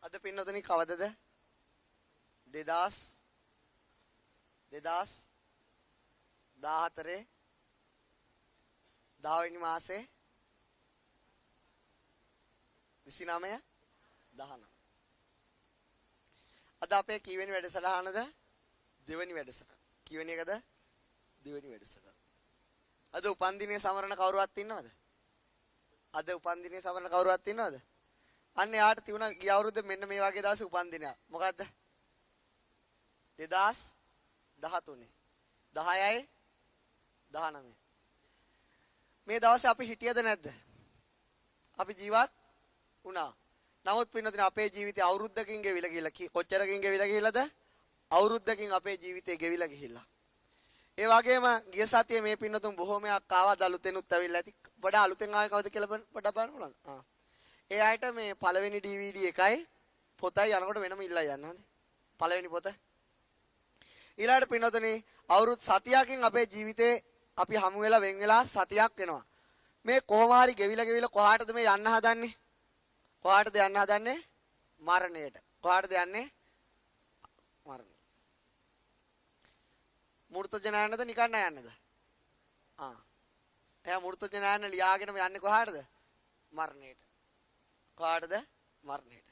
අද පින්නතුනි කවදද? 2014 10 වෙනි මාසේ 29 19. අද අපේ කීවෙනි වැඩසටහනද? දෙවෙනි වැඩසටහන. කීවෙනි එකද? දෙවෙනි වැඩසටහන. අද උපන්දිනේ සමරන කවුරුවත් ඉන්නවද? අද උපන්දිනේ සමරන කවුරුවත් ඉන්නවද? අන්න යාට තියුණා ගිය අවුරුද්ද මෙන්න මේ වගේ දවසේ උපන්දිනයක්. මොකද්ද? 2013 10යි 19. මේ දවසේ අපි හිටියද නැද්ද? අපි ජීවත් වුණා. නමුත් පින්නතුනේ අපේ ජීවිතේ අවුරුද්දකින් ගෙවිලා ගිහිල්ලා කොච්චරකින් ගෙවිලා ගිහිල්ලාද? අවුරුද්දකින් අපේ ජීවිතේ ගෙවිලා ගිහිල්ලා. ඒ වගේම ගිය සතියේ මේ පින්නතුන් බොහෝමයක් ආවා අලුතෙනුත් ඇවිල්ලා ඇති. වඩා අලුතෙන් ආවේ කවුද කියලා පොඩ්ඩක් බලන්න පුළුවන්ද? ඒ අයට මේ පළවෙනි DVD එකයි පොතයි යනකොට වෙනම ඉල්ලලා යන්න හොඳේ. පළවෙනි පොත. ඊළඟට පින්නතුනේ අවුරුදු 7කින් අපේ ජීවිතේ අපි හමු වෙලා වෙන් වෙලා 7ක් වෙනවා. මේ කොහොම හරි ගෙවිලා කොහාටද මේ යන්න හදන්නේ? කොහාටද යන්න හදන්නේ? මරණයට. කොහාටද යන්නේ? මරණය. මූර්තජනයන්ද නිකන් යන්නද? එයා මූර්තජනයන් ලියාගෙන යන්නේ කොහාටද? මරණයට. කොහාටද? මරණයට.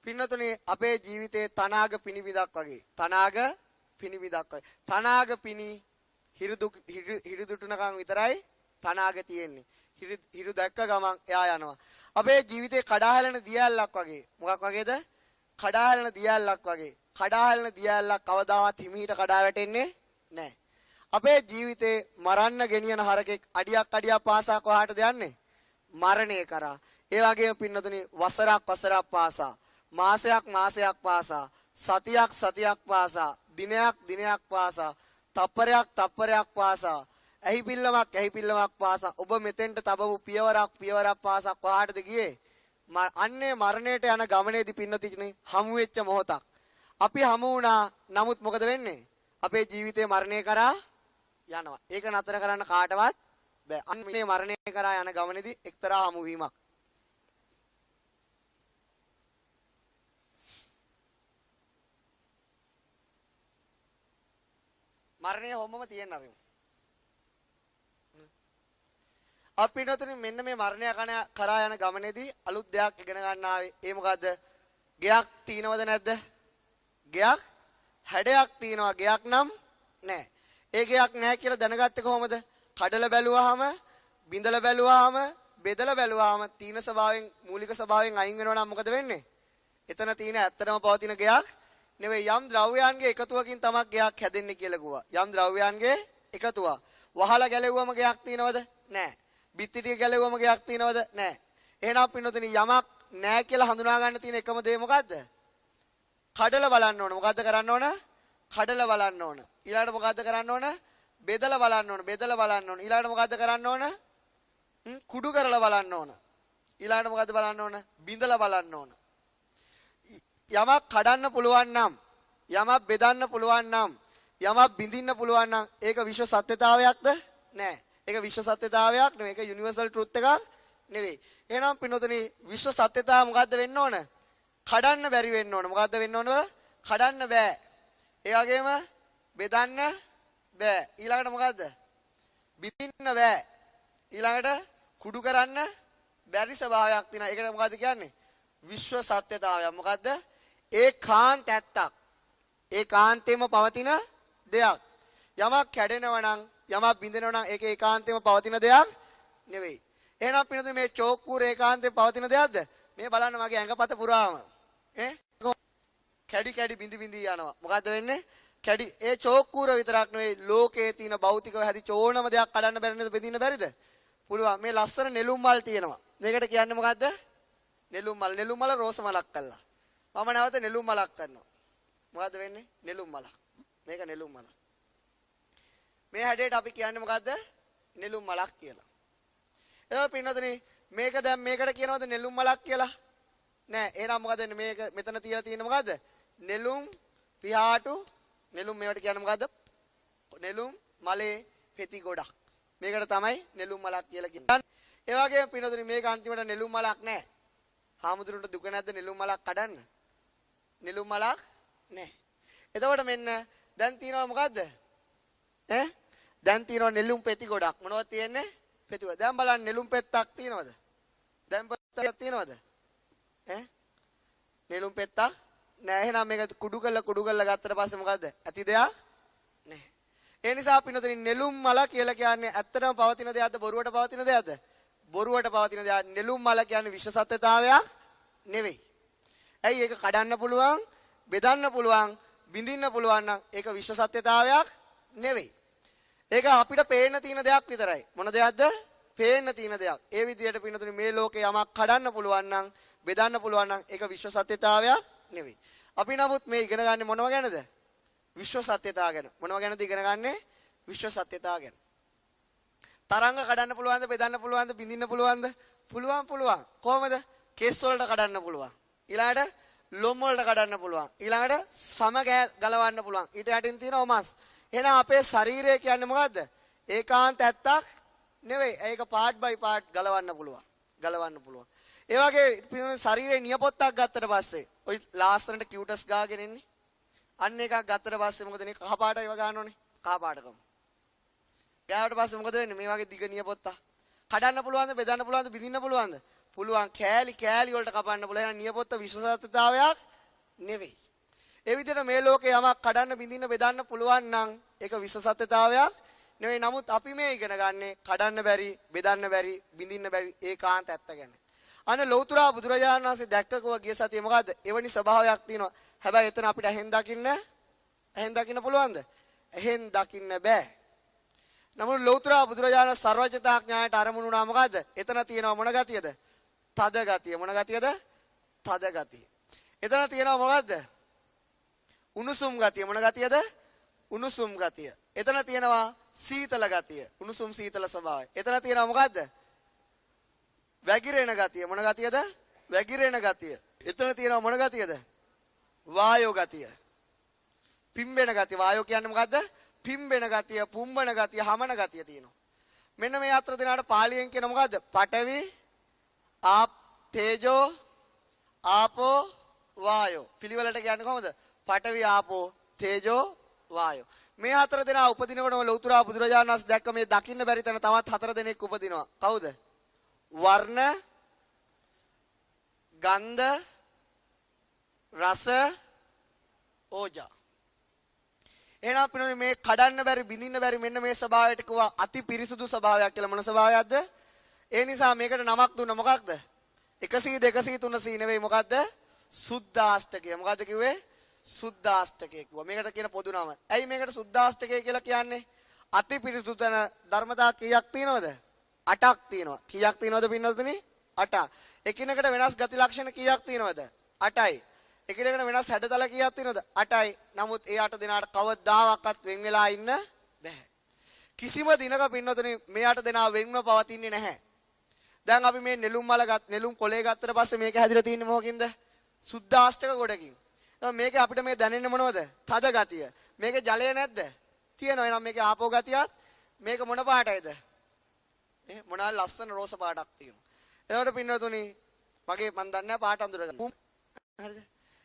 පින්නතුනේ අපේ ජීවිතේ තනාග පිනිවිදක් වගේ. තනාග පිනිවිදක් වගේ. තනාග පිනි හිරුදුටුනකම් විතරයි තනාග තියෙන්නේ. හිරු දැක්ක ගමන් එයා යනවා. අපේ ජීවිතේ කඩාහැලෙන දියැලක් වගේ. මොකක් වගේද? කඩාහැලෙන දියැලක් වගේ. කඩාහැලෙන දියැලක් කවදාවත් හිමීට කඩා වැටෙන්නේ නැහැ. අපේ ජීවිතේ මරන්න ගෙනියන හරකෙක් අඩියක් පාසා කොහාටද යන්නේ? මරණය කරා. ඒ වගේම පින්නතුනි වසරක් පාසා, මාසයක් පාසා, සතියක් පාසා, දිනයක් පාසා, තප්පරයක් පාසා, ඇහි පිල්ලමක් පාසා ඔබ මෙතෙන්ට තබපු පියවරක් පාසා කොහාටද ගියේ? අන්නේ මරණයට යන ගමනේදී පින්නතුනි හමු වෙච්ච මොහොතක්. අපි හමු වුණා. නමුත් මොකද වෙන්නේ? අපේ ජීවිතේ මරණය කරා යනවා. ඒක නතර කරන්න කාටවත් බෑ. අන්නේ මරණය කරා යන ගමනේදී එක්තරා හමු වීමක්. මරණය හැමෝම තියෙන අරිමු. අපිටතන මෙන්න මේ මරණය කරා යන ගමනේදී අලුත් දෙයක් ඉගෙන ගන්න ආවේ. ඒ මොකද්ද? ගෙයක් තියනවද නැද්ද? ගෙයක් හැඩයක් තියනවා. ගෙයක් නම් නැහැ. ඒ ගෙයක් නැහැ කියලා දැනගත්තේ කොහොමද? කඩලා බැලුවාම, බිඳලා බැලුවාම, බෙදලා බැලුවාම තීන ස්වභාවයෙන් මූලික ස්වභාවයෙන් අයින් වෙනවා නම් මොකද වෙන්නේ? එතන තියෙන ඇත්තටම පවතින ගෙයක් නෙවෙයි. යම් ද්‍රව්‍යයන්ගේ එකතුවකින් තමයි ගෙයක් හැදෙන්නේ කියලා කිව්වා. යම් ද්‍රව්‍යයන්ගේ එකතුවක්. වහලා ගැලෙව්වම ගෙයක් තියනවද? නැහැ. බිත්තිටිය ගැලෙව්වම ගෙයක් තියනවද? නැහැ. එහෙනම් පින්නතුනි යමක් නැහැ කියලා හඳුනා ගන්න තියෙන එකම දේ මොකද්ද? කඩලා බලන්න ඕන. මොකද්ද කරන්න ඕන? කඩලා බලන්න ඕන. ඊළඟට මොකද්ද කරන්න ඕන? බෙදලා බලන්න ඕන. බෙදලා බලන්න ඕන. ඊළඟට මොකද්ද කරන්න ඕන? කුඩු කරලා බලන්න ඕන. ඊළඟට මොකද්ද බලන්න ඕන? බිඳලා බලන්න ඕන. යමක් කඩන්න පුළුවන් නම්, යමක් බෙදන්න පුළුවන් නම්, යමක් බිඳින්න පුළුවන් නම් ඒක විශ්ව සත්‍යතාවයක්ද? නෑ. ඒක විශ්ව සත්‍යතාවයක් නෙවෙයි. ඒක යුනිවර්සල් ට්‍රුත් එකක් නෙවෙයි. එහෙනම් පින්නතුනි විශ්ව සත්‍යතාව මොකද්ද වෙන්න ඕන? කඩන්න බැරි වෙන්න ඕන. මොකද්ද වෙන්න ඕන? කඩන්න බෑ. ඒ වගේම බෙදන්න බෑ. ඊළඟට මොකද්ද? බිඳින්න බෑ. ඊළඟට කුඩු කරන්න බැරි ස්වභාවයක් තියෙනවා. ඒකට මොකද්ද කියන්නේ? විශ්ව සත්‍යතාවය. මොකද්ද? ඒකාන්ත ඇත්තක්. ඒකාන්තයෙන්ම පවතින දෙයක්. යමක් කැඩෙනවා නම්, යමක් බිඳෙනවා නම් ඒක ඒකාන්තයෙන්ම පවතින දෙයක් නෙවෙයි. එහෙනම් පින්නතුනේ මේ චෝක්කුර ඒකාන්තයෙන් පවතින දෙයක්ද? මේ බලන්න මගේ ඇඟපත පුරාම කැඩි බිඳි යනවා. මොකද්ද වෙන්නේ? ඒ චෝක්කුර විතරක් නෙවෙයි ලෝකයේ තියෙන භෞතිකව හැදිච්ච ඕනම දෙයක් කඩන්න බැරි නේද? බෙදින්න බැරිද? පුළුවන්. මේ ලස්සන නෙළුම් මල් තියෙනවා. මේකට කියන්නේ මොකද්ද? නෙළුම් මල රෝස මලක් කළා. මම නැවත නෙළුම් මලක් කරනවා. මොකද්ද වෙන්නේ? නෙළුම් මලක්. මේක නෙළුම් මලක්. මේ හැඩයට අපි කියන්නේ මොකද්ද? නෙළුම් මලක් කියලා. එහෙනම් පින්නතුනි මේක දැන් මේකට කියනවද නෙළුම් මලක් කියලා? නෑ. එහෙනම් මොකද වෙන්නේ? මේක මෙතන තියලා තියෙන්නේ මොකද්ද? නෙළුම් පියාටු නෙළුම් මේවට කියන්නේ මොකද්ද? නෙළුම් මලේ පෙති ගොඩක්. මේකට තමයි නෙළුම් මලක් කියලා කියන්නේ. ඒ වගේම පින්නතුනි මේක අන්තිමට නෙළුම් මලක් නෑ. හාමුදුරන්ට දුක නැද්ද නෙළුම් මලක් කඩන්න? නෙළුම් මලක් නැහැ. එතකොට මෙන්න දැන් තියෙනවා මොකද්ද? දැන් තියෙනවා නෙළුම් පෙති ගොඩක්. මොනවද තියෙන්නේ? පෙති ගොඩ. දැන් බලන්න නෙළුම් පෙත්තක් තියෙනවද? දැන් පෙත්තක් තියෙනවද? නෙළුම් පෙත්තක් නෑ. එහෙනම් මේක කුඩු කරලා ගත්තට පස්සේ මොකද්ද? ඇති දෙයක් නැහැ. ඒ නිසා පින්නතුනි නෙළුම් මල කියලා කියන්නේ ඇත්තටම පවතින දෙයක්ද බොරුවට පවතින දෙයක්ද? බොරුවට පවතින දෙයක්. නෙළුම් මල කියන්නේ විශ්ව සත්‍යතාවයක් නෙවෙයි. ඇයි ඒක කඩන්න පුළුවන්, බෙදන්න පුළුවන්, බිඳින්න පුළුවන් නම් ඒක විශ්ව සත්‍යතාවයක් නෙවෙයි. ඒක අපිට පේන්න තියෙන දෙයක් විතරයි. මොන දෙයක්ද? පේන්න තියෙන දෙයක්. ඒ විදිහට පින්නතුනි මේ ලෝකේ යමක් කඩන්න පුළුවන් නම්, බෙදන්න පුළුවන් නම් ඒක විශ්ව සත්‍යතාවයක් නෙවෙයි. අපි නමුත් මේ ඉගෙන ගන්න මොනව ගැනද? විශ්ව සත්‍යතාව ගැන. මොනව ගැනද ඉගෙන ගන්නෙ? විශ්ව සත්‍යතාව ගැන. තරංග කඩන්න පුළුවන්ද, බෙදන්න පුළුවන්ද, බිඳින්න පුළුවන්ද? පුළුවන්. කොහමද? කෙස් වලට කඩන්න පුළුවන්. ඊළඟට ලොම් වලට කඩන්න පුළුවන්. ඊළඟට සම ගලවන්න පුළුවන්. ඊට යටින් තියෙන ඔමස්. එහෙනම් අපේ ශරීරය කියන්නේ මොකද්ද? ඒකාන්ත ඇත්තක් නෙවෙයි. ඒක පාර්ට් බයි පාර්ට් ගලවන්න පුළුවන්. ඒ වගේ ශරීරයේ නියපොත්තක් ගත්තට පස්සේ ඔය ලාස්ට්ට කියුටස් ගාගෙන ඉන්නේ. අන්න එකක් ගත්තට පස්සේ මොකද මේ කහ පාට ඒව ගන්න ඕනේ. කහ පාටකම. ගෑවට පස්සේ මොකද වෙන්නේ? මේ වගේ දිග නියපොත්ත. කඩන්න පුළුවන්ද, බෙදන්න පුළුවන්ද, බිඳින්න පුළුවන්ද? පුළුවන්. කෑලි වලට කපන්න පුළුවන්. එහෙනම් නියපොත්ත විශ්ව සත්‍යතාවයක් නෙවෙයි. ඒ විදිහට මේ ලෝකේ යමක් කඩන්න, බිඳින්න, බෙදන්න පුළුවන් නම් ඒක විශ්ව සත්‍යතාවයක් නෙවෙයි. නමුත් අපි මේ ඉගෙන ගන්නේ කඩන්න බැරි, බෙදන්න බැරි, බිඳින්න බැරි ඒකාන්ත ඇත්ත ගැන. අන්න ලෞතර බුදුරජාණන් වහන්සේ දැක්කකව ගිය සතියේ මොකද්ද? එවැනි ස්වභාවයක් තියෙනවා. හැබැයි එතන අපිට ඇහෙන් දකින්න පුළුවන්ද? ඇහෙන් දකින්න බෑ. නමුත් ලෞතර බුදුරජාණන් සර්වඥතා ඥාණයට අරමුණු වුණා මොකද්ද? එතන තියෙනවා මොන ගතියද? තද ගතිය. මොන ගතියද? තද ගතිය. එතන තියෙනවා මොකද්ද? උණුසුම් ගතිය. මොන ගතියද? උණුසුම් ගතිය. එතන තියෙනවා සීතල ගතිය. උණුසුම් සීතල ස්වභාවය. එතන තියෙනවා මොකද්ද? වැగిරෙන ගතිය. මොන ගතියද? වැగిරෙන ගතිය. එතන තියෙනවා මොන ගතියද? වායෝ ගතිය. පිම්බෙන ගතිය. වායෝ කියන්නේ මොකද්ද? පිම්බෙන ගතිය, පුම්බන ගතිය, හමන ගතිය තියෙනවා. මෙන්න මේ අතර දෙනාට පාලියෙන් කියන මොකද්ද? පඨවි, තේජෝ, ආපෝ, වායෝ. පිළිවෙලට කියන්නේ කොහොමද? පඨවි, ආපෝ, තේජෝ, වායෝ. මේ හතර දෙනා උපදිනකොටම ලෞතර බුදුරජාණන් වහන්සේ දැක්ක මේ දකින්න බැරි තැන තවත් හතර දෙනෙක් උපදිනවා. කවුද? වර්ණ, ගන්ධ, රස, ඕජා. එහෙනම් පිනෝනේ මේ කඩන්න බැරි, බිඳින්න බැරි මෙන්න මේ ස්වභාවයට කිව්වා අති පිරිසුදු ස්වභාවයක් කියලා. මොන ස්වභාවයක්ද? ඒ නිසා මේකට නමක් දුන්න මොකක්ද? 100 200 300 නෙවෙයි මොකද්ද? සුද්ධාෂ්ටකය. මොකද්ද කිව්වේ? සුද්ධාෂ්ටකය කිව්වා. මේකට කියන පොදු නම. ඇයි මේකට සුද්ධාෂ්ටකය කියලා කියන්නේ? අති පිරිසුදු තන ධර්මතා කීයක් තියෙනවද? 8ක් තියෙනවා. කීයක් තියෙනවද පින්නතුනි? 8ක්. එකිනෙකට වෙනස් ගති ලක්ෂණ කීයක් තියෙනවද? 8යි. එකිනෙකට වෙනස් හැඩතල කීයක් තියෙනවද? 8යි. නමුත් ඒ 8 දෙනාට කවදාවත් වෙන් වෙලා ඉන්න බෑ. කිසිම දිනක පින්නතුනි මේ 8 දෙනා වෙන්ව පවතින්නේ නැහැ. දැන් අපි මේ නෙළුම් කොළේ ගත්තට පස්සේ මේක හැදිලා තියෙන්නේ මොකකින්ද? සුද්ධාෂ්ටක ගොඩකින්. මේක අපිට මේ දැනෙන්නේ මොනවද? තද ගතිය. මේකේ ජලය නැද්ද? තියෙනවා. එහෙනම් මේකේ ආපෝ ගතියත් මේක මොන පාටයිද? මොනවා ලස්සන රෝස පාටක් තියෙනවා. එතකොට පින්නතුනි මගේ මන් දන්නේ නැහැ පාට අඳුරගන්න. හරිද?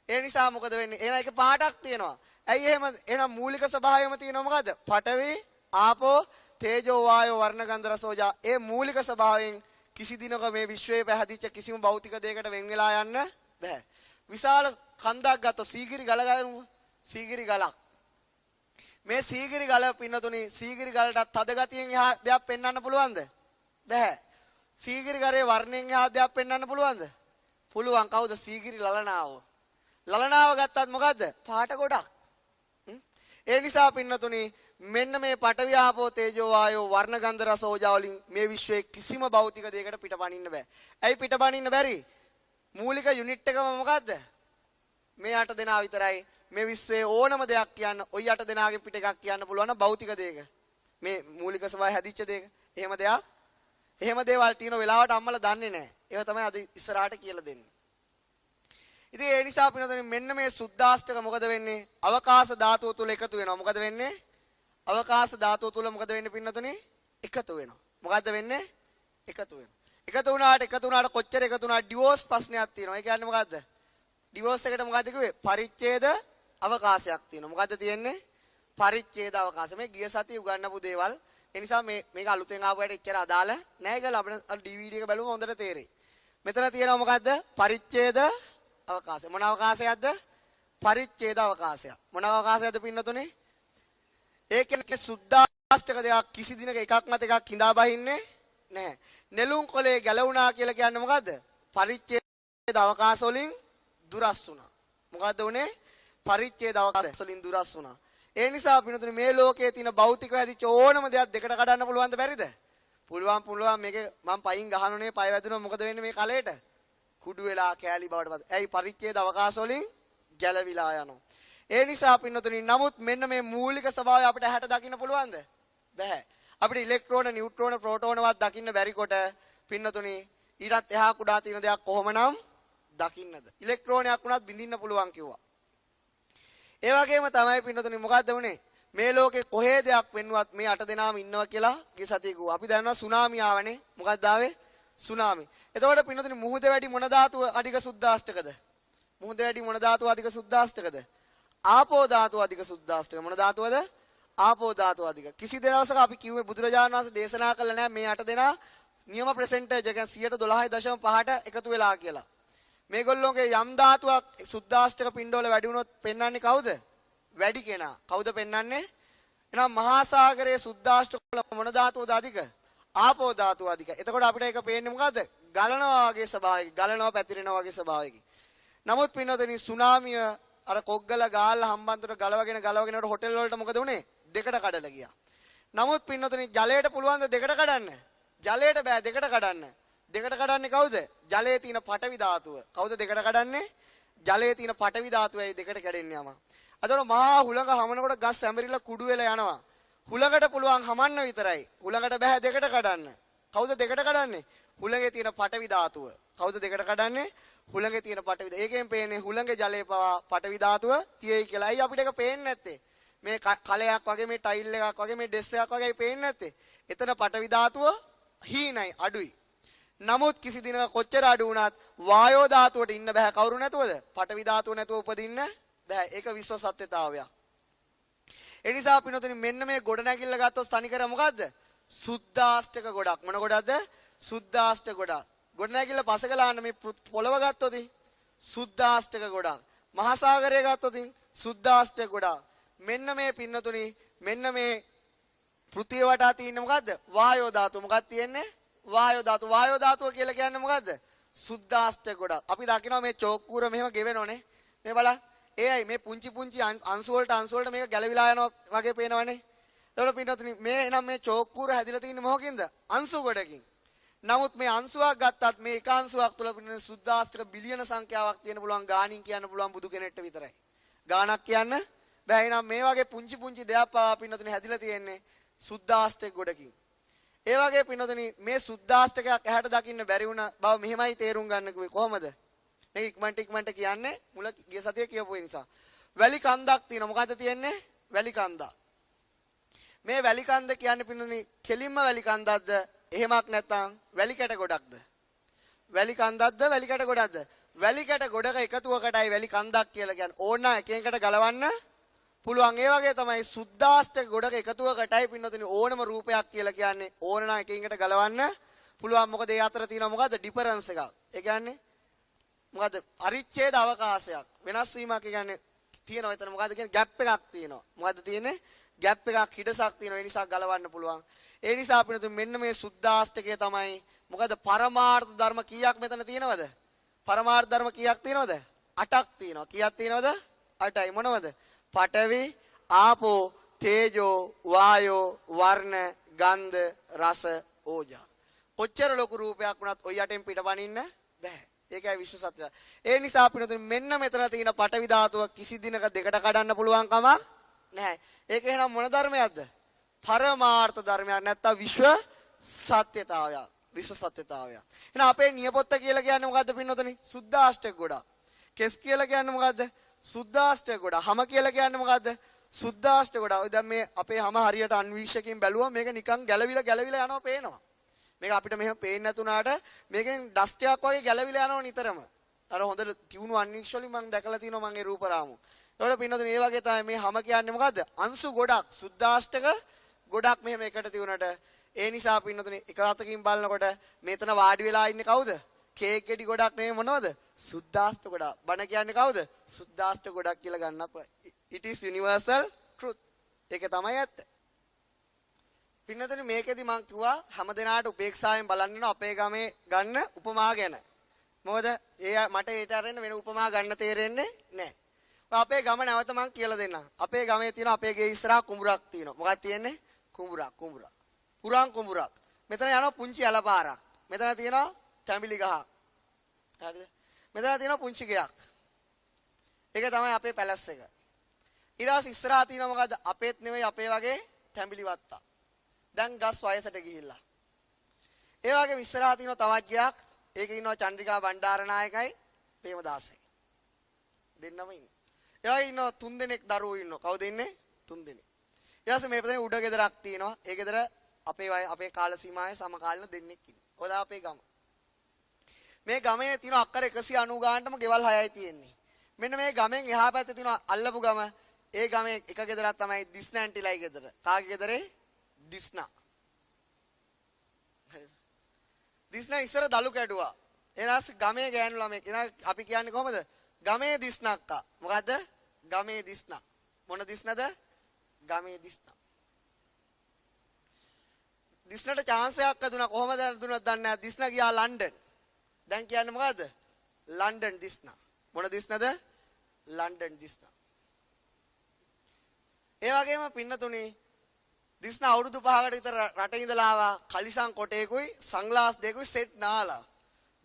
ඒ නිසා මොකද වෙන්නේ? එහෙනම් ඒක පාටක් තියෙනවා. ඇයි එහෙම? එහෙනම් මූලික ස්වභාවයම තියෙනවා මොකද්ද? පඨවි, ආපෝ, තේජෝ, වායෝ, වර්ණ, ගන්ධ, රස, ඕජා. ඒ මූලික ස්වභාවයෙන් කිසි දිනක මේ විශ්වයේ පැහැදිච්ච කිසිම භෞතික දෙයකට වෙන් වෙලා යන්න බෑ. විශාල කන්දක් ගත්තොත් සීගිරි ගල ගලමු. සීගිරි ගලක්. මේ සීගිරි ගල පින්නතුනි සීගිරි ගලට තද ගතියෙන් එහා දෙයක් පෙන්වන්න පුළුවන්ද? බෑ. සීගිරි ගලේ වර්ණයෙන් එහා දෙයක් පෙන්වන්න පුළුවන්ද? පුළුවන්. කවුද? සීගිරි ලලනාව. ලලනාව ගත්තත් මොකද්ද? පාට ගොඩක්. ඒ නිසා පින්නතුනි මෙන්න මේ පඨවි ආපෝ තේජෝ වායෝ වර්ණ ගන්ධ රස ඕජා වලින් මේ විශ්වයේ කිසිම භෞතික දෙයකට පිටපණින්න බෑ. ඇයි පිටපණින්න බැරි? මූලික යුනිට් එකම මොකද්ද? මේ 8 දෙනා විතරයි. මේ විශ්වයේ ඕනම දෙයක් කියන්න ওই 8 දෙනාගෙන් පිට එකක් කියන්න පුළුවන් භෞතික දෙයක. මේ මූලික ස්වභාවය හැදිච්ච දෙයක. එහෙම දේවල් තියෙන වෙලාවට අම්මලා දන්නේ නැහැ. ඒව තමයි අද ඉස්සරහට කියලා දෙන්නේ. ඉතින් ඒ නිසා පිනතුනි මෙන්න මේ සුද්ධාෂ්ටක මොකද වෙන්නේ? අවකාශ ධාතුව තුල එකතු වෙනවා. මොකද වෙන්නේ? අවකාශ ධාතුව තුල මොකද වෙන්නේ පින්නතුනි? එකතු වෙනවා. මොකද්ද වෙන්නේ? එකතු වෙනවා. එකතු වුණාට කොච්චර එකතු වුණාට ඩිවෝර්ස් ප්‍රශ්නයක් තියෙනවා. ඒ කියන්නේ මොකද්ද? ඩිවෝර්ස් එකට මොකද්ද කිව්වේ? පරිච්ඡේද අවකාශයක් තියෙනවා. මොකද්ද තියෙන්නේ? පරිච්ඡේද අවකාශය. මේ ගිය සතිය උගන්වපු දේවල්. ඒ නිසා මේක අලුතෙන් ආපු අයට එච්චර අදාළ නැහැ කියලා අපිට DVD එක බලුවම හොඳට තේරෙයි. මෙතන තියෙනවා මොකද්ද? පරිච්ඡේද අවකාශය. මොන අවකාශයක්ද? පරිච්ඡේද අවකාශයක්. මොන අවකාශයක්ද පින්නතුනේ? ඒ කියන්නේ සුද්දාෂ්ටක දෙකක් කිසි දිනක එකක් මත එකක් කිඳා බහින්නේ නැහැ. නෙළුම් කොලේ ගැලවුණා කියලා කියන්නේ මොකද්ද? පරිච්ඡේද අවකාශ වලින් දුරස් වුණා. මොකද්ද උනේ? පරිච්ඡේද අවකාශ වලින් දුරස් වුණා. ඒ නිසා පින්නතුනේ මේ ලෝකයේ තියෙන භෞතිකව හැදිච්ච ඕනම දෙයක් දෙකට කඩන්න පුළුවන්ද බැරිද? පුළුවන් මේක මම පයින් ගහනුනේ පය වැදුනොත් මොකද වෙන්නේ මේ කලයට? කුඩු වෙලා කෑලි බවට පත්. ඇයි පරිච්ඡේද අවකාශ වලින් ගැලවිලා යනවා. ඒ නිසා පින්නතුනේ නමුත් මෙන්න මේ මූලික ස්වභාවය අපිට හැට දකින්න පුළුවන්ද? බැහැ. අපිට ඉලෙක්ට්‍රෝන, නියුට්‍රෝන, ප්‍රෝටෝනවත් දකින්න බැරි කොට පින්නතුනේ ඊටත් එහා කුඩා තියෙන දෙයක් කොහොමනම් දකින්නද? ඉලෙක්ට්‍රෝනයක් වුණත් බින්දින්න පුළුවන් කිව්වා. ඒ වගේම තමයි පින්නතුනේ මොකද්ද වුනේ? මේ ලෝකේ කොහේ දෙයක් වෙන්නවත් මේ 8 දෙනාම ඉන්නවා කියලා ගිය සතියේ කිව්වා. අපි දන්නවා සුනාමි ආවනේ. මොකක්ද ආවේ? සුනාමි. එතකොට පින්නතුනේ මුහුද වැඩි මොන ධාතුව අධික සුද්දාෂ්ටකද? මුහුද වැඩි මොන ධාතුව අධික සුද්දාෂ්ටකද? ආපෝ ධාතුව අධික සුද්දාෂ්ටක. මොන ධාතුවද? ආපෝ ධාතුව අධික. කිසි දවසක අපි කිව්වේ බුදුරජාණන් වහන්සේ දේශනා කළා නෑ මේ 8 දෙනා නියම ප්‍රසෙන්ටේජ් එක 112.5ට එකතු වෙලා කියලා. මේගොල්ලෝගේ යම් ධාතුවක් සුද්දාෂ්ටක පින්ඩවල වැඩි වුණොත් පෙන්වන්නේ කවුද? වැඩි කෙනා. කවුද පෙන්වන්නේ? එහෙනම් මහා සාගරයේ සුද්දාෂ්ටක වල මොන ධාතුවද අධික? ආපෝ ධාතුව අධික. එතකොට අපිට ඒක පේන්නේ මොකද්ද? ගලනවා වගේ ස්වභාවයක. ගලනවා පැතිරෙනවා වගේ ස්වභාවයකින්. නමුත් පින්නතනි සුනාමිය අර කොග්ගල ගාල්ලා හම්බන්තොට ගලවගෙන හොටෙල් වලට මොකද උනේ? දෙකට කඩලා ගියා. නමුත් පින්නතනි ජලයට පුළුවන් ද දෙකට කඩන්න? ජලයට බෑ දෙකට කඩන්න. දෙකට කඩන්නේ කවුද? ජලයේ තියෙන පටවි ධාතුව. කවුද දෙකට කඩන්නේ? ජලයේ තියෙන පටවි ධාතුවයි දෙකට කැඩෙන්නේ යම. අතන මහා හුලඟ හමනකොට ගස් ඇඹරිලා කුඩු වෙලා යනවා. හුලඟට පුළුවන් හමන්න විතරයි. හුලඟට බෑ දෙකට කඩන්න. කවුද දෙකට කඩන්නේ? හුලඟේ තියෙන පටවි ධාතුව. කවුද දෙකට කඩන්නේ? හුලඟේ තියෙන පටවි. ඒකෙන් පේන්නේ හුලඟේ ජලයේ පවා පටවි ධාතුව තියෙයි කියලා. අයි අපිට ඒක පේන්නේ නැත්තේ. මේ කලයක් වගේ මේ ටයිල් එකක් වගේ මේ ඩෙස් එකක් වගේ පේන්නේ නැත්තේ. එතන පටවි ධාතුව හීනයි අඩුයි. නමුත් කිසි දිනක කොච්චර අඩු වුණත් වායෝ ධාතුවට ඉන්න බෑ කවුරු නැතුවද? පටවි ධාතුව නැතුව උපදින්න බෑ. ඒක විශ්ව සත්‍යතාවයක්. ඒ නිසා පින්නතුනි මෙන්න මේ ගොඩ නැගිල්ල ගත්තොත් තනිකර මොකද්ද? සුද්දාෂ්ටක ගොඩක්. මොන ගොඩක්ද? සුද්දාෂ්ටක ගොඩක්. ගොඩ නැගිල්ල පසකලාන්න මේ පොළව ගත්තොත් සුද්දාෂ්ටක ගොඩක්. මහා සාගරය ගත්තොත් සුද්දාෂ්ටක ගොඩක්. මෙන්න මේ පින්නතුනි මෙන්න මේ පෘථිවිය වටා තියෙන්නේ මොකද්ද? වායෝ ධාතුව. මොකක්ද තියෙන්නේ? වායෝ ධාතුව. වායෝ ධාතුව කියලා කියන්නේ මොකද්ද? සුද්දාෂ්ටක ගොඩක්. අපි දකිනවා මේ චෝක්කුර මෙහෙම ගෙවෙනෝනේ. මේ බලන්න. ඒයි මේ පුංචි අංශු වලට මේක ගැලවිලා යනවා වගේ පේනවනේ. එතකොට පින්නතුනි මේ එනම් මේ චෝක්කුර හැදිලා තියෙන්නේ මොකකින්ද? අංශු ගොඩකින්. නමුත් මේ අංශුවක් ගත්තත් මේ එක අංශුවක් තුළ පින්නතුනි සුද්දාෂ්ටක බිලියන සංඛ්‍යාවක් තියෙන පුළුවන් ගාණින් කියන්න පුළුවන් බුදු කෙනෙක්ට විතරයි. ගාණක් කියන්න බෑ. එනම් මේ වගේ පුංචි දෙයක් පාවා පින්නතුනි හැදිලා තියෙන්නේ සුද්දාෂ්ටක ගොඩකින්. ඒ වගේ පින්නතුනි මේ සුද්දාෂ්ටකයක් ඇහැට දකින්න බැරි වුණ බව මෙහෙමයි තේරුම් ගන්න කිව්වේ. කොහොමද? මේ ඉක්මනට කියන්නේ මුල ගිය සතියේ කියපු නිසා. වැලි කන්දක් තියෙනවා. මොකද්ද තියෙන්නේ? වැලි කන්දක්. මේ වැලි කන්ද කියන්නේ පින්නතුනි කෙලින්ම වැලි කන්දක්ද? එහෙමක් නැත්නම් වැලි කැට ගොඩක්ද? වැලි කන්දක්ද? වැලි කැට ගොඩක්ද? වැලි කැට ගොඩක එකතුවකටයි වැලි කන්දක් කියලා කියන්නේ. ඕන එකකට ගලවන්න පුළුවන්. ඒ වගේ තමයි සුද්දාෂ්ටක ගොඩක එකතුවකටයි පින්නතුනි ඕනම රූපයක් කියලා කියන්නේ. ඕන එකකට ගලවන්න පුළුවන්. මොකද ඒ අතර තියෙනවා මොකද්ද? ඩිෆරන්ස් එකක්. ඒ කියන්නේ මොකද්ද? පරිච්ඡේද අවකාශයක්. වෙනස් වීමක් කියන්නේ තියෙනවා. එතන මොකද්ද කියන්නේ? ગેප් එකක් තියෙනවා. මොකද්ද තියෙන්නේ? ગેප් එකක් හිඩසක් තියෙනවා. ඒ නිසා ගලවන්න පුළුවන්. ඒ නිසා අපිට මෙන්න මේ සුද්දාෂ්ටකය තමයි මොකද පරමාර්ථ ධර්ම කීයක් මෙතන තියෙනවද? පරමාර්ථ ධර්ම කීයක් තියෙනවද? 8ක් තියෙනවා. කීයක් තියෙනවද? 8යි. මොනවද? පඨවි, ආපෝ, තේජෝ, වායෝ, වර්ණ, ගන්ධ, රස, ඕජා. කොච්චර ලොකු රූපයක් වුණත් ඔය යටෙන් පිටපණින්න බෑ. ඒකයි විශ්ව සත්‍යය. ඒ නිසා අපිට මෙන්න මෙතන තියෙන පඨවි ධාතුව කිසි දිනක දෙකට කඩන්න පුළුවන් කමක් නැහැ. ඒක එහෙනම් මොන ධර්මයක්ද? පරමාර්ථ ධර්මයක් නැත්තම් විශ්ව සත්‍යතාවයක්. විශ්ව සත්‍යතාවයක්. එහෙනම් අපේ නියපොත්ත කියලා කියන්නේ මොකද්ද පින්නොතනේ? සුද්දාෂ්ටක ගොඩක්. කෙස් කියලා කියන්නේ මොකද්ද? සුද්දාෂ්ටක ගොඩක්. හම කියලා කියන්නේ මොකද්ද? සුද්දාෂ්ටක ගොඩක්. ඔය දැන් මේ අපේ හම හරියට අන්වීක්ෂකයෙන් බැලුවා මේක නිකන් ගැලවිලා යනවා පේනවා. මේක අපිට මෙහෙම පේන්නේ නැතුණාට මේකෙන් ඩස්ට් එකක් වගේ ගැලවිලා යනවා නිතරම. අර හොඳට තියුණු අන්වික්ෂ වලින් මම දැකලා තියෙනවා මම ඒ රූපරාමු. ඒවල පින්නතුනේ මේ වගේ තමයි මේ හැම කියන්නේ මොකද්ද? අංශු ගොඩක් සුද්දාෂ්ටක ගොඩක් මෙහෙම එකට තියුණට ඒ නිසා පින්නතුනේ එක අතකින් බලනකොට මෙතන වාඩි වෙලා ඉන්නේ කවුද? කේක් ගෙඩි ගොඩක් නෙමෙයි මොනවද? සුද්දාෂ්ට ගොඩක්. බණ කියන්නේ කවුද? සුද්දාෂ්ට ගොඩක් කියලා ගන්න අප. It is universal truth. ඒක තමයි ඇත්ත. පින්නතුනේ මේකෙදි මම කිව්වා හැමදෙනාට උපේක්ෂාවෙන් බලන්න වෙන අපේ ගමේ ගන්න උපමා ගැන. මොකද මට ඒට අරගෙන වෙන උපමා ගන්න තේරෙන්නේ නැහැ. අපේ ගම නැවත මම කියලා දෙන්නම්. අපේ ගමේ තියෙන අපේ ගේ ඉස්සරහා කුඹුරක් තියෙනවා. මොකක්ද තියෙන්නේ? කුඹුරක්. පුරාන් කුඹුරක්. මෙතන යනවා පුංචි ඇලපාරක්. මෙතන තියෙනවා තැඹිලි ගහක්. හරිද? මෙතන තියෙනවා පුංචි ගෙයක්. ඒක තමයි අපේ පැලස් එක. ඊට ඉස්සරහා තියෙනවා මොකද්ද? අපේත් නෙවෙයි අපේ වගේ තැඹිලි වත්තා. දැන් ගස් වයසට ගිහිල්ලා. ඒ වගේ ඉස්සරහා තියෙනවා තවත් ගෙයක්. ඒකේ ඉන්නවා චන්ද්‍රිකා බණ්ඩාරනායකයි ප්‍රේමදාසයි. දෙන්නම ඉන්නේ. ඒ වගේ ඉන්නවා 3 දෙනෙක් දරුවෝ ඉන්නවා. කවුද ඉන්නේ? 3 දෙනෙක්. ඊට පස්සේ මේ පැත්තේ උඩ ගෙදරක් තියෙනවා. ඒ ගෙදර අපේ කාල සීමාවේ සමකාලීන දෙන්නෙක් ඉන්නවා. ඔය අපේ ගම. මේ ගමේ තියෙන අක්කර 190 ගානටම ගෙවල් 6යි තියෙන්නේ. මෙන්න මේ ගමෙන් එහා පැත්තේ තියෙන අල්ලපු ගම ඒ ගමේ එක ගෙදරක් තමයි දිස්නා ඇන්ටිලයි ගෙදර. කාගේ ගෙදරේ? දිස්නා. දිස්නා ඉස්සර දලු කැඩුවා. එනස් ගමේ ගෑනු ළමෙක්. අපි කියන්නේ කොහමද? ගමේ දිස්නා අක්කා. මොකද්ද? ගමේ දිස්නා. මොන දිස්නාද? ගමේ දිස්නා. දිස්නාට chance එකක් දුන්නා. කොහමද දුන්නත් දන්නේ නැහැ. දිස්නා ගියා ලන්ඩන්. දැන් කියන්නේ මොකද්ද? ලන්ඩන් දිස්නා. මොන දිස්නාද? ලන්ඩන් දිස්නා. ඒ වගේම පින්නතුණි දිස්නා අවුරුදු 5කට විතර රටේ ඉඳලා ආවා. කලිසම් කොටේකුයි සංග්ලාස් දෙකුයි සෙට් නාලා.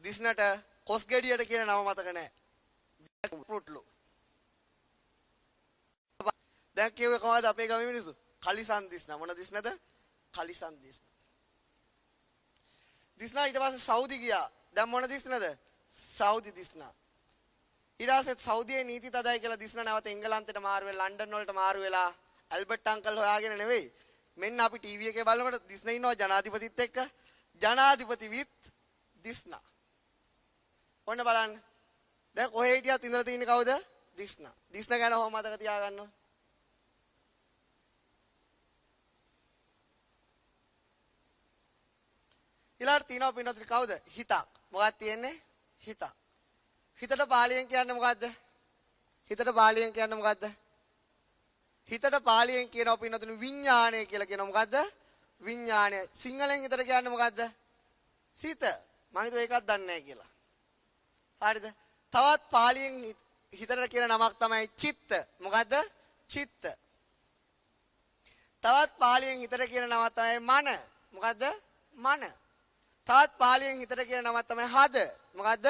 දිස්නට කොස් ගෙඩියට කියන නම මතක නැහැ. පුට්ලු. දැන් කියුවේ කොහමද අපේ ගමේ මිනිස්සු? කලිසම් දිස්නා. මොන දිස්නද? කලිසම් දිස්නා. දිස්නා ඊට පස්සේ සෞදි ගියා. දැන් මොන දිස්නද? සෞදි දිස්නා. ඊට පස්සේ සෞදියේ නීති තදයි කියලා දිස්නා නැවත එංගලන්තයට මාරු වෙලා ලන්ඩන් වලට මාරු වෙලා ඇල්බර්ට් අංකල් හොයාගෙන නෙවෙයි. මෙන්න අපි ටීවී එකේ බලනකොට දිස්නා ඉන්නවා ජනාධිපතිත් එක්ක. ජනාධිපති විත් දිස්නා. ඔන්න බලන්න. දැන් කොහේ හිටියත් ඉඳලා තියෙන්නේ කවුද? දිස්නා. දිස්නා ගැන හොම මතක තියාගන්න. ඊළඟට තියෙනවා පින්නතුනි කවුද? හිතක්. මොකක්ද තියෙන්නේ? හිතක්. හිතට පාලියෙන් කියන්නේ මොකද්ද? හිතට පාලියෙන් කියන්නේ මොකද්ද? හිතට පාලියෙන් කියනවා පින්නතුනි විඥාණය කියලා කියනවා. මොකද්ද? විඥාණය. සිංහලෙන් හිතට කියන්නේ මොකද්ද? සිත. මම හිතුවා ඒකක් දන්නේ නැහැ කියලා. හරිද? තවත් පාලියෙන් හිතට කියන නමක් තමයි චිත්ත. මොකද්ද? චිත්ත. තවත් පාලියෙන් හිතට කියන නමක් තමයි මන. මොකද්ද? මන. තවත් පාලියෙන් හිතට කියන නමක් තමයි හද. මොකද්ද?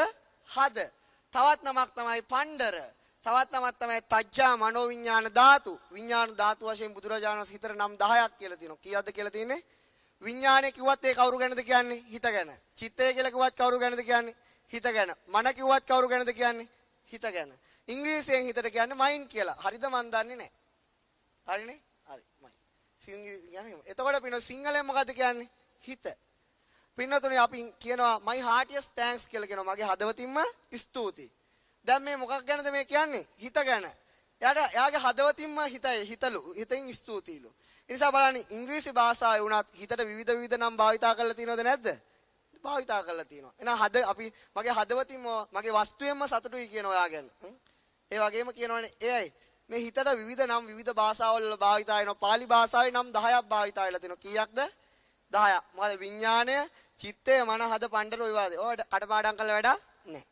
හද. තවත් නමක් තමයි පණ්ඩර. තවත් නමක් තමයි තජ්ජා මනෝවිඤ්ඤාණ ධාතු. විඤ්ඤාණ ධාතු වශයෙන් බුදුරජාණන් වහන්සේ හිතට නම් 10ක් කියලා තියෙනවා. කීයක්ද කියලා තියෙන්නේ? විඤ්ඤාණය කිව්වත් ඒ කවුරු ගැනද කියන්නේ? හිත ගැන. චිත්තය කියලා කිව්වත් කවුරු ගැනද කියන්නේ? හිත ගැන. මන කිව්වත් කවුරු ගැනද කියන්නේ? හිත ගැන. ඉංග්‍රීසියෙන් හිතට කියන්නේ මයින්ඩ් කියලා. හරිද මන් දන්නේ නැහැ. හරිනේ? හරි. මයින්ඩ්. ඉංග්‍රීසි කියන්නේ. එතකොට පින සිංහලෙන් මොකද්ද කියන්නේ? හිත. පින්නතුනේ අපි කියනවා my heartiest thanks කියලා කියනවා. මගේ හදවතින්ම ස්තුතියි. දැන් මේ මොකක් ගැනද මේ කියන්නේ? හිත ගැන. එයාගේ හදවතින්ම හිතින් ස්තුතියිලු. ඒ නිසා බලන්න ඉංග්‍රීසි භාෂාවේ වුණත් හිතට විවිධ නම් භාවිතා කරලා තියෙනවද නැද්ද? භාවිතා කරලා තියෙනවා. එහෙනම් අපි මගේ හදවතින්ම මගේ වස්තුවෙන්ම සතුටුයි කියන ඔයා ගැන. ඒ වගේම කියනවනේ එයයි මේ හිතට විවිධ නම් විවිධ භාෂාවල් වල භාවිතා වෙනවා. පාලි භාෂාවේ නම් 10ක් භාවිතා වෙලා තියෙනවා. කීයක්ද? 10ක්. මොකද විඥාණය, චිත්තය, මන, හද, පණ්ඩර ඔය වාදේ. ඔය කටපාඩම් කරලා වැඩක් නැහැ.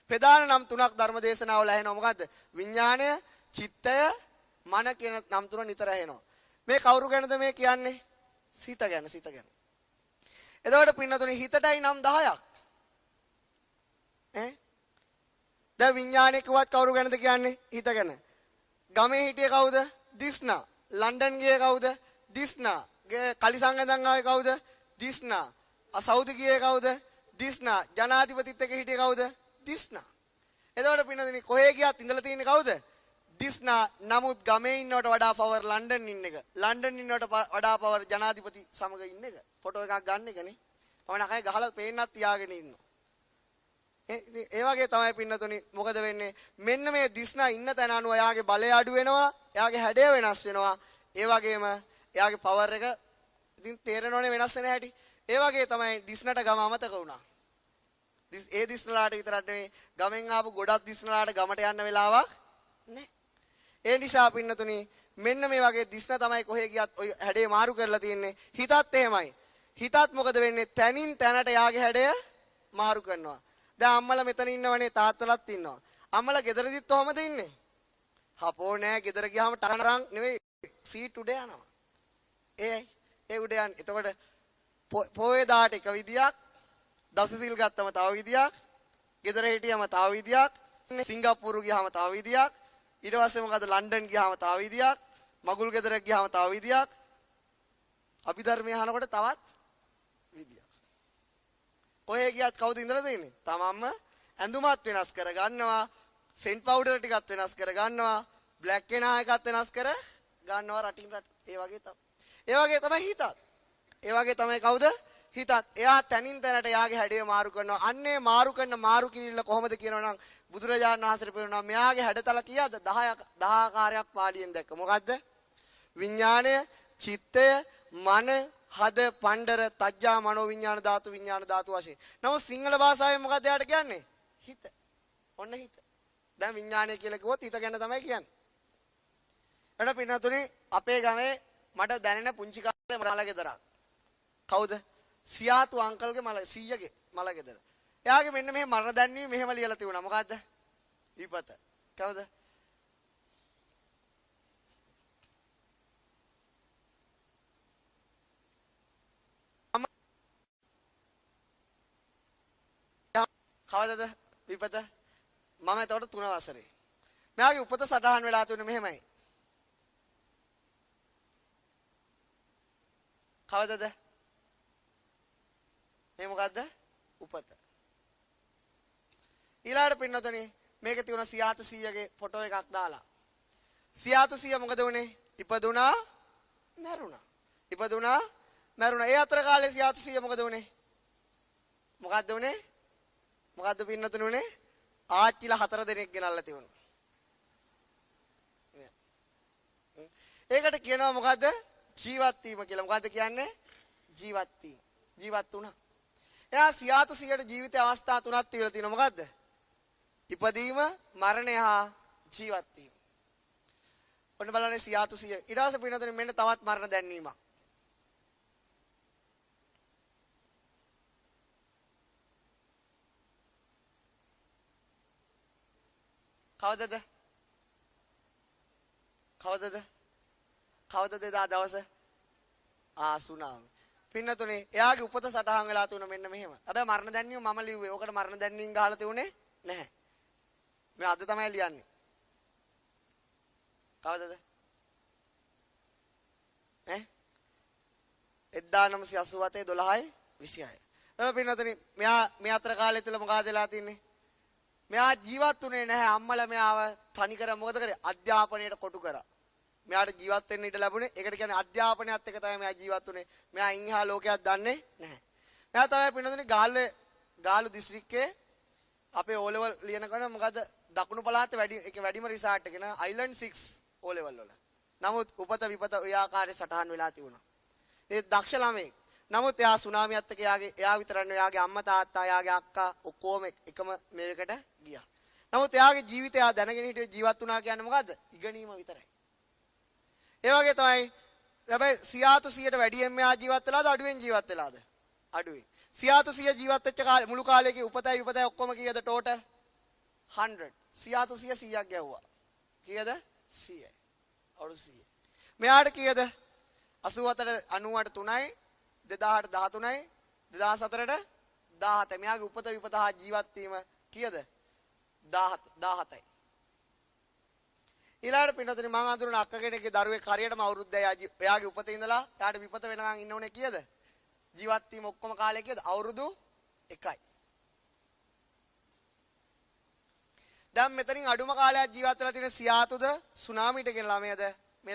ප්‍රධාන නම් තුනක් ධර්ම දේශනාවල ඇහෙනවා. මොකද්ද? විඥාණය, චිත්තය, මන කියන නම් තුන නිතර ඇහෙනවා. මේ කවුරු ගැනද මේ කියන්නේ? සිත ගැන, සිත ගැන. එතකොට පින්නතුනේ හිතටයි නම් 10ක්. දැන් විඥාණය කිව්වත් කවුරු ගැනද කියන්නේ? හිත ගැන. ගමේ හිටියේ කවුද? දිස්නා. ලන්ඩන් ගියේ කවුද? දිස්නා. කලිසම් ඇඳන් ආවේ කවුද? දිස්නා. සෞදි ගියේ කවුද? දිස්නා. ජනාධිපතිත් එක්ක හිටියේ කවුද? දිස්නා. එතකොට පින්නතුනේ කොහේ ගියත් ඉඳලා තියෙන්නේ කවුද? දිස්නා. නමුත් ගමේ ඉන්නවට වඩා පවර් ලන්ඩන් ඉන්න එක. ලන්ඩන් ඉන්නවට වඩා පවර් ජනාධිපති සමග ඉන්න එක. ෆොටෝ එකක් ගන්න එකනේ. මම නකයි ගහලා පේන්නත් තියාගෙන ඉන්නවා. ඒ වගේ තමයි පින්නතුනි මොකද වෙන්නේ මෙන්න මේ දිස්නා ඉන්න තැන අනුව එයාගේ බලය අඩු වෙනවා එයාගේ හැඩය වෙනස් වෙනවා ඒ වගේම එයාගේ පවර් එක ඉතින් තේරෙනවනේ වෙනස් වෙන හැටි ඒ වගේ තමයි දිස්නට ගම අමතක වුණා ඒ දිස්නලාට විතරක් නෙවෙයි ගමෙන් ආපු ගොඩක් දිස්නලාට ගමට යන්න වෙලාවක් නැහැ ඒ නිසා පින්නතුනි මෙන්න මේ වගේ දිස්න තමයි කොහේ ගියත් ඔය හැඩේ මාරු කරලා තියෙන්නේ හිතත් එහෙමයි හිතත් මොකද වෙන්නේ තනින් තැනට යාගේ හැඩය මාරු කරනවා දැන් අම්මලා මෙතන ඉන්නවනේ තාත්තලාත් ඉන්නවා අම්මලා ගෙදරදිත් කොහමද ඉන්නේ හපෝ නෑ ගෙදර ගියාම ටකනරන් නෙවෙයි සීට් උඩ යනවා ඒ උඩ යන්නේ එතකොට පොයේ දාට එක විදියක් දසසිල් ගත්තම තව විදියක් ගෙදර හිටියම තව විදියක් සිංගප්පූරු ගියාම තව විදියක් ඊට පස්සේ මොකද ලන්ඩන් ගියාම තව විදියක් මගුල් ගෙදර ගියාම තව විදියක් අභිධර්මය අහනකොට තවත් විදියක් ඔය ගියත් කවුද ඉඳලා තියෙන්නේ තමන්ම ඇඳුමත් වෙනස් කර ගන්නවා සෙන්ට් පවුඩර් ටිකත් වෙනස් කර ගන්නවා බ්ලැක් කෙනා එකත් වෙනස් කර ගන්නවා රටින් රට ඒ වගේ තමයි හිතත් ඒ වගේ තමයි කවුද හිතත් එයා තනින් තැනට යාගේ හැඩය මාරු කරනවා අන්නේ මාරු කරන මාරු කිරිල්ල කොහොමද කියනවනම් බුදුරජාණන් වහන්සේ පෙන්නනවා මෙයාගේ හැඩතල කීයද 10 ආකාරයක් පාඩියෙන් දැක්ක මොකද්ද විඥාණය චිත්තය මන හද පණ්ඩර තජ්ජා මනෝ විඥාන ධාතු වශයෙන් නමුත් සිංහල භාෂාවෙන් මොකද යාට කියන්නේ හිත ඔන්න හිත දැන් විඥාණය කියලා කිව්වොත් හිත ගැන තමයි කියන්නේ එන පින්නතුනේ අපේ ගමේ මට දැනෙන පුංචි කාලේ මල ගෙදරක් කවුද සියාතු අංකල්ගේ මල සීයගේ මල ගෙදර එයාගේ මෙන්න මෙහෙ මරණ දැන්වීම මෙහෙම ලියලා තිබුණා මොකද්ද විපත කවුද කවදද විපත මම එතකොට 3 වසරේ මෙයාගේ උපත සටහන් වෙලා තිබුණේ මෙහෙමයි කවදද මේ මොකද්ද උපත ඊළාට පින්නතනේ මේක තියුණා සියාතු 100ගේ ෆොටෝ එකක් දාලා සියාතු 100 මොකද වුනේ ඉපදුනා මැරුණා ඒ අතර කාලේ සියාතු 100 මොකද වුනේ මොකද්ද පින්නතුනේ උනේ ආච්චිලා 4 දෙනෙක් ගෙනල්ලා තිබුණා ඒකට කියනවා මොකද්ද ජීවත් වීම කියලා මොකද්ද කියන්නේ ජීවත් වුණා එයා සියාතු 100ට ජීවිතේ අවස්ථා 3ක් තිබිලා තියෙනවා මොකද්ද ඉපදීම මරණය හා ජීවත් වීම ඔන්න බලන්න සියාතු 100 ඊට පස්සේ පින්නතුනේ මෙන්න තවත් මරණ දැන්වීමක් කවදද එදා දවස සුනාමි පින්නතුනේ එයාගේ උපත සටහන් වෙලා තුන මෙන්න මෙහෙම හැබැයි මරණ දැන්වීම මම ලිව්වේ ඕකට මරණ දැන්වීම ගහලා තියුනේ නැහැ මේ අද තමයි ලියන්නේ කවදද 1987 12/26 පින්නතුනේ මෙයා මේ අතර කාලය තුල මොකද වෙලා තින්නේ මෙයා ජීවත් වුණේ නැහැ අම්මලා මෙයාව තනි කර මොකද කරේ අධ්‍යාපනයට කොටු කරා මෙයාට ජීවත් වෙන්න ඉඩ ලැබුණේ ඒකට කියන්නේ අධ්‍යාපනයත් එක තමයි මෙයා ජීවත් වුණේ මෙයා ඉන්හා ලෝකයක් දන්නේ නැහැ මෙයා තමයි පින්නතුනේ ගාල්ල දිස්ත්‍රික්කයේ අපේ O level ලියන කෙනා මොකද දකුණු පළාතේ වැඩිම රිසාර්ට් එක නේ අයිලන්ඩ් 6 O level වල නමුත් උපත විපත ඔය ආකාරයේ සටහන් වෙලා තිබුණා ඒ දක්ෂ ළමෙක් නමුත් එයා සුනාමියත් එක්ක එයා විතරක් නෙවෙයි එයාගේ අම්මා තාත්තා එයාගේ අක්කා ඔක්කොම එකම මේකට ගියා. නමුත් එයාගේ ජීවිතය එයා දැනගෙන හිටියේ ජීවත් වුණා කියන්නේ මොකද්ද? ඉගෙනීම විතරයි. ඒ වගේ තමයි හැබැයි සියාතු 100ට වැඩියෙන් මෙයා ජීවත් වෙලාද අඩුවෙන් ජීවත් වෙලාද? අඩුවෙන්. සියාතු 100 ජීවත් වෙච්ච මුළු කාලේකේ උපතයි ඔක්කොම කීයද ටෝටල්? 100. සියාතු 100 100ක් ගැව්වා. කීයද? 100යි. අවුරුදු 100. මෙයාට කීයද? 88ට 98 3යි 2008 13යි 2004ට 17යි මෙයාගේ උපත විපත හා ජීවත් වීම කීයද 17යි ඊළාට පින්නතුනි මම අඳුරන අක්ක කෙනෙක්ගේ දරුවෙක් හරියටම අවුරුද්දයි එයාගේ උපතේ ඉඳලා එයාට විපත වෙනකන් ඉන්න ඕනේ කීයද ජීවත් වීම ඔක්කොම කාලය කීයද අවුරුදු 1යි දැන් මෙතනින් අඩුම කාලයක් ජීවත් වෙලා තියෙන සියාතුද සුනාමිට කියන ළමයාද මේ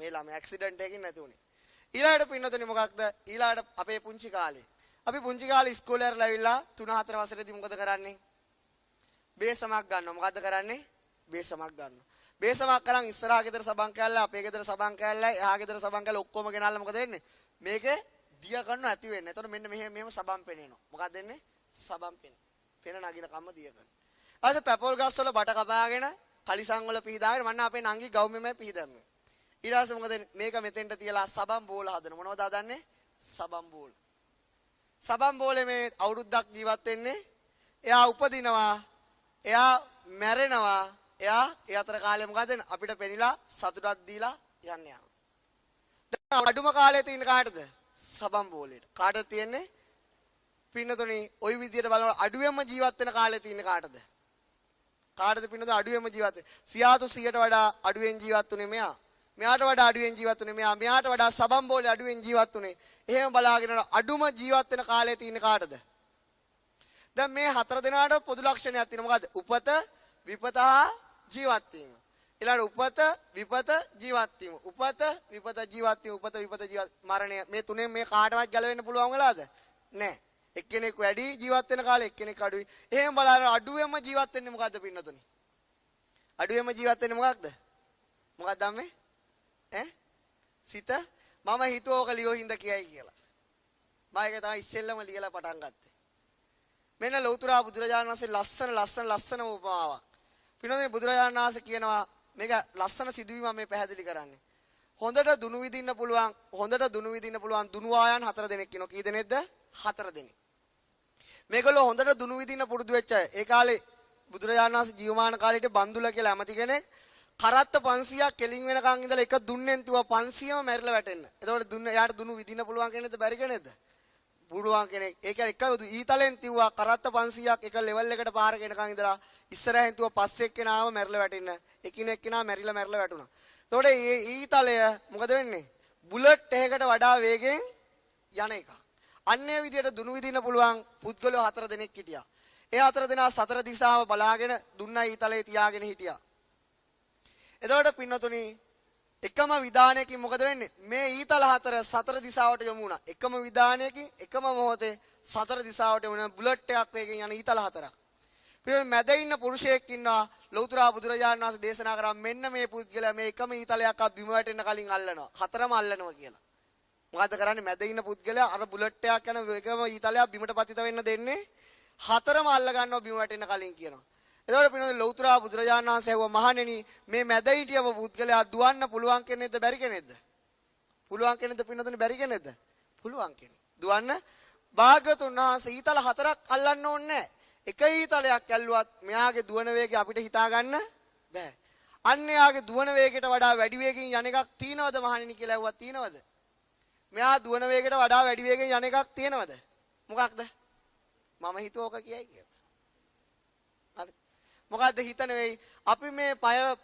ළමයා ඇක්සිඩන්ට් එකකින් නැති උනේ ඊළාට පින්නතුනි මොකක්ද ඊළාට අපේ පුංචි කාලේ අපි පුංචි කාලේ ඉස්කෝලේ යරලා ඇවිල්ලා 3-4 වසරේදී මොකද කරන්නේ? බේසමක් ගන්නවා. මොකද්ද කරන්නේ? බේසමක් ගන්නවා. බේසමක් කරන් ඉස්සරහා ගෙදර සබන් කෑල්ල, අපේ ගෙදර සබන් කෑල්ල, එහා ගෙදර සබන් කෑල්ල ඔක්කොම ගෙනල්ලා මොකද වෙන්නේ? මේකේ දිය ගන්න ඇති වෙන්නේ. එතකොට මෙන්න මෙහෙම සබන් පෙනෙනවා. මොකක්ද වෙන්නේ? සබන් පෙන. පෙන නගින කම්ම දිය ගන්න. අද පැපොල් ගස් වල බට කපාගෙන, කලිසම් වල පිහදාගෙන මන්න අපේ නංගි ගවුමෙමයි පිහදන්නේ. ඊට පස්සේ මොකද මේක මෙතෙන්ට තියලා සබන් බෝල හදන. මොනවද හදන්නේ? සබන් බෝල. සබන් බෝලේ මේ අවුරුද්දක් ජීවත් වෙන්නේ. එයා උපදිනවා. එයා මැරෙනවා. එයා ඒ අතර කාලේ මොකද අපිට පෙනිලා සතුටක් දීලා යන්න යනවා. දැන් අඩුම කාලේ තියෙන කාටද? සබන් බෝලේට. කාටද තියෙන්නේ? පින්නතුනි ওই විදියට බලන අඩුවෙන්ම ජීවත් වෙන කාලේ තියෙන කාටද? කාටද පින්නතුනි අඩුවෙන්ම ජීවත් වෙන්නේ? සියාතු 100ට වඩා අඩුවෙන් ජීවත් වුනේ මෙයා. මෙයාට වඩා අඩුවෙන් ජීවත් වුනේ මෙයා. මෙයාට වඩා සබන් බෝලේ අඩුවෙන් ජීවත් වුනේ. එහෙම බලාගෙන අඩුම ජීවත් වෙන කාලේ තියෙන කාටද? දැන් මේ හතර දෙනාට පොදු ලක්ෂණයක් තියෙනවා. මොකද්ද? උපත, විපත, ජීවත් වීම. ඊළඟ උපත, විපත, ජීවත් වීම. උපත, විපත, ජීවත් වීම. උපත, විපත, ජීවත් මරණය. මේ තුනෙන් මේ කාටවත් ගැලවෙන්න පුළුවන් වෙලාද? නැහැ. එක්කෙනෙක් වැඩි ජීවත් වෙන කාලේ එක්කෙනෙක් අඩුයි. එහෙම බලන අඩුවෙන්ම ජීවත් වෙන්නේ මොකද්ද පින්නතුනි? අඩුවෙන්ම ජීවත් වෙන්නේ මොකක්ද? මොකක්ද අම්මේ? සිත මම හිතුවෝක ලියෝ හින්ද කියයි කියලා. මම ඒක තමයි ඉස්සෙල්ලම ලියලා පටන් ගත්තේ. මෙන්න ලෞතර බුදුරජාණන් වහන්සේ ලස්සන උපමාවක්. පින්නොතේ බුදුරජාණන් වහන්සේ කියනවා මේක ලස්සන සිදුවීමක් මේ පැහැදිලි කරන්නේ. හොඳට දුනු විදින්න පුළුවන් දුනුවායන් 4 දෙනෙක් ඉන්නවා. කී දෙනෙක්ද? 4 දෙනෙක්. මේගොල්ලෝ හොඳට දුනු විදින්න පුරුදු වෙච්ච අය. ඒ කාලේ බුදුරජාණන් වහන්සේ ජීවමාන කාලේට බන්දුල කියලා ඇමති කෙනෙක් කරත්ත 500ක් කෙලින් වෙනකන් ඉඳලා එක දුන්නෙන් තියුවා 500ම මැරිලා වැටෙන්න. එතකොට එයාට දුනු විදින්න පුළුවන් කෙනෙක්ද බැරි කෙනෙක්ද? පුළුවන් කෙනෙක්. ඒ කියන්නේ එක ඊතලෙන් තියුවා කරත්ත 500ක් එක ලෙවල් එකට පාරක එනකන් ඉඳලා ඉස්සරහින් තියුවා පස්සේ එක්කෙනාම මැරිලා වැටෙන්න. එකිනෙකා මැරිලා වැටුණා. එතකොට මේ ඊතලය මොකද වෙන්නේ? බුලට් එකකට වඩා වේගෙන් යන එක. අන්නේ විදියට දුනු විදින්න පුළුවන් පුද්ගලයෝ 4 දෙනෙක් හිටියා. ඒ 4 දෙනා සතර දිශාව බලාගෙන දුන්නා ඊතලයේ තියාගෙන හිටියා. එතකොට පින්නතුනි එකම විධානයකින් මොකද වෙන්නේ? මේ ඊතල 4 සතර දිශාවට යොමු වුණා. එකම විධානයකින් එකම මොහොතේ සතර දිශාවට යොමු වෙන බුලට් එකක් වේගෙන් යන ඊතල 4ක්. මේ මැද ඉන්න පුරුෂයෙක් ඉන්නවා. ලෞතර බුදුරජාණන් වහන්සේ දේශනා කරා මෙන්න මේ පුද්ගලයා මේ එකම ඊතලයක්වත් බිම වැටෙන්න කලින් අල්ලනවා. 4ම අල්ලනවා කියලා. මොකද කරන්නේ? මැද ඉන්න පුද්ගලයා අර බුලට් එකක් යන එකම ඊතලයක් බිමට පතිත වෙන්න දෙන්නේ 4ම අල්ල ගන්නවා බිම වැටෙන්න කලින් කියනවා. එතකොට පින්නොත් ලෞතර බුදුරජාණන් වහන්සේ ඇහුවා මහණෙනි මේ මැද හිටියව පුද්ගලයා දුවන්න පුළුවන් කෙනෙක්ද බැරි කෙනෙක්ද? පුළුවන් කෙනෙක්ද පින්නොත්නි බැරි කෙනෙක්ද? පුළුවන් කෙනෙක්. දුවන්න භාග්‍යතුන් වහන්සේ ඊතල 4ක් අල්ලන්න ඕනේ නැහැ. එක ඊතලයක් ඇල්ලුවත් මෙයාගේ දුවන වේගය අපිට හිතා ගන්න බෑ. අන්න එයාගේ දුවන වේගයට වඩා වැඩි වේගකින් යන එකක් තියනවද මහණෙනි කියලා ඇහුවා. තියනවද? මෙයා දුවන වේගයට වඩා වැඩි වේගයෙන් යන එකක් තියනවද? මොකක්ද? මම හිතුවෝක කියයි කියලා. හරි. මොකද්ද හිත නෙවෙයි. අපි මේ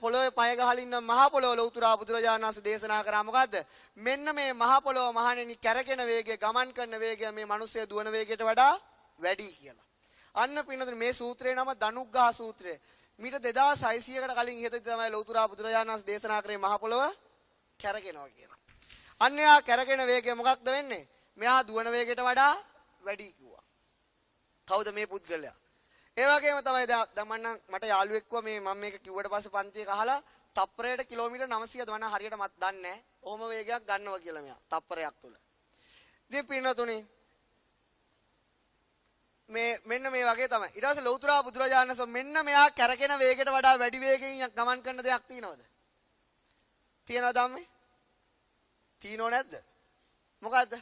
පොළොවේ පය ගහලා ඉන්න මහ පොළොව ලෞතර බුදුරජාණන් වහන්සේ දේශනා කරා මොකද්ද? මෙන්න මේ මහ පොළොව මහණෙනි කැරකෙන වේගය, ගමන් කරන වේගය මේ මිනිස්සු දුවන වේගයට වඩා වැඩි කියලා. අන්න පින්නතුනි මේ සූත්‍රේ නම ධනුග්ගහ සූත්‍රය. මීට 2600කට කලින් ඉහත තමයි ලෞතර බුදුරජාණන් වහන්සේ දේශනා කරේ මහ පොළොව කැරකෙනවා කියලා. අන්න එයා කැරකෙන වේගය මොකක්ද වෙන්නේ? මෙයා දුවන වේගයට වඩා වැඩි කිව්වා. කවුද මේ පුද්ගලයා? ඒ වගේම තමයි දැන් මට යාළුවෙක් කිව්වා මේ මම මේක කිව්වට පස්සේ පන්තියක අහලා තප්පරයට කිලෝමීටර් 900ද වань හරියට මත් දන්නේ නැහැ. ඔහොම වේගයක් ගන්නවා කියලා මෙයා තප්පරයක් තුල. ඉතින් පින්නතුනි මෙන්න මේ වගේ තමයි. ඊට පස්සේ ලෞතර බුදුරජාණන් වහන්සේ මෙන්න මෙයා කැරකෙන වේගයට වඩා වැඩි වේගයෙන් ගමන් කරන දෙයක් තියෙනවද? තියනවද අම්මේ? තියනව නැද්ද? මොකද්ද?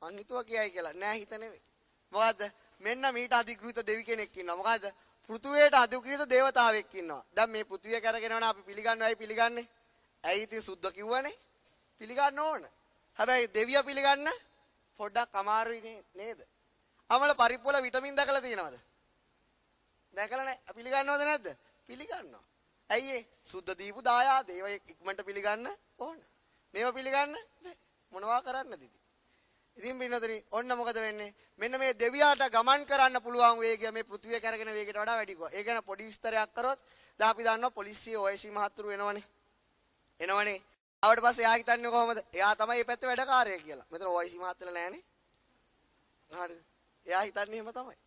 මං හිතුවා කියයි කියලා. නෑ හිත නෙවෙයි. මොකද්ද? මෙන්න මීට අධිකෘත දෙවි කෙනෙක් ඉන්නවා. මොකද්ද? පෘථුවියට අධිකෘත දේවතාවෙක් ඉන්නවා. දැන් මේ පෘථුවිය කරගෙනවනේ අපි පිළිගන්නවයි පිළිගන්නේ. ඇයි ඉතින් සුද්ධ කිව්වනේ? පිළිගන්න ඕන. හැබැයි දෙවියා පිළිගන්න පොඩ්ඩක් අමාරුයි නේද? අමල පරිප්පුවල විටමින් දැකලා තියෙනවද? දැකලා නැහැ. පිළිගන්නවද නැද්ද? පිළිගන්නවා. ඇයි ඒ? සුද්ධ දීපු දායාද ඒව ඉක්මනට පිළිගන්න ඕන. මේව පිළිගන්න බෑ. මොනවා කරන්නද ඉතින්? ඉතින් පින්නතනි ඔන්න මොකද වෙන්නේ? මෙන්න මේ දෙවියාට ගමන් කරන්න පුළුවන් වේගය මේ පෘථිවිය කරගෙන වේගයට වඩා වැඩි කෝ. ඒ ගැන පොඩි විස්තරයක් කරොත් දැන් අපි දන්නවා පොලිසිය OIC මහත්තුරු එනවනේ. එනවනේ. ආවට පස්සේ එයා හිතන්නේ කොහොමද? එයා තමයි මේ පැත්තේ වැඩකාරය කියලා. මෙතන OIC මහත්තයලා නැහනේ. හරිද? එයා හිතන්නේ එහෙම තමයි.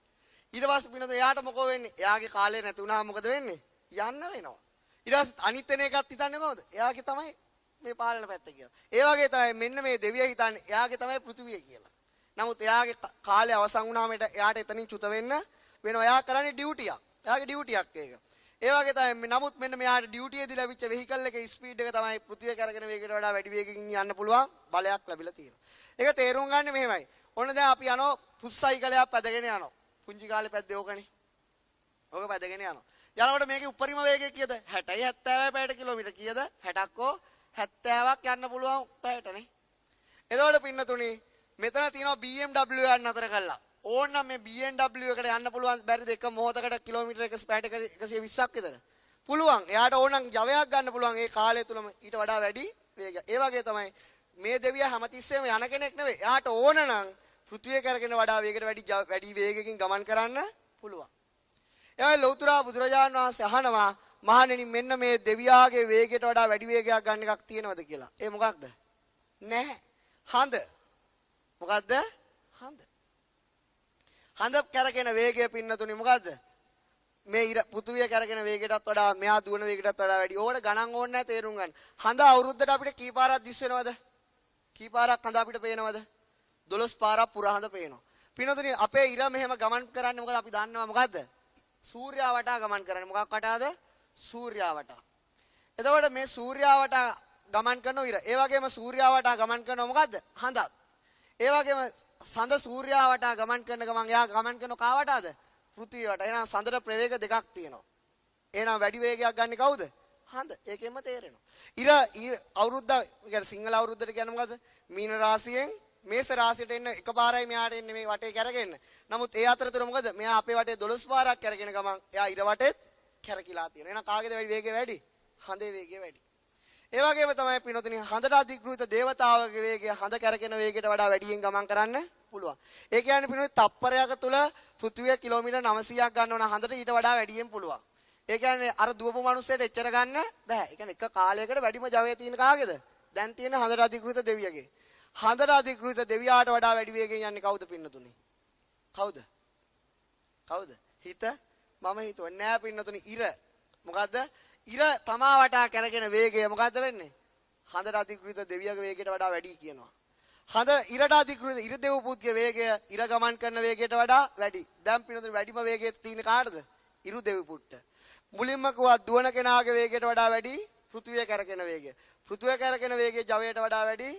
ඊට පස්සේ පිනද එයාට මොකෝ වෙන්නේ? එයාගේ කාලේ නැති වුණාම මොකද වෙන්නේ? යන්න වෙනවා. ඊට පස්සේ අනිත් වෙන එකත් හිතන්නේ කොහොමද? එයාගේ තමයි මේ පාලන පැත්ත කියලා. ඒ වගේ තමයි මෙන්න මේ දෙවිය හිතන්නේ එයාගේ තමයි පෘථිවිය කියලා. නමුත් එයාගේ කාලය අවසන් වුණාම එයාට එතනින් චුත වෙන්න වෙනවා. එයා කරන්නේ ඩියුටියක්. එයාගේ ඩියුටියක් ඒක. ඒ වගේ තමයි නමුත් මෙන්න මෙයාට ඩියුටියේදී ලැබිච්ච වෙහිකල් එකේ ස්පීඩ් එක තමයි පෘථිවිය කරගෙන වේගයට වඩා වැඩි වේගකින් යන්න පුළුවන් බලයක් ලැබිලා තියෙනවා. ඒක තේරුම් ගන්න මෙහෙමයි. ඔන්න දැන් අපි යනවා පුස්සයිකලයක් පැදගෙන යනවා. පුංචි කාලේ පැද්දේ ඕකනේ. ඕක පැදගෙන යනවා. යනකොට මේකේ උඩරිම වේගය කීයද? 60යි 70යි පැයට කිලෝමීටර් කීයද? 60ක් හෝ 70ක් යන්න පුළුවන් පැයටනේ. එතකොට පින්නතුණි මෙතන තියෙනවා BMW යන්න අතර කළා. ඕනනම් මේ BMW එකට යන්න පුළුවන් බැරිද එක මොහොතකට කිලෝමීටර 120ක් විතර. පුළුවන්. එයාට ඕනනම් ජවයක් ගන්න පුළුවන් ඒ කාලය තුලම ඊට වඩා වැඩි වේගයක්. ඒ වගේ තමයි මේ දෙවියා හැමතිස්සෙම යන කෙනෙක් නෙවෙයි. එයාට ඕනනම් පෘථිවිය කරගෙන වඩා වේගයට වැඩි වේගකින් ගමන් කරන්න පුළුවන්. එයාගේ ලෞතර බුදුරජාණන් වහන්සේ අහනවා මහණෙනි මෙන්න මේ දෙවියාගේ වේගයට වඩා වැඩි වේගයක් ගන්න එකක් තියෙනවද කියලා. ඒ මොකක්ද? නැහැ. හඳ. මොකද්ද? හඳ. හඳ කරගෙන වේගය පින්නතුනි මොකද්ද? මේ පෘථිවිය කරගෙන වේගයටත් වඩා මෙහා දුවන වේගයටත් වඩා වැඩි. ඕකට ගණන් ඕනේ නැහැ තේරුම් ගන්න. හඳ අවුරුද්දට අපිට කී පාරක් දිස් වෙනවද? කී පාරක් හඳ අපිට පේනවද? 12 පාරක් පුරා හඳ පේනවා. පින්නතුනි අපේ ඉර මෙහෙම ගමන් කරන්නේ මොකද අපි දන්නවා මොකද්ද? සූර්යයා වටා ගමන් කරන්නේ. මොකක් වටාද? සූර්යයා වටා. එතකොට මේ සූර්යයා වටා ගමන් කරන ඉර. ඒ වගේම සූර්යයා වටා ගමන් කරනවා මොකද්ද? හඳත්. ඒ වගේම සඳ සූර්යයා වටා ගමන් කරන ගමන් එයා ගමන් කරන කා වටාද? පෘථිවිය වටා. එහෙනම් සඳට ප්‍රවේග දෙකක් තියෙනවා. එහෙනම් වැඩි වේගයක් ගන්න කවුද? හඳ. ඒකෙන්ම තේරෙනවා. ඉර අවුරුද්ද කියන්නේ සිංහල අවුරුද්දට කියන්නේ මොකද්ද? මීන රාශියෙන් මේස රාශියට එන්න එකපාරයි මෙයාට එන්නේ මේ වටේ කැරගෙන. නමුත් ඒ අතරතුර මොකද? මෙයා අපේ වටේ 12 පාරක් කැරගෙන ගමන් එයා ඉර වටේත් කැරකිලා තියෙනවා. එහෙනම් කාගේද වේගය වැඩි? හඳේ වේගය වැඩි. ඒ වගේම තමයි පිනොතනි හඳට අධිකෘත දේවතාවගේ වේගය හඳ කැරකෙන වේගයට වඩා වැඩියෙන් ගමන් කරන්න පුළුවන්. ඒ කියන්නේ පිනොතනි තප්පරයක තුල පෘථිවිය කිලෝමීටර් 900ක් ගන්නවන හඳට ඊට වඩා වැඩියෙන් පුළුවන්. ඒ කියන්නේ අර දුවපු මිනිස්සෙට එච්චර ගන්න බෑ. ඒ කියන්නේ එක කාලයකට වැඩිම ජවය තියෙන කාගේද? දැන් තියෙන හඳට අධිකෘත දෙවියගේ. හඳට අධිකෘත දෙවියාට වඩා වැඩි වේගයෙන් යන්නේ කවුද පින්නතුනි? කවුද? කවුද? හිත මම හිතුව නෑ පින්නතුනි ඉර. මොකද්ද? ඉර තමා වටා කරගෙන වේගය මොකද්ද වෙන්නේ? හඳට අධිකෘත දෙවියගේ වේගයට වඩා වැඩි කියනවා. හඳ ඉරට අධිකෘත ඉර දෙව් පුත්ගේ වේගය ඉර ගමන් කරන වේගයට වඩා වැඩි. දැන් පින්නතුනි වැඩිම වේගය තියෙන කාටද? ඉරු දෙව් පුත්ට. මුලින්ම කිව්වා දුවන කෙනාගේ වේගයට වඩා වැඩි පෘථිවිය කරගෙන වේගය. පෘථිවිය කරගෙන වේගය ජවයට වඩා වැඩි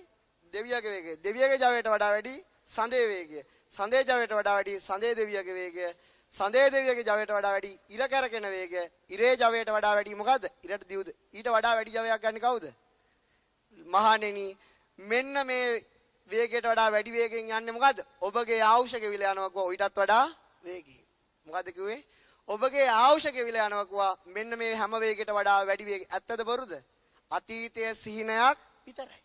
දෙවියගේ වේගය. දෙවියගේ ජවයට වඩා වැඩි සඳේ වේගය. සඳේ ජවයට වඩා වැඩි සඳේ දෙවියගේ වේගය. සඳේ දෙවියගේ ජවයට වඩා වැඩි ඉර කරගෙන වේගය. ඉරේ ජවයට වඩා වැඩි මොකද්ද? ඉරට දිවුද? ඊට වඩා වැඩි ජවයක් ගන්න කවුද? මහණෙනි මෙන්න මේ වේගයට වඩා වැඩි වේගෙන් යන්නේ මොකද්ද? ඔබගේ ආයුෂ ගෙවිලා යනවා කෝ ඊටත් වඩා වේගයෙන්. මොකද්ද කිව්වේ? ඔබගේ ආයුෂ ගෙවිලා යනවා කෝ මෙන්න මේ හැම වේගයකට වඩා වැඩි වේග. ඇත්තද බොරුද? අතීතයේ සිහිනයක් විතරයි.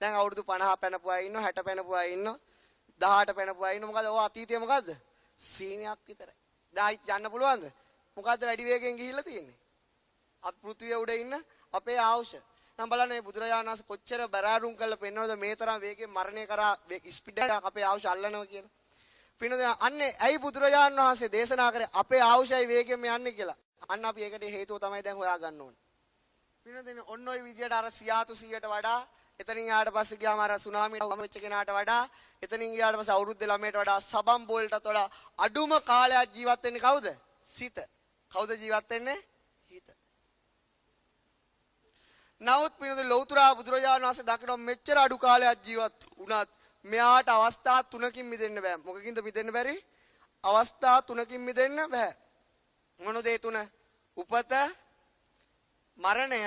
දැන් අවුරුදු 50 පැනපු අය ඉන්නවා 60 පැනපු අය ඉන්නවා 18 පැනපු අය ඉන්නවා. මොකද ඔය අතීතයේ මොකද්ද? සීනයක් විතරයි. දැන් යන්න පුළුවන්ද? මොකද්ද වැඩි වේගෙන් ගිහිල්ලා තියෙන්නේ? පෘථිවිය උඩ ඉන්න අපේ ආයුෂ. නම් බලන්න මේ බුදුරජාණන් වහන්සේ කොච්චර බරාරුම් කරලා පෙන්නනවද මේ තරම් වේගෙන් මරණය කරා ස්පීඩ් එක අපේ ආයුෂ අල්ලනවා කියලා. පින්නද අන්නේ ඇයි බුදුරජාණන් වහන්සේ දේශනා කරේ අපේ ආයුෂයි වේගෙන් යන්නේ කියලා. අන්න අපි ඒකට හේතුව තමයි දැන් හොයා ගන්න ඕනේ. පින්නද ඔන්න ඔය විදියට අර සියාතු 100ට වඩා එතනින් යාට පස්සේ ගියාම අර සුනාමියට වෙච්ච කෙනාට වඩා එතනින් ගියාට පස්සේ අවුරුදු 9ට වඩා සබම් බෝල්ටත් වඩා අඩුම කාලයක් ජීවත් වෙන්නේ කවුද? සිත. කවුද ජීවත් වෙන්නේ? හිත. නමුත් පිනද ලෞතර බුදුරජාණන් වහන්සේ දකිනවා මෙච්චර අඩු කාලයක් ජීවත් වුණත් මෙයාට අවස්ථා තුනකින් මිදෙන්න බෑ. මොකකින්ද මිදෙන්න බැරි? අවස්ථා තුනකින් මිදෙන්න බෑ. මොනද ඒ තුන? උපත, මරණය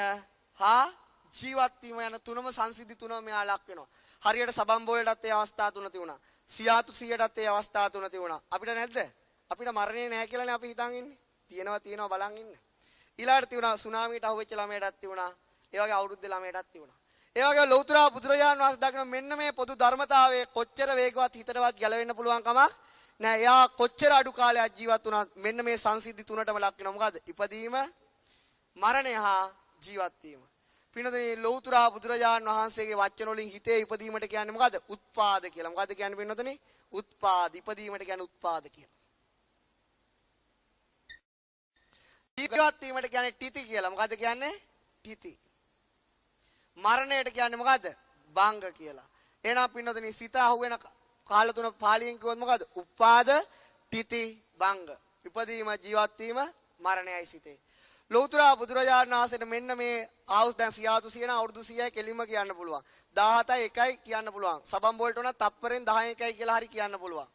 හා ජීවත් වීම යන තුනම සංසිද්ධි තුනම මෙයා ලක් වෙනවා. හරියට සබම් බෝලටත් ඒ අවස්ථා තුන තිබුණා. සියාතු 100ටත් ඒ අවස්ථා තුන තිබුණා. අපිට නැද්ද? අපිට මරණේ නැහැ කියලානේ අපි හිතන් ඉන්නේ. තියෙනවා බලන් ඉන්න. ඊළාට තිබුණා සුනාමියට අහුවෙච්ච ළමයටත් තිබුණා. ඒ වගේ අවුරුද්ද ළමයටත් තිබුණා. ඒ වගේ ලෞතර බුදුරජාණන් වහන්සේ දක්වන මෙන්න මේ පොදු ධර්මතාවයේ කොච්චර වේගවත් හිතටවත් ගැලවෙන්න පුළුවන් කමක් නෑ. එයා කොච්චර අඩු කාලයක් ජීවත් වුණත් මෙන්න මේ සංසිද්ධි තුනටම ලක් වෙනවා. මොකද්ද? ඉපදීම, මරණය හා ජීවත් වීම. පින්නතුනි ලෞතුරා බුදුරජාණන් වහන්සේගේ වචන වලින් හිතේ ඉපදීමට කියන්නේ මොකද්ද? උත්පාද කියලා. මොකද්ද කියන්නේ පින්නතුනි? උත්පාද. ඉපදීමට කියන්නේ උත්පාද කියලා. ජීවත් වීමට කියන්නේ තිති කියලා. මොකද්ද කියන්නේ? තිති. මරණයට කියන්නේ මොකද්ද? භංග කියලා. එහෙනම් පින්නතුනි සිත අහුවෙන කාල තුන පාලියෙන් කිව්වොත් මොකද්ද? උපාද, තිති, භංග. ඉපදීම, ජීවත් වීම, මරණයයි සිතේ. ලෞතර බුදුරජාණන් වහන්සේට මෙන්න මේ ආවුස් දැන් සියාතු සියන අවුරුදු 100යි කෙලින්ම කියන්න පුළුවන්. 17යි 1යි කියන්න පුළුවන්. සබම් බෝල්ට උනත් තප්පරෙන් 10යි 1යි කියලා හරි කියන්න පුළුවන්.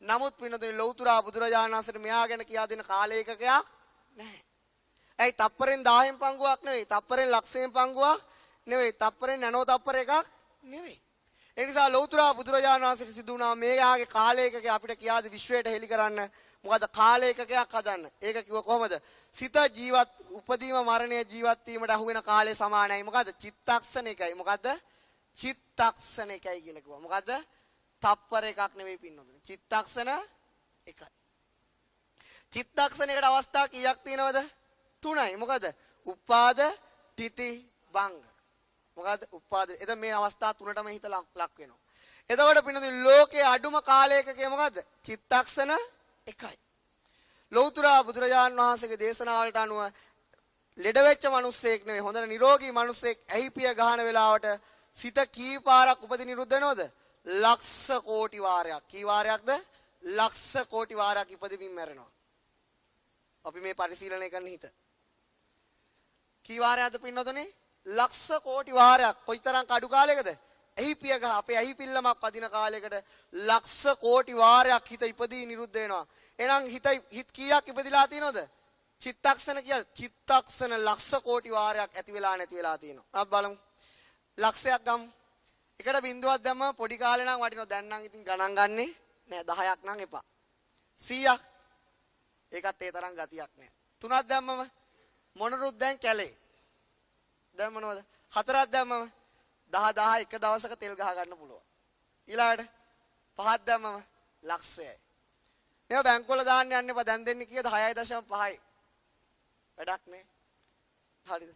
නමුත් පින්නතුනි ලෞතර බුදුරජාණන් වහන්සේට මෙයා ගැන කියා දෙන කාල ඒකකයක් නැහැ. ඇයි තප්පරෙන් 10න් පංගුවක් නෙවෙයි. තප්පරෙන් ලක්ෂයෙන් පංගුවක් නෙවෙයි. තප්පරෙන් නැනෝ තප්පර එකක් නෙවෙයි. ඒ නිසා ලෞතර බුදුරජාණන් වහන්සේට සිදු වුණා මේයාගේ කාල ඒකක අපිට කියාද විශ්වයට හෙළි කරන්න. මොකද කාල ඒකකයක් හදන්න. ඒක කිව්ව කොහමද? සිත ජීවත් උපදීම මරණය ජීවත් වීමට අහු වෙන කාලය සමානයි. මොකද? චිත්තක්ෂණ එකයි. මොකද? චිත්තක්ෂණ එකයි කියලා කිව්වා. මොකද? තප්පර එකක් නෙවෙයි පින්නොතුනි. චිත්තක්ෂණ එකයි. චිත්තක්ෂණයකට අවස්ථා කීයක් තියෙනවද? 3යි. මොකද? උපාද, තිති, භංග. මොකද? උපාද. එතන මේ අවස්ථා 3ටම හිත ලක් වෙනවා. එතකොට පින්නොතුනි ලෝකයේ අඩුම කාල ඒකකය මොකද්ද? චිත්තක්ෂණ එකයි. ලෞතර බුදුරජාණන් වහන්සේගේ දේශනාවලට අනුව ලෙඩ වෙච්ච මිනිස්සෙක් නෙවෙයි හොඳට නිරෝගී මිනිස්සෙක් ඇහිපිය ගහන වෙලාවට සිත කී පාරක් උපදී නිරුද්ධ වෙනවද? ලක්ෂ කෝටි වාරයක්. කී වාරයක්ද? ලක්ෂ කෝටි වාරයක් ඉපදෙමින් මැරෙනවා. අපි මේ පරිශීලනය කරන හිත. කී වාරයක්ද පින්නතුනේ? ලක්ෂ කෝටි වාරයක්. කොයිතරම් කඩු කාලයකද? ඇහිපිය ගහ අපේ ඇහිපිල්ලමක් පදින කාලයකට ලක්ෂ කෝටි වාරයක් හිත ඉපදී නිරුද්ධ වෙනවා. එහෙනම් හිත කීයක් ඉපදිලා තියෙනවද? චිත්තක්ෂණ කිය චිත්තක්ෂණ ලක්ෂ කෝටි වාරයක් ඇති වෙලා නැති වෙලා තියෙනවා. අපි බලමු. ලක්ෂයක් ගමු. එකට බිඳුවක් දැම්ම පොඩි කාලේ නම් වටිනවා. දැන් නම් ඉතින් ගණන් ගන්නෙ නෑ. 10ක් නම් එපා. 100ක්. ඒකත් ඒ තරම් ගතියක් නෑ. 3ක් දැම්මම මොනරුත් දැන් කැලේ. දැන් මොනවද? 4ක් දැම්මම 10 එක දවසක තෙල් ගහ ගන්න පුළුවන්. ඊළඟට 5ක් දැම්මම ලක්ෂයයි. මේවා බැංකුවල දාන්න යන්න එපා. දැන් දෙන්නේ කීයද? 6.5යි. වැඩක් නෑ. හරිද?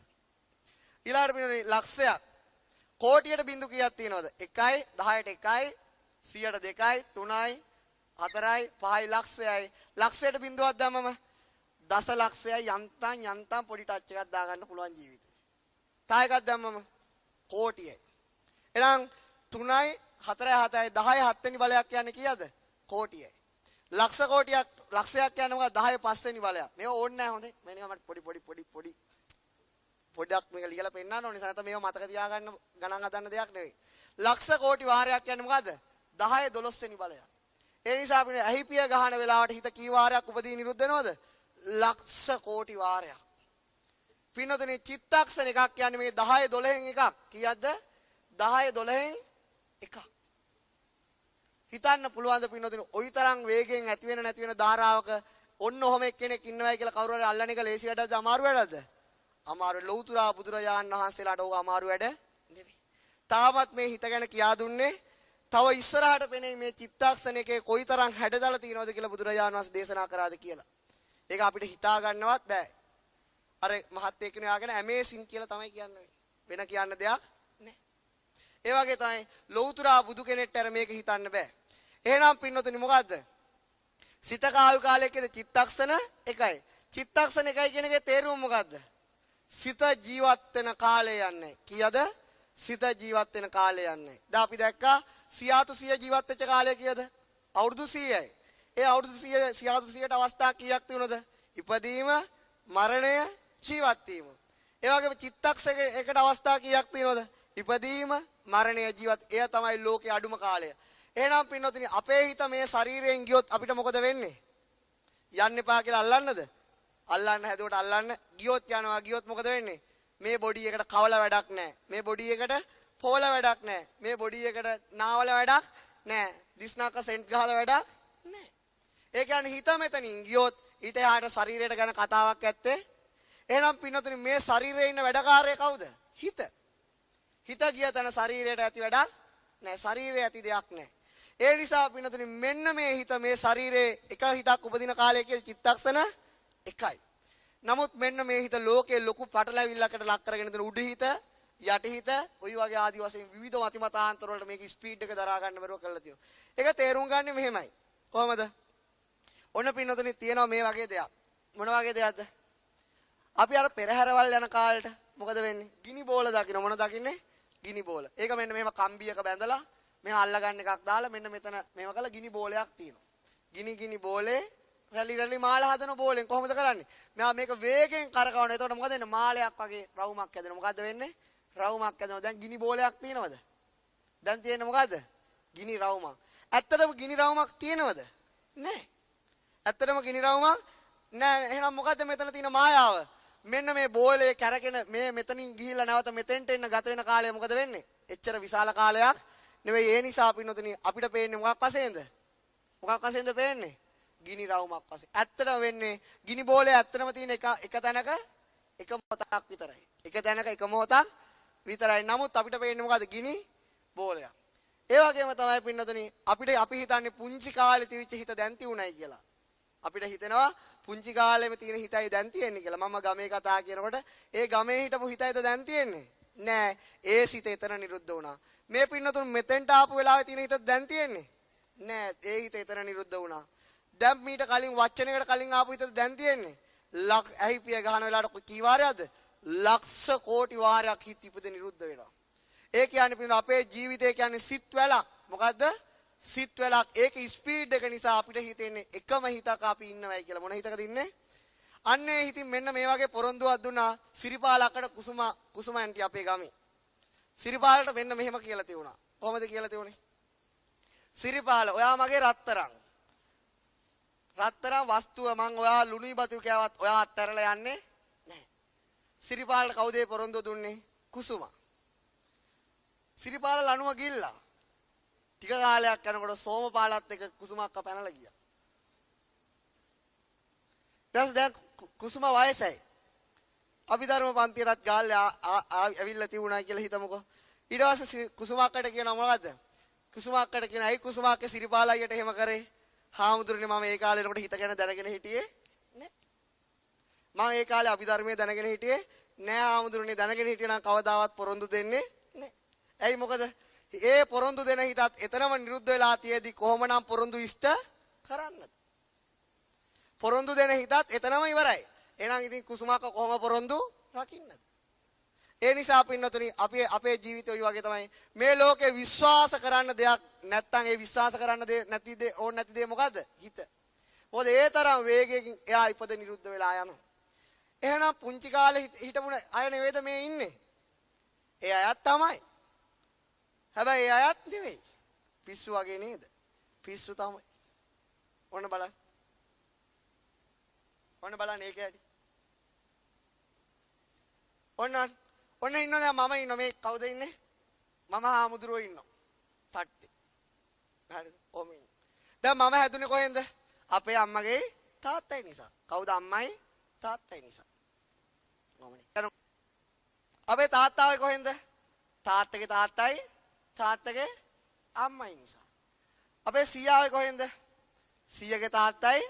ඊළඟට මේ ලක්ෂයක්. කෝටියට බිඳු කීයක් තියෙනවද? 1යි 10ට 1යි 100ට 2යි 3යි 4යි 5යි ලක්ෂයයි. ලක්ෂයට බිඳුවක් දැම්මම දස ලක්ෂයයි යන්තම් පොඩි ටච් එකක් දාගන්න පුළුවන් ජීවිතේ. තා එකක් දැම්මම කෝටියයි. එහෙනම් 3යි 4යි 7යි 10යි 7 වෙනි බලයක් කියන්නේ කීයද? කෝටියයි. ලක්ෂ කෝටියක් ලක්ෂයක් කියන්නේ මොකක්ද? 10 5 වෙනි බලයක්. මේව ඕනේ නැහැ හොඳේ. මේක මට පොඩ්ඩක් මේක ලියලා පෙන්නන්න ඕනේ. නැත්නම් මේව මතක තියාගන්න ගණන් හදන්න දෙයක් නෙවෙයි. ලක්ෂ කෝටි වාරයක් කියන්නේ මොකද්ද? 10 12 වෙනි බලයක්. ඒ නිසා අපිට ඇහිපිය ගහන වෙලාවට හිත කී වාරයක් උපදී නිරුද්ධ වෙනවද? ලක්ෂ කෝටි වාරයක්. පින්නතුනේ චිත්තක්ෂණ එකක් කියන්නේ මේ 10 12න් එකක්. කීයක්ද? 10 12න් එකක්. හිතන්න පුළුවන් ද පින්නතුනේ ওই තරම් වේගයෙන් ඇති වෙන නැති වෙන ධාරාවක ඔන්න ඔහම එක්කෙනෙක් ඉන්නවයි කියලා කවුරු හරි අල්ලන එක ලේසි වැඩක්ද අමාරු වැඩක්ද? අමාරු. ලෞතර බුදුරජාණන් වහන්සේලාට ඕක අමාරු වැඩ නෙවෙයි. තාමත් මේ හිත ගැන කියා දුන්නේ තව ඉස්සරහට පෙනේ මේ චිත්තක්ෂණයේ කොයිතරම් හැඩතල තියෙනවද කියලා බුදුරජාණන් වහන්සේ දේශනා කරාද කියලා. ඒක අපිට හිතා ගන්නවත් බෑ. අර මහත් එක්කෙනා යාගෙන ඇමේසින් කියලා තමයි කියන්නේ. වෙන කියන්න දෙයක් නැහැ. ඒ වගේ තමයි ලෞතර බුදු කෙනෙක්ට අර මේක හිතන්න බෑ. එහෙනම් පින්නතුනි මොකද්ද? සිත කායු කාලයකද චිත්තක්ෂණ එකයි. චිත්තක්ෂණ එකයි කියන එකේ තේරුම මොකද්ද? සිත ජීවත් වෙන කාලය යන්නේ. කීයද? සිත ජීවත් වෙන කාලය යන්නේ. දැන් අපි දැක්කා සියාතු 100 ජීවත් වෙච්ච කාලය කීයද? අවුරුදු 100යි. ඒ අවුරුදු 100 සියාතු 100ට අවස්ථා කීයක් තියුණද? ඉපදීම, මරණය, ජීවත් වීම. ඒ වගේම චිත්තක්ෂණයකට අවස්ථා කීයක් තියෙනවද? ඉපදීම, මරණය, ජීවත්. එය තමයි ලෝකයේ අඩුම කාලය. එහෙනම් පින්නොතිනි අපේ හිත මේ ශරීරයෙන් ගියොත් අපිට මොකද වෙන්නේ? යන්න එපා කියලා අල්ලන්නද? අල්ලන්න හැදුවට අල්ලන්න ගියොත් යනවා. ගියොත් මොකද වෙන්නේ? මේ බොඩි එකට කවල වැඩක් නැහැ. මේ බොඩි එකට පෝල වැඩක් නැහැ. මේ බොඩි එකට නාවල වැඩක් නැහැ. දිස්නාක සෙන්ට් ගහලා වැඩක් නැහැ. ඒ කියන්නේ හිත මෙතනින් ගියොත් ඊට එහාට ශරීරයට ගැන කතාවක් ඇත්තේ. එහෙනම් පින්නතුනි මේ ශරීරයේ ඉන්න වැඩකාරය කවුද? හිත. හිත ගිය තැන ශරීරයට ඇති වැඩක් නැහැ. ශරීරය ඇති දෙයක් නැහැ. ඒ නිසා පින්නතුනි මෙන්න මේ හිත මේ ශරීරයේ එක හිතක් උපදින කාලය කියලා චිත්තක්ෂණ එකයි. නමුත් මෙන්න මේ හිත ලෝකයේ ලොකු පටලැවිල්ලකට ලක් කරගෙන තියෙන උඩ හිත යටි හිත ওই වගේ ආදි වශයෙන් විවිධ මතිමතාන්තර වලට මේක ස්පීඩ් එක දරා ගන්න බැරුව කරලා තියෙනවා. ඒක තේරුම් ගන්න මෙහෙමයි. කොහමද? ඔන්න පින්නතුනි තියෙනවා මේ වගේ දෙයක්. මොන වගේ දෙයක්ද? අපි අර පෙරහැරවල් යන කාලේට මොකද වෙන්නේ? ගිනි බෝල දකින්න මොන දකින්නේ? ගිනි බෝල. ඒක මෙන්න මෙහෙම කම්බියක බැඳලා මෙහා අල්ල ගන්න එකක් දාලා මෙන්න මෙතන මේව කළා ගිනි බෝලයක් තියෙනවා. ගිනි බෝලේ රැලි මාල හදන බෝලෙන් කොහොමද කරන්නේ? මෙයා මේක වේගෙන් කරකවන. එතකොට මොකද වෙන්නේ? මාලයක් වගේ රවුමක් හැදෙනවා. මොකද්ද වෙන්නේ? රවුමක් හැදෙනවා. දැන් ගිනි බෝලයක් තියෙනවද? දැන් තියෙන්නේ මොකද්ද? ගිනි රවුමක්. ඇත්තටම ගිනි රවුමක් තියෙනවද? නැහැ. ඇත්තටම ගිනි රවුමක් නැහැ. එහෙනම් මොකද්ද මෙතන තියෙන මායාව? මෙන්න මේ බෝලේ කැරගෙන මේ මෙතනින් ගිහිල්ලා නැවත මෙතෙන්ට එන්න ගත වෙන කාලය මොකද වෙන්නේ? එච්චර විශාල කාලයක් නෙවෙයි. ඒ නිසා පින්නතුනි අපිට පේන්නේ මොකක් වශයෙන්ද? මොකක් වශයෙන්ද පේන්නේ? ගිනි රවුමක් වශයෙන්. ඇත්තටම වෙන්නේ ගිනි බෝලේ ඇත්තටම තියෙන එක තැනක එක මොහොතක් විතරයි. එක තැනක එක මොහොතක් විතරයි. නමුත් අපිට පේන්නේ මොකද්ද? ගිනි බෝලයක්. ඒ වගේම තමයි පින්නතුනි අපි හිතන්නේ පුංචි කාලේ තිබිච්ච හිත දැන් තියුණයි කියලා. අපිට හිතෙනවා පුංචි කාලෙම තියෙන හිතයි දැන් තියෙන්නේ කියලා. මම ගමේ කතා කියනකොට ඒ ගමේ හිටපු හිතයිද දැන් තියෙන්නේ? නෑ. ඒ සිත එතන නිරුද්ධ වුණා. මේ පින්නතුන් මෙතෙන්ට ආපු වෙලාවේ තියෙන හිත දැන් තියෙන්නේ? නෑ. ඒ හිත එතන නිරුද්ධ වුණා. දැන් මීට කලින් වචනයකට කලින් ආපු හිත දැන් තියෙන්නේ? ඇහිපිය ගහන වෙලාවට කී වාරයක්ද? ලක්ෂ කෝටි වාරයක් හිත ඉපද නිරුද්ධ වෙනවා. ඒ කියන්නේ පින්න අපේ ජීවිතය කියන්නේ සිත් වැලක්. මොකද්ද? සිත් වැලක්. ඒක ස්පීඩ් එක නිසා අපිට හිතෙන්නේ එකම හිතක අපි ඉන්නවයි කියලා. මොන හිතකද ඉන්නේ? අන්නේ හිතින් මෙන්න මේ වගේ පොරොන්දුවක් දුන්නා සිරිපාලකට කුසුම ඇන්ටි අපේ ගමේ. සිරිපාලට මෙන්න මෙහෙම කියලා තියුණා. කොහොමද කියලා තියුනේ? සිරිපාල ඔයා මගේ රත්තරන්. රත්තරන් වස්තුව මං ඔයා ලුණුයි බතු කෑවත් ඔයා අත්හැරලා යන්නේ නැහැ. සිරිපාලට කවුද පොරොන්දුව දුන්නේ? කුසුම. සිරිපාල ලණුව ගිල්ලා. ටික කාලයක් යනකොට සෝමපාලත් එක්ක කුසුමක් පැනලා ගියා. දැන් කුසුම වයසයි. අභිධර්ම පන්තියටත් ගාල්ලා ඇවිල්ලා තිබුණා කියලා හිතමුකෝ. ඊට පස්සේ කුසුමක්කට කියනවා මොකද්ද? කුසුමක්කට කියන ඇයි කුසුමක්ගේ සිරිපාලයියට එහෙම කරේ? හාමුදුරනේ මම ඒ කාලේ එනකොට හිත ගැන දැනගෙන හිටියේ නෑ. මම ඒ කාලේ අභිධර්මයේ දැනගෙන හිටියේ නෑ. හාමුදුරනේ දැනගෙන හිටියනම් කවදාවත් පොරොන්දු දෙන්නේ නෑ. ඇයි මොකද? ඒ පොරොන්දු දෙන හිතත් එතරම් නිරුද්ධ වෙලා තියේදී කොහොමනම් පොරොන්දු ඉෂ්ට කරන්නද? පොරොන්දු දෙන හිතත් එතනම ඉවරයි. එහෙනම් ඉතින් කුසුමක කොහොම පොරොන්දු රකින්නද? ඒ නිසා පින්නතුනි අපේ ජීවිතය ඔය වගේ තමයි. මේ ලෝකේ විශ්වාස කරන්න දෙයක් නැත්තම් ඒ විශ්වාස කරන්න නැති දේ මොකද්ද? හිත. මොකද ඒ තරම් වේගයකින් එයා ඉපද නිරුද්ධ වෙලා යනවා. එහෙනම් පුංචි කාලේ හිටපු අය නෙවෙයිද මේ ඉන්නේ? ඒ අයත් තමයි. හැබැයි ඒ අයත් නෙවෙයි. පිස්සු වගේ නේද? පිස්සු තමයි. ඔන්න බලන්න. ඔන්න බලන්න ඒක ඇයි. ඔන්න ඉන්නවා දැන් මම ඉන්නවා මේ කවුද ඉන්නේ? මම හාමුදුරුවෝ ඉන්නවා. තට්ටේ. හරිද? ඔම ඉන්න. දැන් මම හැදුනේ කොහෙන්ද? අපේ අම්මගේ තාත්තයි නිසා. කවුද අම්මයි? තාත්තයි නිසා. මමනේ. අපේ තාත්තාවේ කොහෙන්ද? තාත්තගේ තාත්තයි තාත්තගේ අම්මයි නිසා. අපේ සීයාවේ කොහෙන්ද? සීයාගේ තාත්තයි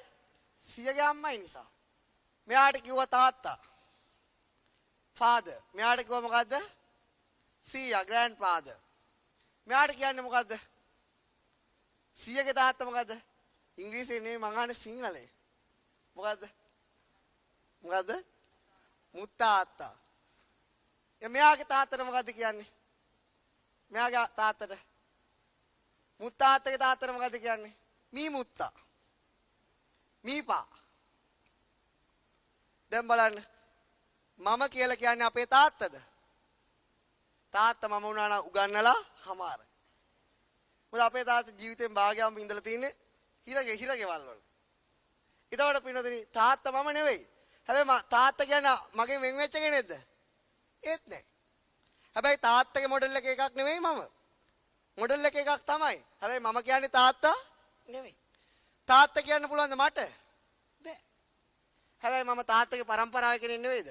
සීයාගේ අම්මයි නිසා. මෙයාට කිව්වා තාත්තා. ෆාදර්. මෙයාට කිව්වා මොකද්ද? සීයා ග්‍රෑන්ඩ්ෆාදර්. මෙයාට කියන්නේ මොකද්ද? සීයාගේ තාත්තා මොකද්ද? ඉංග්‍රීසියෙන් නෙමෙයි මං අහන්නේ සිංහලේ. මොකද්ද? මොකද්ද? මුත්තාත්තා. මෙයාගේ තාත්තට මොකද්ද කියන්නේ? මෙයාගේ තාත්තට මුත්තාත්තගේ තාත්තට මොකද්ද කියන්නේ? මී මුත්තා. මීපා. දැන් බලන්න මම කියලා කියන්නේ අපේ තාත්තද? තාත්තා මම වුණා නම් උගන්නලා හමාරයි. මොකද අපේ තාත්තා ජීවිතෙන් භාගයක්ම ඉඳලා තින්නේ හිරගෙවල් වල. ඊටවට පින්නදෙනි තාත්තා මම නෙවෙයි. හැබැයි තාත්තා කියන්නේ මගෙන් වෙන් වෙච්ච කෙනෙක්ද? ඒත් නෑ. හැබැයි තාත්තගේ මොඩල් එක එකක් නෙවෙයි මම. මොඩල් එක එකක් තමයි. හැබැයි මම කියන්නේ තාත්තා නෙවෙයි. තාත්තා කියන්න පුළුවන්ද මට? බෑ. හැබැයි මම තාත්තගේ පරම්පරාවේ කෙනෙක් නෙවෙයිද?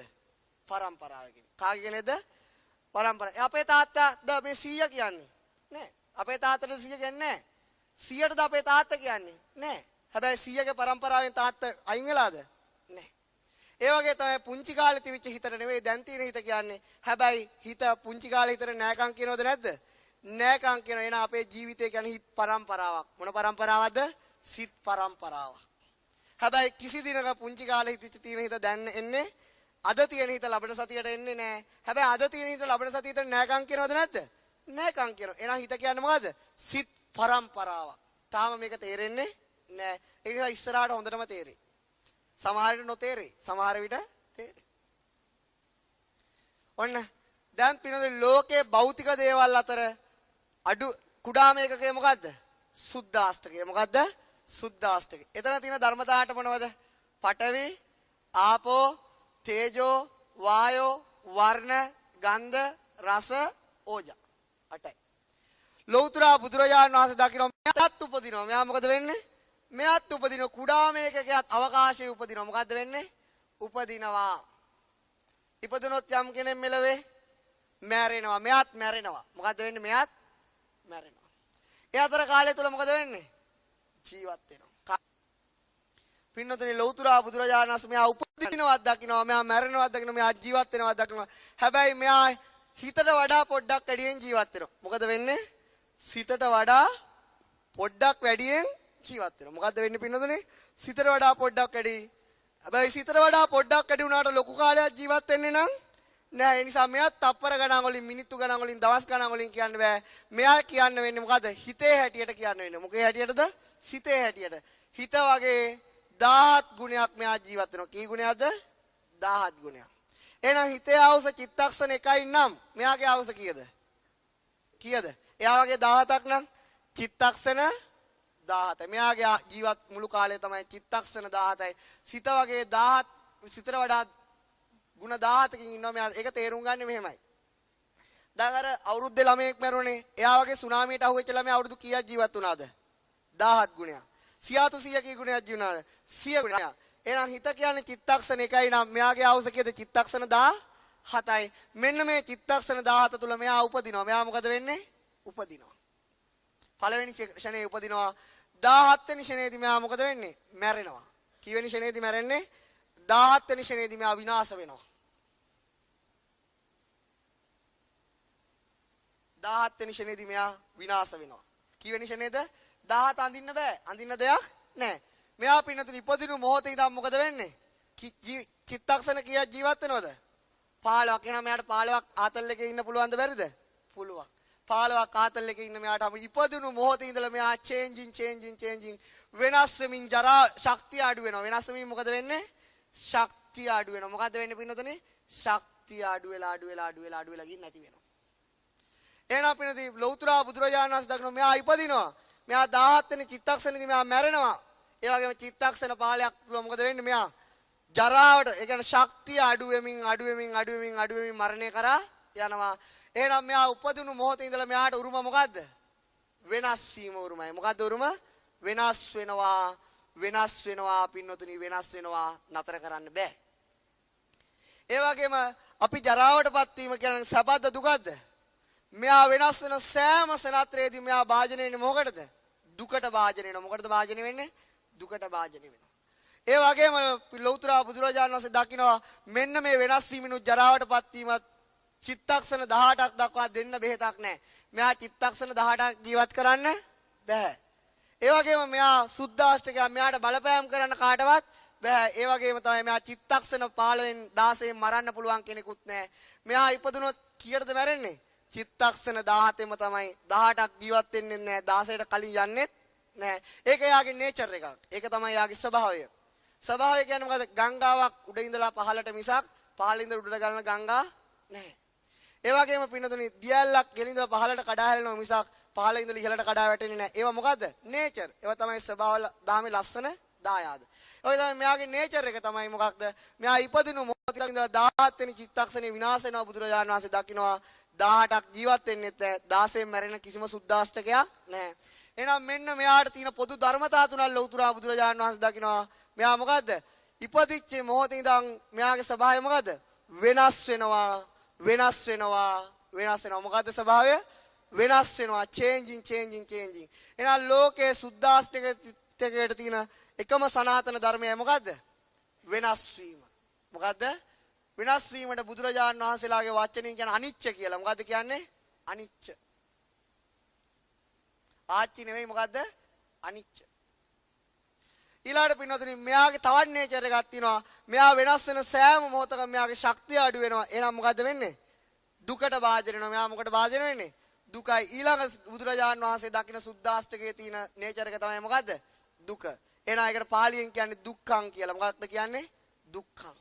පරම්පරාවේ කෙනෙක්. කාගේ කෙනෙක්ද? පරම්පරාව. අපේ තාත්තාද මේ 100 කියන්නේ? නෑ. අපේ තාත්තට 100 කියන්නේ නෑ. 100ටද අපේ තාත්තා කියන්නේ? නෑ. හැබැයි 100ගේ පරම්පරාවෙන් තාත්තා අයින් වෙලාද? නෑ. ඒ වගේ තමයි පුංචි කාලේ තිබිච්ච හිතට නෙවෙයි දැන් තියෙන හිත කියන්නේ. හැබැයි හිත පුංචි කාලේ හිතට නෑකම් කියනවද නැද්ද? නෑකම් කියන එන අපේ ජීවිතය කියන්නේ හිත පරම්පරාවක්. මොන පරම්පරාවක්ද? සිත් පරම්පරාවක්. හැබැයි කිසි දිනක පුංචි කාලේ හිතච්ච තියෙන හිත දැන් එන්නේ අද තියෙන හිත ලබන සතියට එන්නේ නෑ. හැබැයි අද තියෙන හිත ලබන සතියට නෑකම් කියනවද නැද්ද? නෑකම් කියනවා. එහෙනම් හිත කියන්නේ මොකද්ද? සිත් පරම්පරාවක්. තාම මේක තේරෙන්නේ නෑ. ඒ නිසා ඉස්සරහට හොඳටම තේරෙයි. සමහර විට නොතේරෙයි. සමහර විට තේරෙයි. ඔන්න දැන් පිනොද ලෝකේ භෞතික දේවල් අතර අඩු කුඩාම එකකේ මොකද්ද? සුද්ධාෂ්ටකය. මොකද්ද? සුද්ධාෂ්ටකය. එතන තියෙන ධර්මතාවට මොනවද? පඨවි, ආපෝ, තේජෝ, වායෝ, වර්ණ, ගන්ධ, රස, ඕජා. 8යි. ලෞතර බුදුරජාණන් වහන්සේ දකින්න මෙයාත් උපදිනවා. මෙයා මොකද වෙන්නේ? මෙයාත් උපදිනවා. කුඩාම එකකයත් අවකාශයේ උපදිනවා. මොකද්ද වෙන්නේ? උපදිනවා. ඉපදුනොත් යම් කෙනෙක් මෙලවේ මැරෙනවා. මෙයාත් මැරෙනවා. මොකද්ද වෙන්නේ? මෙයාත් මැරෙනවා. ඒ අතර කාලය තුල මොකද වෙන්නේ? ජීවත් වෙනවා. පින්නතේ ලෞතර බුදුරජාණන් වහන්සේ මෙයා උපදිනවත් දකින්නවා. මෙයා මැරෙනවත් දකින්නවා. මෙයා ජීවත් වෙනවත් දකින්නවා. හැබැයි මෙයා හිතට වඩා පොඩ්ඩක් වැඩියෙන් ජීවත් වෙනවා. මොකද වෙන්නේ? සිතට වඩා පොඩ්ඩක් වැඩියෙන් ජීවත් වෙනවා. මොකද්ද වෙන්නේ පින්නතේ? සිතට වඩා පොඩ්ඩක් වැඩි. හැබැයි සිතට වඩා පොඩ්ඩක් වැඩි වුණාට ලොකු කාලයක් ජීවත් වෙන්නේ නම් නෑ. ඒ නිසා මෙයා තප්පර ගණන් වලින් මිනිත්තු ගණන් වලින් දවස් ගණන් වලින් කියන්න බෑ. මෙයා කියන්න වෙන්නේ මොකද්ද? හිතේ හැටියට කියන්න වෙන්නේ. මොකේ හැටියටද? සිතේ හැටියට. හිත වගේ 17 ගුණයක් මෙයා ජීවත් වෙනවා. කී ගුණයක්ද? 17 ගුණයක්. එහෙනම් හිතේ ආවුස චිත්තක්ෂණ 1යි නම් මෙයාගේ ආවුස කීයද? කීයද? එයා වගේ 17ක් නම් චිත්තක්ෂණ 17. මෙයාගේ ජීවත් මුළු කාලය තමයි චිත්තක්ෂණ 17යි. සිත වගේ 17 සිතට වඩා ಗುಣ 17කින් ඉන්නවා මෙයා. ඒක තේරුම් ගන්න මෙහෙමයි. දැන් අර අවුරුද්දේ ළමයෙක් මැරුණේ. එයා වගේ සුනාමියට අහුවෙච්ච ළමයා අවුරුදු කීයක් ජීවත් වුණාද? 17 ගුණයක්. සියාතු 100 කී ගුණයක් ජීවත් වුණාද? 100 ගුණයක්. එහෙනම් හිත කියන්නේ චිත්තක්ෂණ 1යි නම් මෙයාගේ ආවුස කීයද? චිත්තක්ෂණ 17යි. මෙන්න මේ චිත්තක්ෂණ 17 තුල මෙයා උපදිනවා. මෙයා මොකද වෙන්නේ? උපදිනවා. පළවෙනි ෂණේ උපදිනවා. 17 වෙනි ෂණේදී මෙයා මොකද වෙන්නේ? මැරෙනවා. කීවෙනි ෂණේදී මැරෙන්නේ? 17 වෙනි ෂණේදී මෙයා විනාශ වෙනවා. 17 වෙනි ෂණේදී මෙයා විනාශ වෙනවා. කීවෙනි ෂණේද? 17 අඳින්න බෑ. අඳින්න දෙයක් නැහැ. මෙයා පින්නතුනි ඉපදිනු මොහොතේ ඉඳන් මොකද වෙන්නේ? චිත්තක්ෂණ කීයක් ජීවත් වෙනවද? 15ක්. එහෙනම් මෙයාට 15ක් ආතල් එකේ ඉන්න පුළුවන්ද බැරිද? පුළුවන්. 15ක් ආතල් එකේ ඉන්න මෙයාට ඉපදුණු මොහොතේ ඉඳලා මෙයා changing වෙනස් වෙමින් ජරා ශක්තිය අඩු වෙනවා. වෙනස් වෙමින් මොකද වෙන්නේ? ශක්තිය අඩු වෙනවා. මොකද්ද වෙන්නේ පින්නතනේ? ශක්තිය අඩු වෙලා ගිහින් නැති වෙනවා. එහෙනම් පින්නදී ලෞතර බුදුරජාණන් වහන්සේ දක්වන මෙයා ඉපදිනවා. මෙයා 17 වෙනි චිත්තක්ෂණෙදී මෙයා මැරෙනවා. ඒ වගේම චිත්තක්ෂණ 15ක් තුල මොකද වෙන්නේ? මෙයා ජරාවට, ඒ කියන්නේ ශක්තිය අඩු වෙමින් මරණය කරා යනවා. එහෙනම් මෙයා උපදිනු මොහොතේ ඉඳලා මෙයාට උරුම මොකද්ද? වෙනස් වීම උරුමයි. මොකද්ද උරුම? වෙනස් වෙනවා පින්නතුනි, වෙනස් වෙනවා. නතර කරන්න බෑ. ඒ වගේම අපි ජරාවටපත් වීම කියන්නේ සබද්ද දුකද්ද? මෙයා වෙනස් වෙන සෑම සනත්‍රයේදී මෙයා භාජනය වෙන්නේ මොකටද? දුකට භාජනය වෙනවා. මොකටද භාජනය වෙන්නේ? දුකට භාජනය වෙනවා. ඒ වගේම ලෞතර බුදුරජාණන් වහන්සේ දකිනවා මෙන්න මේ වෙනස් වීමනු ජරාවටපත් වීමත් චිත්තක්ෂණ 18ක් දක්වා දෙන්න බෙහෙතක් නැහැ. මෙයා චිත්තක්ෂණ 18ක් ජීවත් කරන්න බෑ. ඒ වගේම මෙයා සුද්ධාෂ්ටකය මෙයාට බලපෑම් කරන්න කාටවත් බෑ. ඒ වගේම තමයි මෙයා චිත්තක්ෂණ 15න් 16න් මරන්න පුළුවන් කෙනෙකුත් නැහැ. මෙයා ඉපදුනොත් කීයටද මැරෙන්නේ? චිත්තක්ෂණ 17ෙම තමයි. 18ක් ජීවත් වෙන්නේ නැහැ. 16ට කලින් යන්නේ නැහැ. ඒක එයාගේ නේචර් එකක්. ඒක තමයි එයාගේ ස්වභාවය. ස්වභාවය කියන්නේ මොකද? ගංගාවක් උඩ ඉඳලා පහළට මිසක් පහළ ඉඳලා උඩට ගලන ගංගා නැහැ. ඒ වගේම පින්නතුනි දියැලක් ගෙලින්දලා පහළට කඩා හැලෙනවා මිසක් පහළ ඉඳලා ඉහළට කඩා වැටෙන්නේ නැහැ. ඒවා මොකද්ද? නේචර්. ඒවා තමයි ස්වභාව දහමේ ලස්සන දායාද. ඔය තමයි මෙයාගේ නේචර් එක තමයි මොකක්ද? මෙයා ඉපදිනු මොහොතේ ඉඳලා 17 වෙනි චිත්තක්ෂණේ විනාශ වෙනවා. බුදුරජාණන් වහන්සේ දකින්නවා 18ක් ජීවත් වෙන්නෙත් නැහැ. 16න් මැරෙන කිසිම සුද්ධාෂ්ටකයක් නැහැ. එහෙනම් මෙන්න මෙයාට තියෙන පොදු ධර්මතා තුනක් ලෞතර බුදුරජාණන් වහන්සේ දකින්නවා. මෙයා මොකද්ද? ඉපදිච්ච මොහොතේ ඉඳන් මෙයාගේ ස්වභාවය මොකද්ද? වෙනස් වෙනවා. මොකද්ද ස්වභාවය? වෙනස් වෙනවා. changing. එහෙනම් ලෝකයේ සුද්ධාෂ්ටකයට තියෙන එකම සනාතන ධර්මය මොකද්ද? වෙනස් වීම. මොකද්ද? විනාශ වීමට බුදුරජාණන් වහන්සේලාගේ වචනෙන් කියන අනිච්ච කියලා. මොකද්ද කියන්නේ? අනිච්ච. ආච්චි නෙවෙයි මොකද්ද? අනිච්ච. ඊළාට පින්නතුනි මෙයාගේ තවත් නේචර් එකක් තියෙනවා. මෙයා වෙනස් වෙන සෑම මොහොතකම මෙයාගේ ශක්තිය අඩු වෙනවා. එහෙනම් මොකද්ද වෙන්නේ? දුකට භාජනය වෙනවා. මෙයා මොකට භාජනය වෙන්නේ? දුකයි. ඊළඟ බුදුරජාණන් වහන්සේ දකින්න සුද්ධාෂ්ටකයේ තියෙන නේචර් එක තමයි මොකද්ද? දුක. එහෙනම් ඒකට පාලියෙන් කියන්නේ දුක්ඛං කියලා. මොකක්ද කියන්නේ? දුක්ඛං.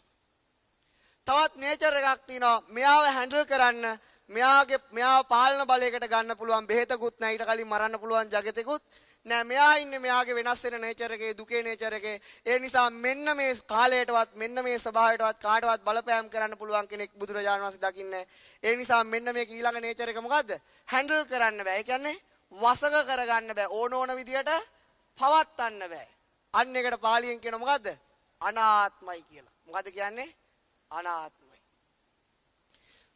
තවත් නේචර් එකක් තියෙනවා. මෙයාව හැන්ඩල් කරන්න මෙයාව පාලන බලයකට ගන්න පුළුවන් බෙහෙතකුත් නැහැ. ඊට කලින් මරන්න පුළුවන් జగතෙකුත් නෑ. මෙයා ඉන්නේ මෙයාගේ වෙනස් වෙන නේචර් එකේ, දුකේ නේචර් එකේ. ඒ නිසා මෙන්න මේ කාලයටවත් මෙන්න මේ ස්වභාවයටවත් කාටවත් බලපෑම් කරන්න පුළුවන් කෙනෙක් බුදුරජාණන් වහන්සේ දකින්නේ. ඒ නිසා මෙන්න මේක ඊළඟ නේචර් එක මොකද්ද? හැන්ඩල් කරන්න බෑ. ඒ කියන්නේ වසඟ කරගන්න බෑ. ඕන විදියට පවත්වන්න බෑ. අන්න එකට පාලියෙන් කියන මොකද්ද? අනාත්මයි කියලා. මොකද්ද කියන්නේ? අනාත්මයි.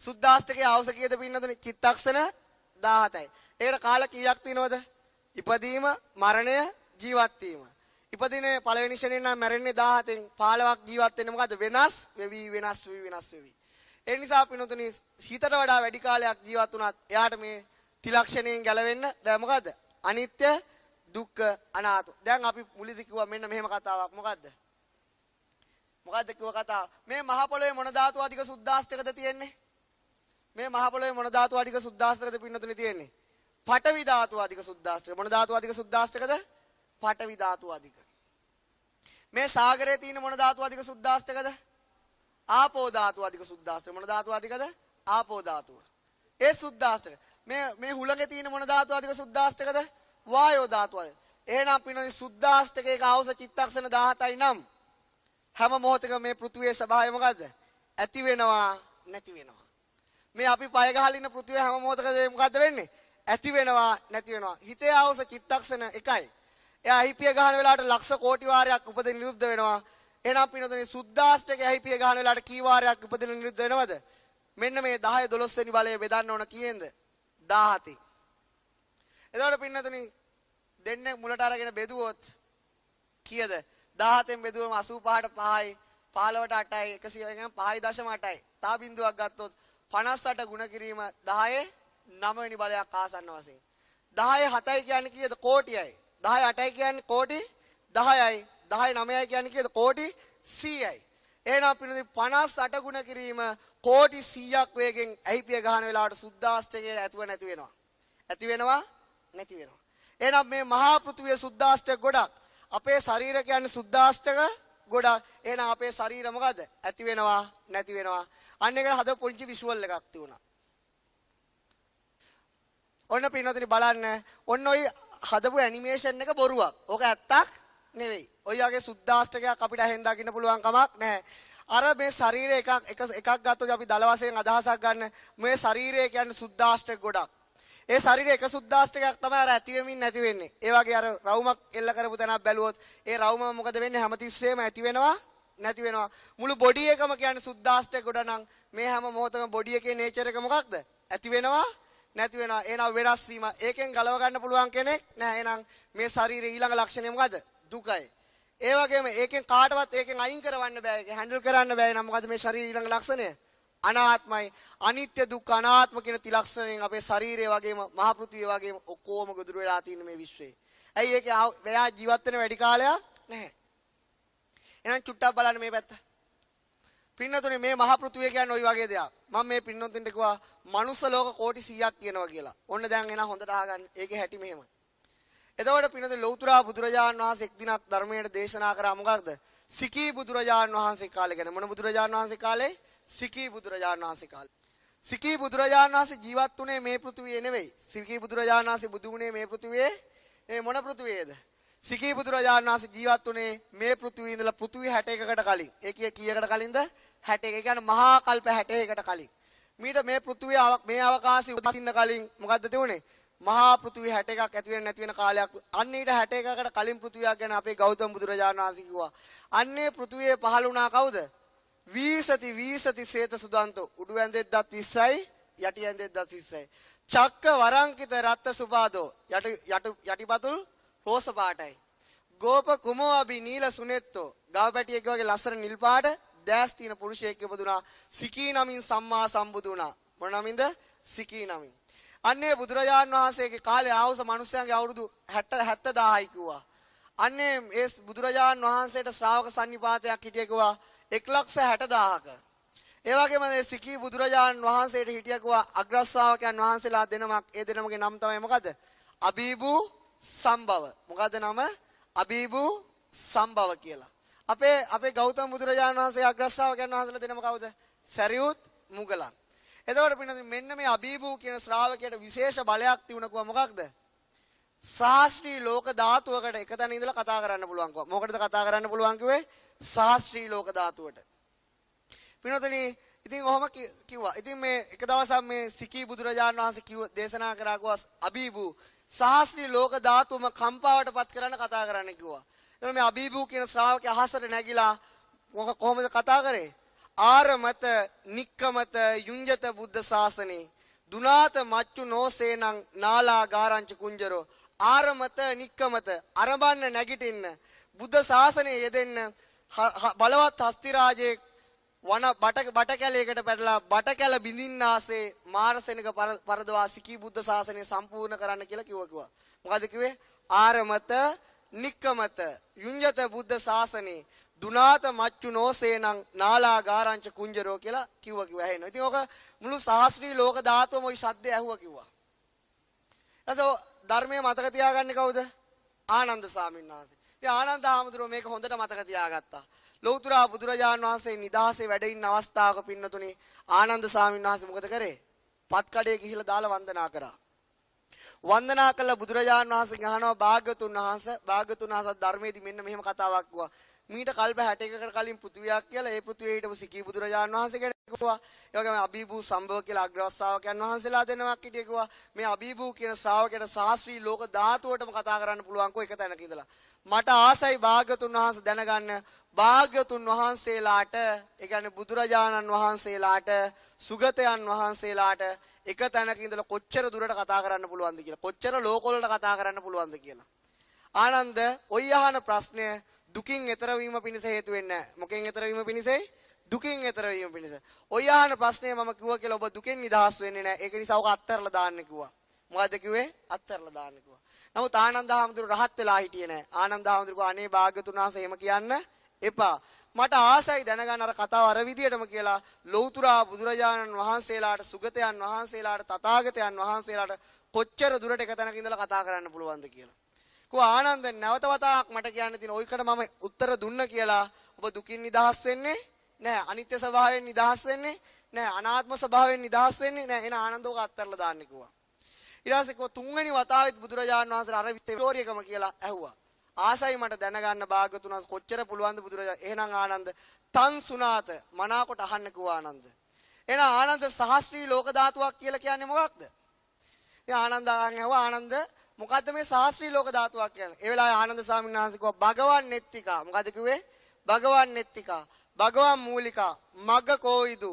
සුද්ධාෂ්ටකයේ අවශ්‍ය කීයද පින්නතුනි? චිත්තක්ෂණ 17යි. ඒකට කාල කීයක් තියෙනවද? ඉපදීම, මරණය, ජීවත් වීම. ඉපදිනේ පළවෙනි ශරණේ නම් මැරෙන්නේ 17න් 15ක් ජීවත් වෙන්නේ මොකද්ද? වෙනස් වෙවි. ඒ නිසා පින්නතුනි හිතට වඩා වැඩි කාලයක් ජීවත් වුණත් එයාට මේ ත්‍රිලක්ෂණයෙන් ගැලවෙන්න බෑ. මොකද්ද? අනිත්‍ය, දුක්ඛ, අනාත්ම. දැන් අපි මුලදී කිව්වා මෙන්න මෙහෙම කතාවක්. මොකද්ද? මොකද්ද කිව්ව කතාව? මේ මහ පොළොවේ මොන ධාතු අධික සුද්ධාෂ්ටකද තියෙන්නේ? මේ මහ පොළොවේ මොන ධාතු අධික සුද්ධාෂ්ටකද පින්නතුනි තියෙන්නේ? පඨවි ධාතු අධික සුද්ධාෂ්ටක. මොන ධාතු අධික සුද්ධාෂ්ටකද? පඨවි ධාතු අධික. මේ සාගරයේ තියෙන මොන ධාතු අධික සුද්ධාෂ්ටකද? ආපෝ ධාතු අධික සුද්ධාෂ්ටක. මොන ධාතු අධිකද? ආපෝ ධාතුව. ඒ සුද්ධාෂ්ටක. මේ හුලඟේ තියෙන මොන ධාතු අධික සුද්ධාෂ්ටකද? වායෝ ධාතුව. එහෙනම් පින්නොනි සුද්ධාෂ්ටකයක අවශ්‍ය චිත්තක්ෂණ 17යි නම් හැම මොහොතකම මේ පෘථුවියේ ස්වභාවය මොකද්ද? ඇති වෙනවා, නැති වෙනවා. මේ අපි පය ගහලා ඉන්න පෘථුවිය හැම මොහොතකදී මොකද්ද වෙන්නේ? ඇති වෙනවා, නැති වෙනවා. හිතේ අවශ්‍ය චිත්තක්ෂණ එකයි. එයා හිපිය ගහන වෙලාවට ලක්ෂ කෝටි වාරයක් උපදින නිරුද්ධ වෙනවා. එහෙනම් පින්නොනි සුද්ධාෂ්ටකයේ හිපිය ගහන වෙලාවට කී වාරයක් උපදින නිරුද්ධ වෙනවද? මෙන්න මේ 10 12 වෙනි බලය බෙදන්න ඕන කීයෙන්ද? 17. එතකොට පින්නතුනි දෙන්නේ මුලට අරගෙන බෙදුවොත් කීයද? 17න් බෙදුවම 85ට 5යි 15ට 8යි 100 5.8යි. තා බිඳුවක් ගත්තොත් 58 ගුණ කිරීම 10 9 වෙනි බලයක් ආසන්න වශයෙන්. 10 7යි කියන්නේ කීයද? කෝටියයි. 10 8යි කියන්නේ කෝටි 10යි. 10 9යි කියන්නේ කීයද? කෝටි 100යි. එහෙනම් පින්නතුනි 58 ගුණ කිරීම කෝටි 100ක් වේගෙන් ඇහිපිය ගහන වෙලාවට සුද්ධාෂ්ටකයේ ඇතුව නැති වෙනවා. ඇති වෙනවා, නැති වෙනවා. එහෙනම් මේ මහා පෘථුවිය සුද්ධාෂ්ටක ගොඩක්. අපේ ශරීර කියන්නේ සුද්ධාෂ්ටක ගොඩක්. එහෙනම් අපේ ශරීර මොකද? ඇති වෙනවා, නැති වෙනවා. අන්න ඒකට හද පොන්චි විෂුවල් එකක් තියුණා. ඔන්න පින්නතුනි බලන්න. ඔන්න ඔය හදපු ඇනිමේෂන් එක බොරුවක්. ඕක ඇත්තක් නෙවෙයි. ඔය වගේ සුද්ධාෂ්ටකයක් අපිට ඇහෙන් දකින්න පුළුවන් කමක් නැහැ. අර මේ ශරීරය එකක් ගත්තොත් අපි දල වශයෙන් අදහසක් ගන්න. මේ ශරීරය කියන්නේ සුද්ධාෂ්ටක ගොඩක්. ඒ ශරීරයේ එක සුද්ධාෂ්ටකයක් තමයි අර ඇති වෙමින් නැති වෙන්නේ. ඒ වගේ අර රවුමක් එල්ල කරපු තැනක් බැලුවොත් ඒ රවුම මොකද වෙන්නේ? හැමතිස්සෙම ඇති වෙනවා, නැති වෙනවා. මුළු බොඩි එකම කියන්නේ සුද්ධාෂ්ටක ගොඩ නම් මේ හැම මොහොතම බොඩි එකේ නේචර් එක මොකක්ද? ඇති වෙනවා, නැති වෙනවා. එහෙනම් වෙනස් වීම. ඒකෙන් ගලව ගන්න පුළුවන් කෙනෙක් නැහැ. එහෙනම් මේ ශරීරයේ ඊළඟ ලක්ෂණය මොකද්ද? දුකයි. ඒ වගේම ඒකෙන් කාටවත් ඒකෙන් අයින් කරවන්න බෑ. ඒක හැන්ඩල් කරන්න බෑ. එහෙනම් මොකද්ද මේ ශරීරයේ ඊළඟ ලක්ෂණය? අනාත්මයි. අනිත්‍ය දුක්ඛ අනාත්ම කියන ත්‍රිලක්ෂණයෙන් අපේ ශරීරය වගේම මහ පෘථිවිය වගේම ඔක්කොම ගොදුරු වෙලා තියෙන මේ විශ්වයේ. ඇයි ඒක එයා ජීවත් වෙන වැඩි කාලයක් නැහැ. එහෙනම් චුට්ටක් බලන්න මේ පැත්ත. පින්නතුනේ මේ මහ පෘථිවිය කියන්නේ ওই වගේ දෙයක්. මම මේ පින්නතුන්ට කිව්වා මනුස්ස ලෝක කෝටි 100ක් කියනවා කියලා. ඔන්න දැන් එන හොඳට අහගන්න. ඒකේ හැටි මෙහෙමයි. එතකොට පින්නතුනේ ලෞතර බුදුරජාණන් වහන්සේ එක් දිනක් ධර්මයට දේශනා කරා මොකක්ද? සිකී බුදුරජාණන් වහන්සේ කාලේ ගැන. මොන බුදුරජාණන් වහන්සේ කාලේ? සිකී බුදුරජාණන් වහන්සේ කාලේ. සිකී බුදුරජාණන් වහන්සේ ජීවත් වුණේ මේ පෘථිවියේ නෙවෙයි. සිකී බුදුරජාණන් වහන්සේ බුදු වුණේ මේ පෘථිවියේ. මේ මොන පෘථිවියේද? සිකී බුදුරජාණන් වහන්සේ ජීවත් වුණේ මේ පෘථිවියේ ඉඳලා පෘථිවි 61කට කලින්. ඒ කීයකට කලින්ද? 61. ඒ කියන්නේ මහා කල්ප 61කට කලින්. මීට මේ පෘථිවිය මේ අවකාශය උපදින්න කලින් මොකද්ද තිබුණේ? මහා පෘථිවි 61ක් ඇති වෙන නැති වෙන කාලයක්. අන්න ඊට 61කට කලින් පෘථිවියක් ගැන අපේ ගෞතම බුදුරජාණන් වහන්සේ කිව්වා. අන්නේ පෘථිවියේ පහළ වුණා කවුද? වීසති සේත සුදන්තෝ. උඩු ඇඳෙද්දත් 20යි යටි ඇඳෙද්දත් 20යි. චක්ක වරංකිත රත්ත සුපාදෝ. යටිපතුල් රෝස පාටයි. ගෝප කුමෝ අබි නීල සුනෙත්තෝ. ගව පැටියෙක් වගේ ලස්සන නිල් පාට දැස් තියෙන පුරුෂයෙක් ඉපදුනා. සිකී නමින් සම්මා සම්බුදු වුණා. මොන නමින්ද? සිකී නමින්. අන්නේ බුදුරජාන් වහන්සේගේ කාලේ ආවුස මිනිස්යාගේ අවුරුදු 70000යි කිව්වා. අන්නේ ඒ බුදුරජාන් වහන්සේට ශ්‍රාවක සන්නිපාතයක් හිටිය කිව්වා 1,60,000ක. ඒ වගේම මේ සිකී බුදුරජාන් වහන්සේට හිටිය කිව්වා අග්‍ර ශ්‍රාවකයන් වහන්සේලා දෙනමක්. ඒ දෙනමගේ නම තමයි මොකද්ද? අබීබු සම්භව. මොකද්ද නම? අබීබු සම්භව කියලා. අපේ ගෞතම බුදුරජාන් වහන්සේ අග්‍ර ශ්‍රාවකයන් වහන්සේලා දෙනම කවුද? සරියුත් මුගලන්. එතකොට පින්නත් මෙන්න මේ අබීබු කියන ශ්‍රාවකයට විශේෂ බලයක් තිබුණා මොකක්ද? සාස්ත්‍රී ලෝක ධාතුවකට එකතැන ඉඳලා කතා කරන්න පුළුවන් කිව්වා. මොකටද කතා කරන්න පුළුවන් කිව්වේ? සාස්ත්‍රී ලෝක ධාතුවට. පින්නතනි ඉතින් ඔහොම කිව්වා. ඉතින් මේ එක දවසක් මේ සිකී බුදුරජාණන් වහන්සේ දේශනා කරා කිව්වා අබීබු සාස්ත්‍රී ලෝක ධාතුවම කම්පාවටපත් කරන්න කතා කරන්න කිව්වා. එතකොට මේ අබීබු කියන ශ්‍රාවකයා අහසට නැගිලා කොහොමද කතා කරේ? ආරමත නික්කමත යුඤ්ජත බුද්ධ ශාසනේ දුනාත මච්චු නෝසේනං නාලා ගාරංච කුංජරෝ. ආරමත නික්කමත අරබන්න නැගිටින්න බුද්ධ ශාසනයේ යෙදෙන්න බලවත් හස්ති රාජයේ වන බට කැලයකට පැටලා බට කැල බිඳින්නාසේ මාරසෙනක පරදවා සිකී බුද්ධ ශාසනය සම්පූර්ණ කරන්න කියලා කිව්වා. මොකද කිව්වේ? ආරමත නික්කමත යුඤ්ජත බුද්ධ ශාසනේ දුනාත මච්චු නෝසේනං නාලා ගාරංච කුංජරෝ කියලා කිව්වා ඇහෙනවා. ඉතින් ඔක මුළු සාස්ත්‍රී ලෝක ධාතුවම ওই ශබ්දය ඇහුවා කිව්වා. ඊට ධර්මයේ මතක තියාගන්නේ කවුද? ආනන්ද ස්වාමීන් වහන්සේ. ඉතින් ආනන්ද හාමුදුරුවෝ මේක හොඳට මතක තියාගත්තා. ලෞතර බුදුරජාණන් වහන්සේ නිදහසේ වැඩ ඉන්න අවස්ථාවක පින්නතුනේ ආනන්ද ස්වාමීන් වහන්සේ මොකද කරේ? පත් කඩේ ගිහිල්ලා දාලා වන්දනා කරා. වන්දනා කළ බුදුරජාණන් වහන්සේ අහනවා භාග්‍යතුන් වහන්සේ ධර්මයේදී මෙන්න මෙහෙම කතාවක් කිව්වා. මීට කල්ප 61කට කලින් පෘථුවියක් කියලා ඒ පෘථුවියේ හිටපු සිකී බුදුරජාණන් වහන්සේ ගැන කිව්වා. ඒ වගේම අබීබු සම්භව කියලා අග්‍ර ශ්‍රාවකයන් වහන්සේලා දෙනමක් හිටිය කිව්වා. මේ අබීබු කියන ශ්‍රාවකයට සාස්ත්‍රී ලෝක ධාතුවටම කතා කරන්න පුළුවන් කො එක තැනක ඉඳලා. මට ආසයි භාග්‍යතුන් වහන්සේ දැනගන්න භාග්‍යතුන් වහන්සේලාට ඒ කියන්නේ බුදුරජාණන් වහන්සේලාට සුගතයන් වහන්සේලාට එක තැනක ඉඳලා කොච්චර දුරට කතා කරන්න පුළුවන්ද කියලා. කොච්චර ලෝකවලට කතා කරන්න පුළුවන්ද කියලා. ආනන්ද ඔය අහන ප්‍රශ්නය දුකින් එතර වීම පිණිස හේතු වෙන්නේ නැහැ. මොකෙන් එතර වීම පිණිසයි? දුකින් එතර වීම පිණිස. ඔය අහන ප්‍රශ්නේ මම කිව්වා කියලා ඔබ දුකෙන් නිදහස් වෙන්නේ නැහැ. ඒක නිසා ඔක අත්හැරලා දාන්න කිව්වා. මොකද්ද කිව්වේ? අත්හැරලා දාන්න කිව්වා. නමුත් ආනන්ද හාමුදුරුවෝ රහත් වෙලා හිටියේ නැහැ. ආනන්ද හාමුදුරුවෝ අනේ භාග්‍යතුන් වහන්සේ එහෙම කියන්න එපා. මට ආසයි දැනගන්න අර කතාව අර විදියටම කියලා ලෞතුරා බුදුරජාණන් වහන්සේලාට සුගතයන් වහන්සේලාට තථාගතයන් වහන්සේලාට කොච්චර දුරට එක තැනක ඉඳලා කතා කරන්න පුළුවන්ද කියලා. කෝ ආනන්ද නැවත වතාවක් මට කියන්න තියෙන ඔයකට මම උත්තර දුන්න කියලා ඔබ දුකින් නිදහස් වෙන්නේ නැහැ. අනිත්‍ය ස්වභාවයෙන් නිදහස් වෙන්නේ නැහැ. අනාත්ම ස්වභාවයෙන් නිදහස් වෙන්නේ නැහැ. එන ආනන්දෝක අත්හැරලා දාන්න කිව්වා. ඊට පස්සේ කෝ තුන්වෙනි වතාවෙත් බුදුරජාණන් වහන්සේලා අර විස්තෝරියකම කියලා ඇහුවා. ආසයි මට දැනගන්න භාග්‍යතුන් වහන්සේ කොච්චර පුළුවන්ද බුදුරජාණන්. එහෙනම් ආනන්ද තන් සුනාත මනාකොට අහන්න කිව්වා ආනන්ද. එහෙනම් ආනන්ද සහස්ත්‍රී ලෝක ධාතුවක් කියලා කියන්නේ මොකක්ද? ඉතින් ආනන්ද ආන්නවා ආනන්ද මොකද්ද මේ සාස්ත්‍රී ලෝක ධාතුවක් කියන්නේ? ඒ වෙලාවේ ආනන්ද ස්වාමීන් වහන්සේ කිව්වා භගවන් නෙත්තිකා. මොකද්ද කිව්වේ? භගවන් නෙත්තිකා. භගවන් මූලිකා. මග්ග කෝවිදු.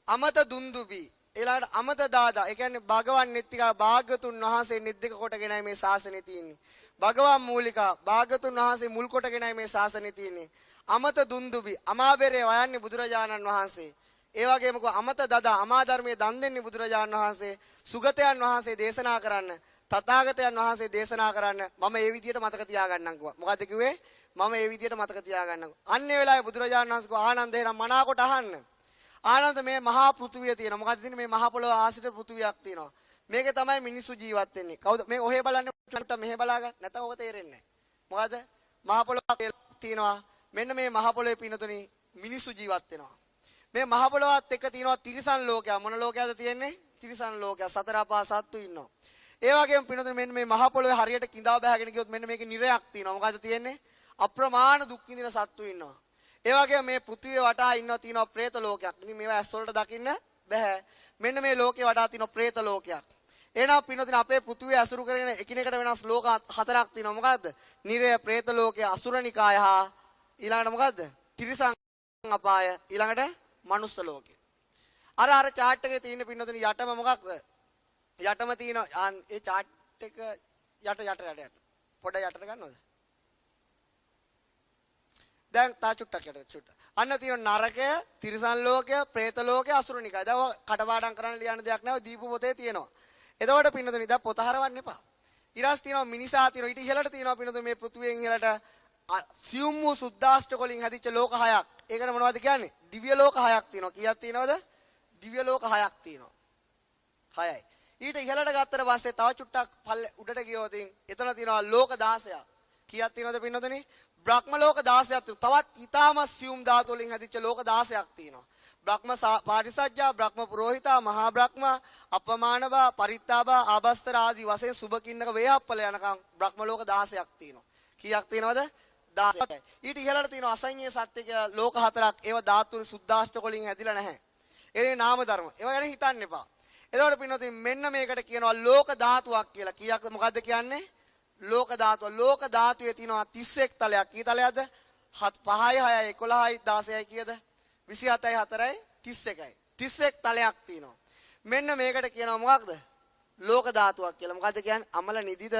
අමත දුන්දුබි. ඊළඟට අමත දාදා. ඒ කියන්නේ භගවන් නෙත්තිකා භාග්‍යතුන් වහන්සේ නෙද්දක කොටගෙනයි මේ ශාසනය තියෙන්නේ. භගවන් මූලිකා භාග්‍යතුන් වහන්සේ මුල් කොටගෙනයි මේ ශාසනය තියෙන්නේ. අමත දුන්දුබි. අමාබෙරේ වයන්නේ බුදුරජාණන් වහන්සේ. ඒ වගේම අමත දදා අමා ධර්මයේ දන් දෙන්නේ බුදුරජාණන් වහන්සේ. සුගතයන් වහන්සේ දේශනා කරන්න තථාගතයන් වහන්සේ දේශනා කරන්න මම ඒ විදිහට මතක තියාගන්නම් කිව්වා. මොකද්ද කිව්වේ? මම ඒ විදිහට මතක තියාගන්නම්. අන්න ඒ වෙලාවේ බුදුරජාණන් වහන්සේ කිව්වා ආනන්ද එහෙනම් මනාකොට අහන්න. ආනන්ද මේ මහා පෘථුවිය තියෙනවා. මොකද්ද තියෙන්නේ? මේ මහා පොළොව ආශ්‍රිත පෘථුවියක් තියෙනවා. මේකේ තමයි මිනිස්සු ජීවත් වෙන්නේ. කවුද මේ ඔහෙ බලන්නේ මෙහෙ බලාගන්න. නැත්නම් ඔබ තේරෙන්නේ නැහැ. මොකද මහා පොළොවක් තියෙනවා. මෙන්න මේ මහා පොළොවේ පිනතුනේ මිනිස්සු ජීවත් වෙනවා. මේ මහා පොළොවත් එක්ක තියෙනවා තිරිසන් ලෝකයක්. මොන ලෝකයක්ද තියෙන්නේ? තිරිසන් ලෝකයක්. සතර අපා සත්තු ඉන්නවා. ඒ වගේම පිනතුනේ මෙන්න මේ මහ පොළොවේ හරියට කිඳා බහගෙන ගියොත් මෙන්න මේකේ නිරයක් තියෙනවා. මොකද්ද තියෙන්නේ? අප්‍රමාණ දුක් විඳින සත්තු ඉන්නවා. ඒ වගේම මේ පෘථිවිය වටා තියෙනවා പ്രേත ලෝකයක්. ඉතින් මේවා ඇස් වලට දකින්න බෑ. මෙන්න මේ ලෝකේ වටා තියෙනවා പ്രേත ලෝකයක්. එහෙනම් පිනතුනේ අපේ පෘථිවිය අසුරු කරගෙන එකිනෙකට වෙනස් ලෝක හතරක් තියෙනවා. මොකද්ද? නිරය, പ്രേත ලෝකය, අසුරනිකාය හා ඊළඟට මොකද්ද? තිරිසන් අපාය, ඊළඟට මනුස්ස ලෝකය. අර chart එකේ තියෙන පිනතුනේ යටම මොකක්ද? යටම තියෙන ඒ chart එක යට පොඩ යටට ගන්නවද? දැන් තා චුට්ටක් යට චුට්ට. අන්න තියෙන නරකය, තිරිසන් ලෝකය, പ്രേත ලෝකය, අසුරනිකය. දැන් කටපාඩම් කරන්න ලියන්න දෙයක් නැහැ. දීපු පොතේ තියෙනවා. එතකොට පින්නතුනි දැන් පොත හරවන්න එපා. ඊළඟට තියෙනවා මිනිසා තියෙනවා. ඊට ඉහළට තියෙනවා පින්නතුනි මේ පෘථුවියෙන් ඉහළට සියුම් වූ සුද්දාෂ්ටක වලින් හැදිච්ච ලෝක 6ක්. ඒකට මොනවද කියන්නේ? දිව්‍ය ලෝක 6ක් තියෙනවා. කීයක් තියෙනවද? දිව්‍ය ලෝක 6ක් තියෙනවා. 6යි. ඊට ඉහළට ගත්තට පස්සේ තව චුට්ටක් උඩට ගියොත් එතන තියෙනවා ලෝක 16ක්. කීයක් තියෙනවද පින්නතුනි? බ්‍රහ්ම ලෝක 16ක් තියෙනවා. තවත් ඊටාම සියුම් ධාතු වලින් හැදිච්ච ලෝක 16ක් තියෙනවා. බ්‍රහ්ම පාරිසජ්ජා, බ්‍රහ්ම පුරෝහිතා, මහා බ්‍රහ්ම, අපමානබා, පරිත්තාබා, ආබස්තර ආදී වශයෙන් සුභකින්නක වේහප්පල යනකම් බ්‍රහ්ම ලෝක 16ක් තියෙනවා. කීයක් තියෙනවද? 16යි. ඊට ඉහළට තියෙනවා අසඤ්ඤේ සත්‍ය කියලා ලෝක 4ක්. ඒවා ධාතු සුද්ධාෂ්ටක වලින් හැදිලා නැහැ. ඒ නාම ධර්ම. ඒවා ගැන හිතන්න එපා. එතකොට පින්නොතින් මෙන්න මේකට කියනවා ලෝක ධාතුවක් කියලා. කීයක් මොකද්ද කියන්නේ? ලෝක ධාතුව. ලෝක ධාතුවේ තියෙනවා 31 තලයක්. කී තලයක්ද? 5යි 6යි 11යි 16යි කීයද? 27යි 4යි 31යි. 31 තලයක් තියෙනවා. මෙන්න මේකට කියනවා මොකක්ද? ලෝක ධාතුවක් කියලා. මොකද්ද කියන්නේ? අමල නිදිද?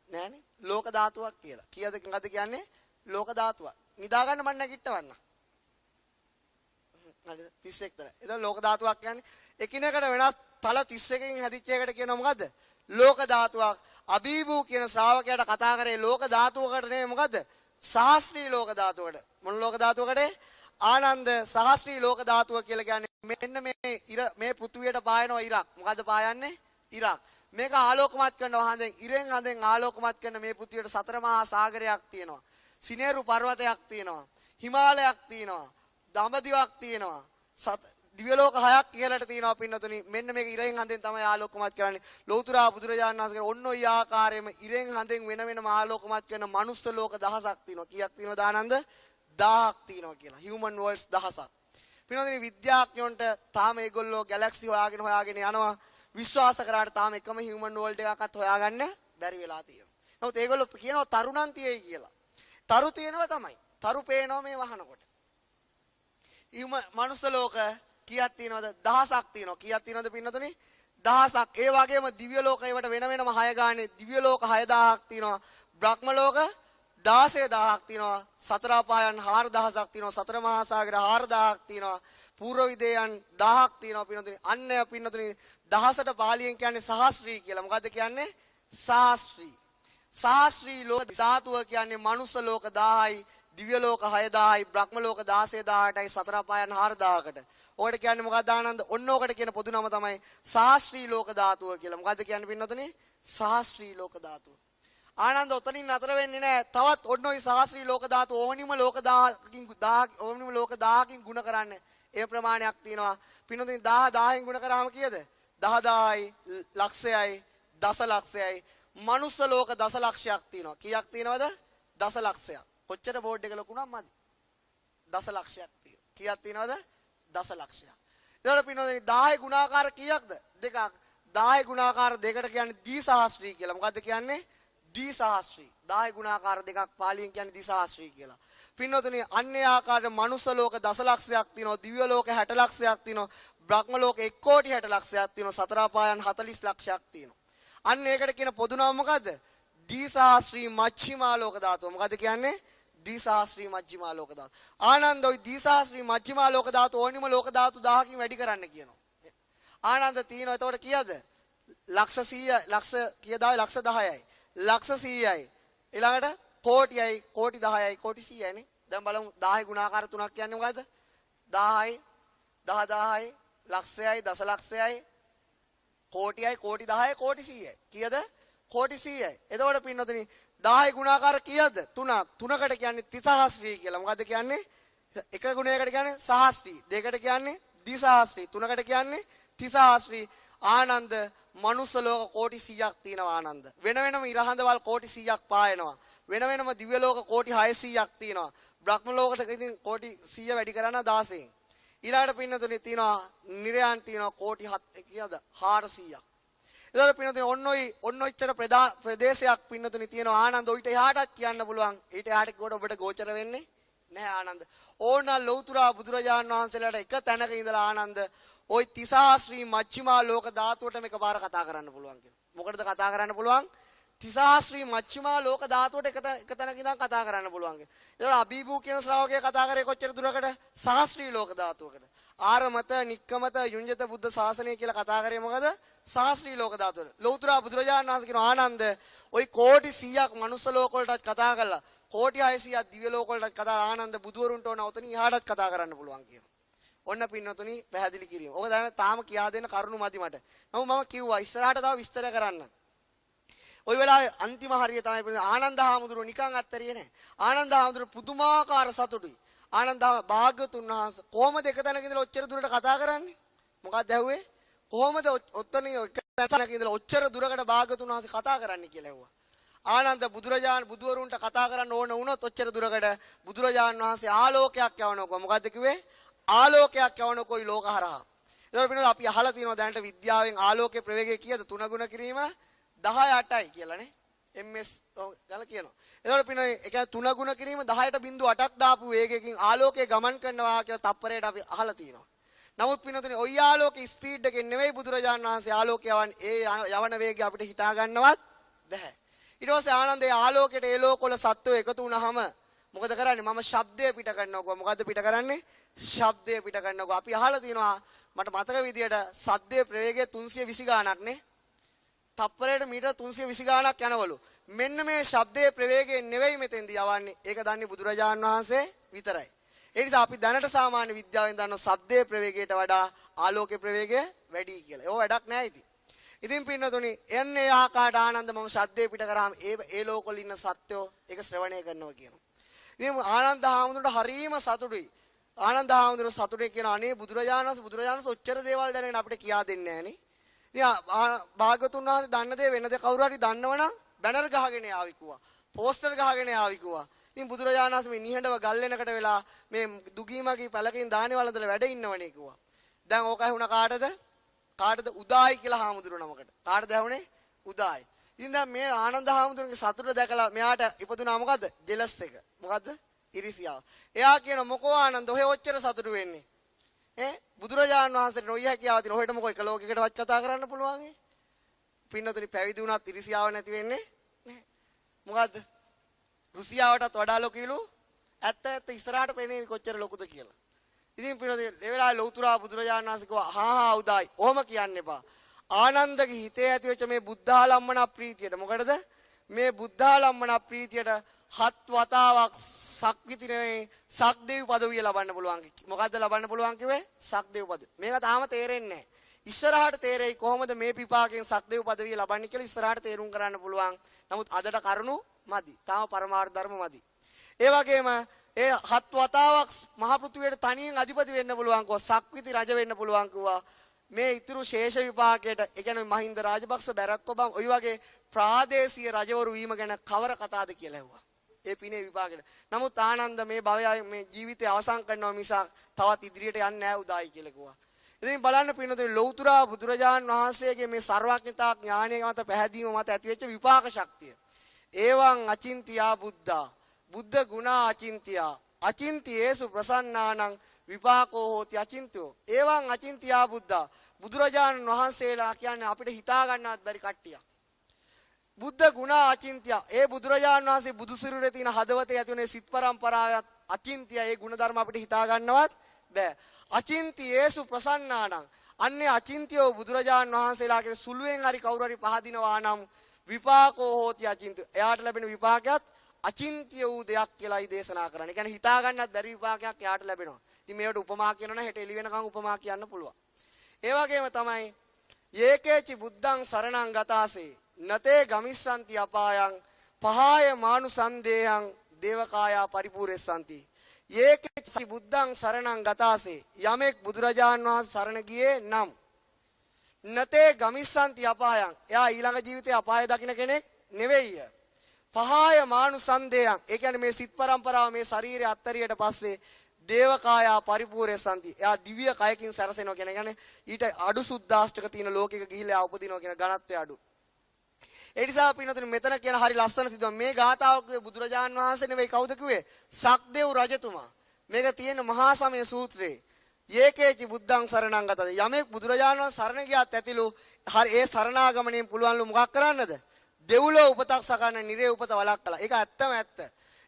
නෑනේ. ලෝක ධාතුවක් කියලා. කීයද මොකද්ද කියන්නේ? ලෝක ධාතුවක්. නිදා ගන්න මම නැගිටවන්න. හරිද? 31 තල. එතකොට ලෝක ධාතුවක් කියන්නේ එකිනෙකට වෙනස් තල 31කින් හැදිච්ච එකට කියනවා මොකද්ද? ලෝක ධාතුවක්. අබීබු කියන ශ්‍රාවකයාට කතා කරේ ලෝක ධාතුවකට නෙමෙයි මොකද්ද? සහස්ත්‍රී ලෝක ධාතුවකට. මොන ලෝක ධාතුවකටද? ආනන්ද සහස්ත්‍රී ලෝක ධාතුව කියලා කියන්නේ මෙන්න මේ පෘථුවියට පායනවා ඉරක්. මොකද්ද පායන්නේ? ඉරක්. මේක ආලෝකමත් කරනවා හඳෙන් ඉරෙන් ආලෝකමත් කරන මේ පෘථුවියට සතර මහා සාගරයක් තියෙනවා. සිනේරු පර්වතයක් තියෙනවා. හිමාලයක් තියෙනවා. දඹදිවක් තියෙනවා. දිව්‍ය ලෝක 6ක් ඉහළට තියෙනවා පින්නතුනි. මෙන්න මේක ඉරෙන් හඳෙන් තමයි ආලෝකමත් කරන්නේ. ලෞතුරා බුදුරජාණන් වහන්සේ ඔන්න ඔය ආකාරයෙන්ම ඉරෙන් හඳෙන් වෙනම ආලෝකමත් කරන මනුස්ස ලෝක 1000ක් තියෙනවා. කීයක් තියෙනවද ආනන්ද? 1000ක් තියෙනවා කියලා. human worlds 1000ක්. පින්නතුනි විද්‍යාඥයන්ට තාම ඒගොල්ලෝ ගැලැක්සි හොයාගෙන යනවා. විශ්වාස කරාට තාම එකම human world එකක්වත් හොයාගන්න බැරි වෙලා තියෙනවා. නමුත් ඒගොල්ලෝ කියනවා තරුණන් තියයි කියලා. තරු තියෙනවා තමයි. තරු පේනවා මේ වහනකොට. මනුස්ස ලෝක කීයක් තියෙනවද? 1000ක් තියෙනවා. කීයක් තියෙනවද පින්නතුනි? 1000ක්. ඒ වගේම දිව්‍ය ලෝක ඒවට වෙන වෙනම 6 ගානේ දිව්‍ය ලෝක 6000ක් තියෙනවා. බ්‍රහ්ම ලෝක 16000ක් තියෙනවා. සතර අපායන් 4000ක් තියෙනවා. සතර මහා සාගර 4000ක් තියෙනවා. පූර්ව විදේයන් 1000ක් තියෙනවා පින්නතුනි. අන්න පින්නතුනි 1000ට පාලියෙන් කියන්නේ සහස්ත්‍රී කියලා. මොකද්ද කියන්නේ? සහස්ත්‍රී. සහස්ත්‍රී ලෝක ධාතුව කියන්නේ මනුස්ස ලෝක 1000යි, දිව්‍ය ලෝක 6000යි, බ්‍රහ්ම ලෝක 16000ටයි, සතර අපායන් 4000කට. ඔකට කියන්නේ මොකක්ද ආනන්ද? ඔන්න ඔකට කියන පොදු නම තමයි සහස්ත්‍රී ලෝක ධාතුව කියලා. මොකද්ද කියන්නේ පින්නතුනි? සහස්ත්‍රී ලෝක ධාතුව. ආනන්ද ඔතනින් නතර වෙන්නේ නැහැ. තවත් ඔන්න ඔය සහස්ත්‍රී ලෝක ධාතුව ඕනිම ලෝක 1000කින් ගුණ කරන්න. ඒ ප්‍රමාණයක් තියෙනවා. පින්නතුනි 1000න් ගුණ කරාම කීයද? 10000යි, ලක්ෂයයි, දසලක්ෂයයි. මනුස්ස ලෝක දසලක්ෂයක් තියෙනවා. කීයක් තියෙනවද? දසලක්ෂයක්. කොච්චර බෝඩ් එක ලොකු නම් මදි? දසලක්ෂයක් තියෙනවා. කීයක් තියෙනවද? දසලක්ෂයක්. එතකොට පින්නතුනි 10 ගුණාකාර කීයක්ද? දෙකක්. 10 ගුණාකාර දෙකට කියන්නේ ද්විසහස්ත්‍රී කියලා. මොකද්ද කියන්නේ? ද්විසහස්ත්‍රී. 10 ගුණාකාර දෙකක් පාලියෙන් කියන්නේ ද්විසහස්ත්‍රී කියලා. පින්නතුනි අන්නේ ආකාරයට මනුස්ස ලෝක දසලක්ෂයක් තියෙනවා. දිව්‍ය ලෝක 60 ලක්ෂයක් තියෙනවා. බ්‍රහ්ම ලෝක 1 කෝටි 60 ලක්ෂයක් තියෙනවා. සතර අපායන් 40 ලක්ෂයක් තියෙනවා. අන්න ඒකට කියන පොදු නම මොකද්ද? ද්විසහස්ත්‍රී මජ්ක්‍ධිමා ලෝක ධාතුව. මොකද්ද කියන්නේ? ද්විසහස්ත්‍රී මජ්ක්‍ධිමා ලෝක ධාතුව. ආනන්ද ওই ද්විසහස්ත්‍රී මජ්ක්‍ධිමා ලෝක ධාතුව ඕනිම ලෝක ධාතු 1000කින් වැඩි කරන්න කියනවා. ආනන්ද තියෙනවා. එතකොට කීයද? ලක්ෂ 100 ලක්ෂ කීයද? ලක්ෂ 10යි. ලක්ෂ 100යි. ඊළඟට කෝටියයි, කෝටි 10යි, කෝටි 100යිනේ. දැන් බලමු 10 ගුණාකාර තුනක් කියන්නේ මොකද්ද? 10යි, 10000යි, ලක්ෂයයි, දසලක්ෂයයි, කෝටියයි, කෝටි 10යි, කෝටි 100යි. කීයද? කෝටි 100යි. එතකොට පින්නතුනි 10 ගුණාකාර කීයද? 3ක්. 3කට කියන්නේ ත්‍රිසහස්ත්‍රී කියලා. මොකද්ද කියන්නේ? එක ගුණයකට කියන්නේ සහස්ත්‍රී. දෙකට කියන්නේ ද්විසහස්ත්‍රී. 3කට කියන්නේ ත්‍රිසහස්ත්‍රී. ආනන්ද මනුස්ස ලෝක කෝටි 100ක් තියෙනවා ආනන්ද. වෙන වෙනම ඉරහඳවල් කෝටි 100ක් පායනවා. වෙන වෙනම දිව්‍ය ලෝක කෝටි 600ක් තියෙනවා. බ්‍රහ්ම ලෝකයට ඉතින් කෝටි 100 වැඩි කරන 16න්. ඊළඟට පින්නතුනි තියෙනවා නිරයන් තියෙනවා කෝටි 7 කීයද? 400ක්. එතකොට පින්නතුනි ඔන්න ඔච්චර ප්‍රදේශයක් පින්නතුනි තියෙනවා ආනන්ද. ඔයිට එහාටත් කියන්න පුළුවන්. ඊට එහාට කිව්වට ඔබට ගෝචර වෙන්නේ නැහැ ආනන්ද. ඕනනම් ලෞතුරා බුදුරජාණන් වහන්සේලාට එක තැනක ඉඳලා ආනන්ද ওই තිසහස්ත්‍රී මජ්ක්‍ධිමා ලෝක ධාතුවට මේක පාර කතා කරන්න පුළුවන් කියනවා. මොකටද කතා කරන්න පුළුවන්? තිසහස්‍රී මච්චුමා ලෝක ධාතුවට එක තැනක ඉඳන් කතා කරන්න පුළුවන්. ඒතකොට අබීබු කියන ශ්‍රාවකයා කතා කරේ කොච්චර දුරකට? සහස්‍රී ලෝක ධාතුවකට. ආරමත, නික්කමත, යුඤ්ජත බුද්ධ ශාසනය කියලා කතා කරේ මොකද? සහස්‍රී ලෝක ධාතුවට. ලෞතර බුදුරජාණන් වහන්සේ කියන ආනන්ද, ওই කෝටි 100ක් මනුස්ස ලෝක වලටත් කතා කරලා, කෝටි 600ක් දිව්‍ය ලෝක වලටත් කතා ආනන්ද බුදුවරුන්ට ඕන උතන ඉහාටත් කතා කරන්න පුළුවන් කියනවා. ඔන්න පින්නතුනි පැහැදිලි කිරීම. ඔබ දැන් තාම කියා දෙන්න කරුණු මදි මට. නමුත් මම කිව්වා ඉස්සරහට තව විස්තර කරන්න. ওই වෙලාවේ අන්තිම හරිය තමයි ආනන්ද හාමුදුරුවෝ නිකන් අත්තරියේ නැහැ. ආනන්ද හාමුදුරුවෝ පුදුමාකාර සතුටුයි. ආනන්ද භාග්‍යවතුන් වහන්සේ කොහොමද එක තැනක ඉඳලා ඔච්චර දුරට කතා කරන්නේ? මොකක්ද ඇහුවේ? කොහොමද ඔතන එක තැනක ඉඳලා ඔච්චර දුරකට භාග්‍යවතුන් වහන්සේ කතා කරන්නේ කියලා ඇහුවා. ආනන්ද බුදුවරුන්ට කතා කරන්න ඕන වුණොත් ඔච්චර දුරකට බුදුරජාණන් වහන්සේ ආලෝකයක් යවනකො මොකද්ද කිව්වේ? ආලෝකයක් යවනකොයි ලෝක හරහා. ඒතකොට පිනොත් අපි අහලා තියෙනවා දැනට විද්‍යාවෙන් ආලෝකයේ ප්‍රවේගය කීයද? 3 ගුණ කිරීම 18යි කියලා නේ. MS ගාලා කියනවා. ඒතකොට පිනොත් ඒ කියන්නේ 3 ගුණ කිරීම 10.8ක් දාපු වේගයකින් ආලෝකය ගමන් කරනවා කියලා තප්පරයට අපි අහලා තියෙනවා. නමුත් පිනොත්නේ ওই ආලෝකයේ ස්පීඩ් එකෙන් නෙවෙයි බුදුරජාණන් වහන්සේ ආලෝකය යවන්නේ. ඒ යවන වේගය අපිට හිතා ගන්නවත් බැහැ. ඊට පස්සේ ආනන්දේ ආලෝකයට ඒ ලෝකවල සත්වෝ එකතු වුණාම මොකද කරන්නේ? මම ශබ්දය පිට කරනවා. මොකද්ද පිට කරන්නේ? ශබ්දය පිට කරනවා. අපි අහලා තියෙනවා මට මතක විදියට සද්දේ ප්‍රවේගය 320 ගාණක් නේ. තප්පරයට මීටර 320 ගාණක් යනවලු. මෙන්න මේ ශබ්දයේ ප්‍රවේගයෙන් නෙවෙයි මෙතෙන්දී යවන්නේ. ඒක දන්නේ බුදුරජාණන් වහන්සේ විතරයි. ඒ නිසා අපි දැනට සාමාන්‍ය විද්‍යාවෙන් දන්නවා සද්දේ ප්‍රවේගයට වඩා ආලෝකයේ ප්‍රවේගය වැඩි කියලා. ඒක වැඩක් නෑ ඉතින්. ඉතින් පින්නතුනි එන්නේ ආකාරයට ආනන්ද මම ශබ්දේ පිට කරාම ඒ ලෝකවල ඉන්න සත්වෝ ඒක ශ්‍රවණය කරනවා කියනවා. ඉතින් ආනන්ද හාමුදුරන්ට හරීම සතුටුයි. ආනන්ද හාමුදුරුවෝ සතුටේ කියන අනේ බුදුරජාණන් ඔච්චර දේවල් දැනගෙන අපිට කියා දෙන්නේ නෑනේ. ඉතින් භාගතුන් වහන්සේ දන්න දේ වෙනද කවුරු හරි දන්නවනම් බැනර් ගහගෙන ආවි කිව්වා. පෝස්ටර් ගහගෙන ආවි කිව්වා. ඉතින් බුදුරජාණන් වහන්සේ මේ නිහඬව ගල් වෙනකට වෙලා මේ දුගීමගේ පැලකින් දානේ වළඳලා වැඩ ඉන්නවනේ කිව්වා. දැන් ඕකයි වුණා කාටද? කාටද? උදායි කියලා හාමුදුරුවෝ නමකට. කාටද ඇහුනේ? උදායි. ඉතින් දැන් මේ ආනන්ද හාමුදුරුවන්ගේ සතුට දැකලා මෙයාට ඉපදුනා මොකද්ද? ජෙලස් එක. මොකද්ද? ඉරිසියාව. එයා කියන මොකෝ ආනන්ද ඔහෙ ඔච්චර සතුටු වෙන්නේ? බුදුරජාණන් වහන්සේට නොයිය හැකියාව තියෙන ඔහෙට මොකෝ එක ලෝකයකටවත් කතා කරන්න පුළුවන් ඈ? පින්නතුනි පැවිදි වුණත් ඉරිසියාව නැති වෙන්නේ නැහැ. මොකද්ද? රුසියාවටත් වඩා ලොකුලු ඇත්ත ඉස්සරහට පෙනේ කොච්චර ලොකුද කියලා. ඉතින් පින්නතුනි ඒ වෙලාවේ ලෞතුරා බුදුරජාණන් වහන්සේ කිව්වා හා උදායි. ඔහොම කියන්න එපා. ආනන්දගේ හිතේ ඇති වෙච්ච මේ බුද්ධාලම්මන ප්‍රීතියට මොකටද? මේ බුද්ධාලම්මන ප්‍රීතියට 7 වතාවක් සක්විති නෙවෙයි සක්දේව් පදවිය ලබන්න පුළුවන්. මොකද්ද ලබන්න පුළුවන් කිව්වේ? සක්දේව් පදවිය. මේක තාම තේරෙන්නේ නැහැ. ඉස්සරහට තේරෙයි කොහොමද මේ පිපාකයෙන් සක්දේව් පදවිය ලබන්නේ කියලා ඉස්සරහට තේරුම් කරන්න පුළුවන්. නමුත් අදට කරුණු මදි. තාම පරමාර්ථ ධර්ම මදි. ඒ වගේම ඒ 7 වතාවක් මහ පෘථුවියට තනියෙන් අධිපති වෙන්න පුළුවන් කෝ සක්විති රජ වෙන්න පුළුවන් කිව්වා. මේ ඊතුරු ශේෂ විපාකයට ඒ කියන්නේ මහින්ද රාජපක්ෂ බැරක් ඔබම් ඔය වගේ ප්‍රාදේශීය රජවරු වීම ගැන කවර කතාවද කියලා ඇහුවා. ඒ පිනේ විපාකෙට. නමුත් ආනන්ද මේ භවය මේ ජීවිතය අවසන් කරනවා මිසක් තවත් ඉදිරියට යන්නේ නැහැ උදායි කියලා කිව්වා. ඉතින් බලන්න පින්නතුනි ලෞතුරා බුදුරජාන් වහන්සේගේ මේ සර්වඥතා ඥානය මත පැහැදීම මත ඇතිවෙච්ච විපාක ශක්තිය. ඒවං අචින්තියා බුද්ධා. බුද්ධ ගුණා අචින්තියා. අචින්තියේසු ප්‍රසන්නානං විපාකෝ හෝති අචින්තෝ. ඒවං අචින්තියා බුද්ධා. බුදුරජාණන් වහන්සේලා කියන්නේ අපිට හිතා ගන්නවත් බැරි කට්ටියක්. බුද්ධ ගුණා අචින්තිය. ඒ බුදුරජාණන් වහන්සේ බුදු සිරුරේ තියෙන හදවතේ ඇති වෙන සිත් පරම්පරාවත් අචින්තිය. ඒ ගුණ ධර්ම අපිට හිතා ගන්නවත් බෑ. අචින්තියේසු ප්‍රසන්නානං. අන්නේ අචින්තියෝ බුදුරජාණන් වහන්සේලාගේ සුළුෙන් හරි කවුරු හරි පහදිනවා නම් විපාකෝ හෝති අචින්තෝ. එයාට ලැබෙන විපාකයක් අචින්තිය වූ දෙයක් කියලායි දේශනා කරන්නේ. ඒ කියන්නේ හිතා ගන්නත් බැරි විපාකයක් එයාට ලැබෙනවා. ඉතින් මේවට උපමා කියනවනේ හෙට එළි වෙනකන් උපමා කියන්න පුළුවන්. ඒ වගේම තමයි යේකේචි බුද්ධං සරණං ගතාසේ නතේ ගමිස්සන්ති අපායං පහාය මානුසන්දේයං දේවකායා පරිපූර්ණසන්ති. යේකේචි බුද්ධං සරණං ගතාසේ යමෙක් බුදුරජාන් වහන්සේ සරණ ගියේ නම් නතේ ගමිස්සන්ති අපායං එයා ඊළඟ ජීවිතේ අපාය දකින්න කෙනෙක් නෙවෙයි. පහාය මානුසන්දේයං ඒ කියන්නේ මේ සිත් පරම්පරාව මේ ශරීරය අත්තරියට පස්සේ දේවකායා පරිපූර්ණසන්ති. එයා දිව්‍ය කයකින් සැරසෙනවා කියන කියන්නේ ඊට අඩු සුද්දාෂ්ටක තියෙන ලෝකයක ගිහිල්ලා උපදිනවා කියන ඝනත්වය අඩු. ඒ නිසා පින්නතුනි මෙතන කියන හරි ලස්සන සිදුවීම මේ ගාථාව කිව්වේ බුදුරජාන් වහන්සේ නෙවෙයි කවුද කිව්වේ? සක්දේව් රජතුමා. මේක තියෙන මහා සමය සූත්‍රයේ. යේකේචි බුද්ධං සරණං ගතද. යමෙක් බුදුරජාණන් වහන්සේ සරණ ගියත් ඇතිලු හරි ඒ සරණාගමණයෙන් පුළුවන්ලු මොකක් කරන්නද? දෙව්ලොව උපතක් සකන්න නිරේ උපත වළක්කලා. ඒක ඇත්තම ඇත්ත.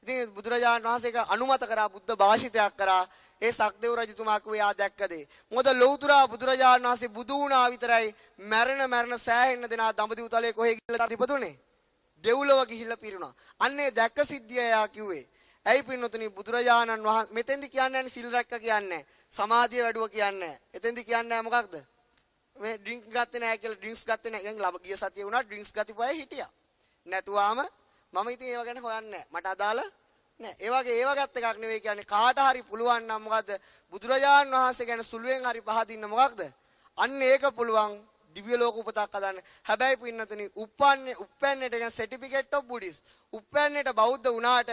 ඉතින් බුදුරජාණන් වහන්සේ ඒක අනුමත කරා බුද්ධ භාෂිතයක් කරා. ඒ සක්දේව රජතුමා කිව්වේ ආ දැක්කදේ. මොකද ලෞතුරා බුදුරජාණන් වහන්සේ බුදු වුණා විතරයි මරණ සෑහෙන්න දෙනා දඹදිව තලයේ කොහෙ ගිහලා තිබුණේ? දෙව්ලොව ගිහිල්ලා පිරුණා. අන්නේ දැක්ක සිද්ධිය යා කිව්වේ. ඇයි පින්නතුනි බුදුරජාණන් වහන්සේ මෙතෙන්දි කියන්නේ සිල් රැක්ක කියන්නේ සමාධිය වැඩුව කියන්නේ. එතෙන්දි කියන්නේ මොකක්ද? මේ ඩ්‍රින්ක් ගත්තේ නැහැ කියලා ඩ්‍රින්ක්ස් ගත්තේ නැහැ. දැන් ගිය සතියේ වුණා ඩ්‍රින්ක්ස් ගතිපුවයි හිටියා. නැතුවාම මම ඉතින් ඒව ගැන හොයන්නේ නැහැ. මට අදාළ නැහැ. ඒ වගේ ඒව ගත්ත එකක් නෙවෙයි කියන්නේ කාට හරි පුළුවන් නම් මොකද්ද? බුදුරජාණන් වහන්සේ ගැන සුළුවෙන් හරි පහදින්න මොකක්ද? අන්න ඒක පුළුවන් දිව්‍ය ලෝක උපතක් හදන්න. හැබැයි පින්නතුනි උප්පැන්නේට කියන සර්ටිෆිකේට් ඔෆ් බුද්දිස්. උප්පැන්නේට බෞද්ධ වුණාට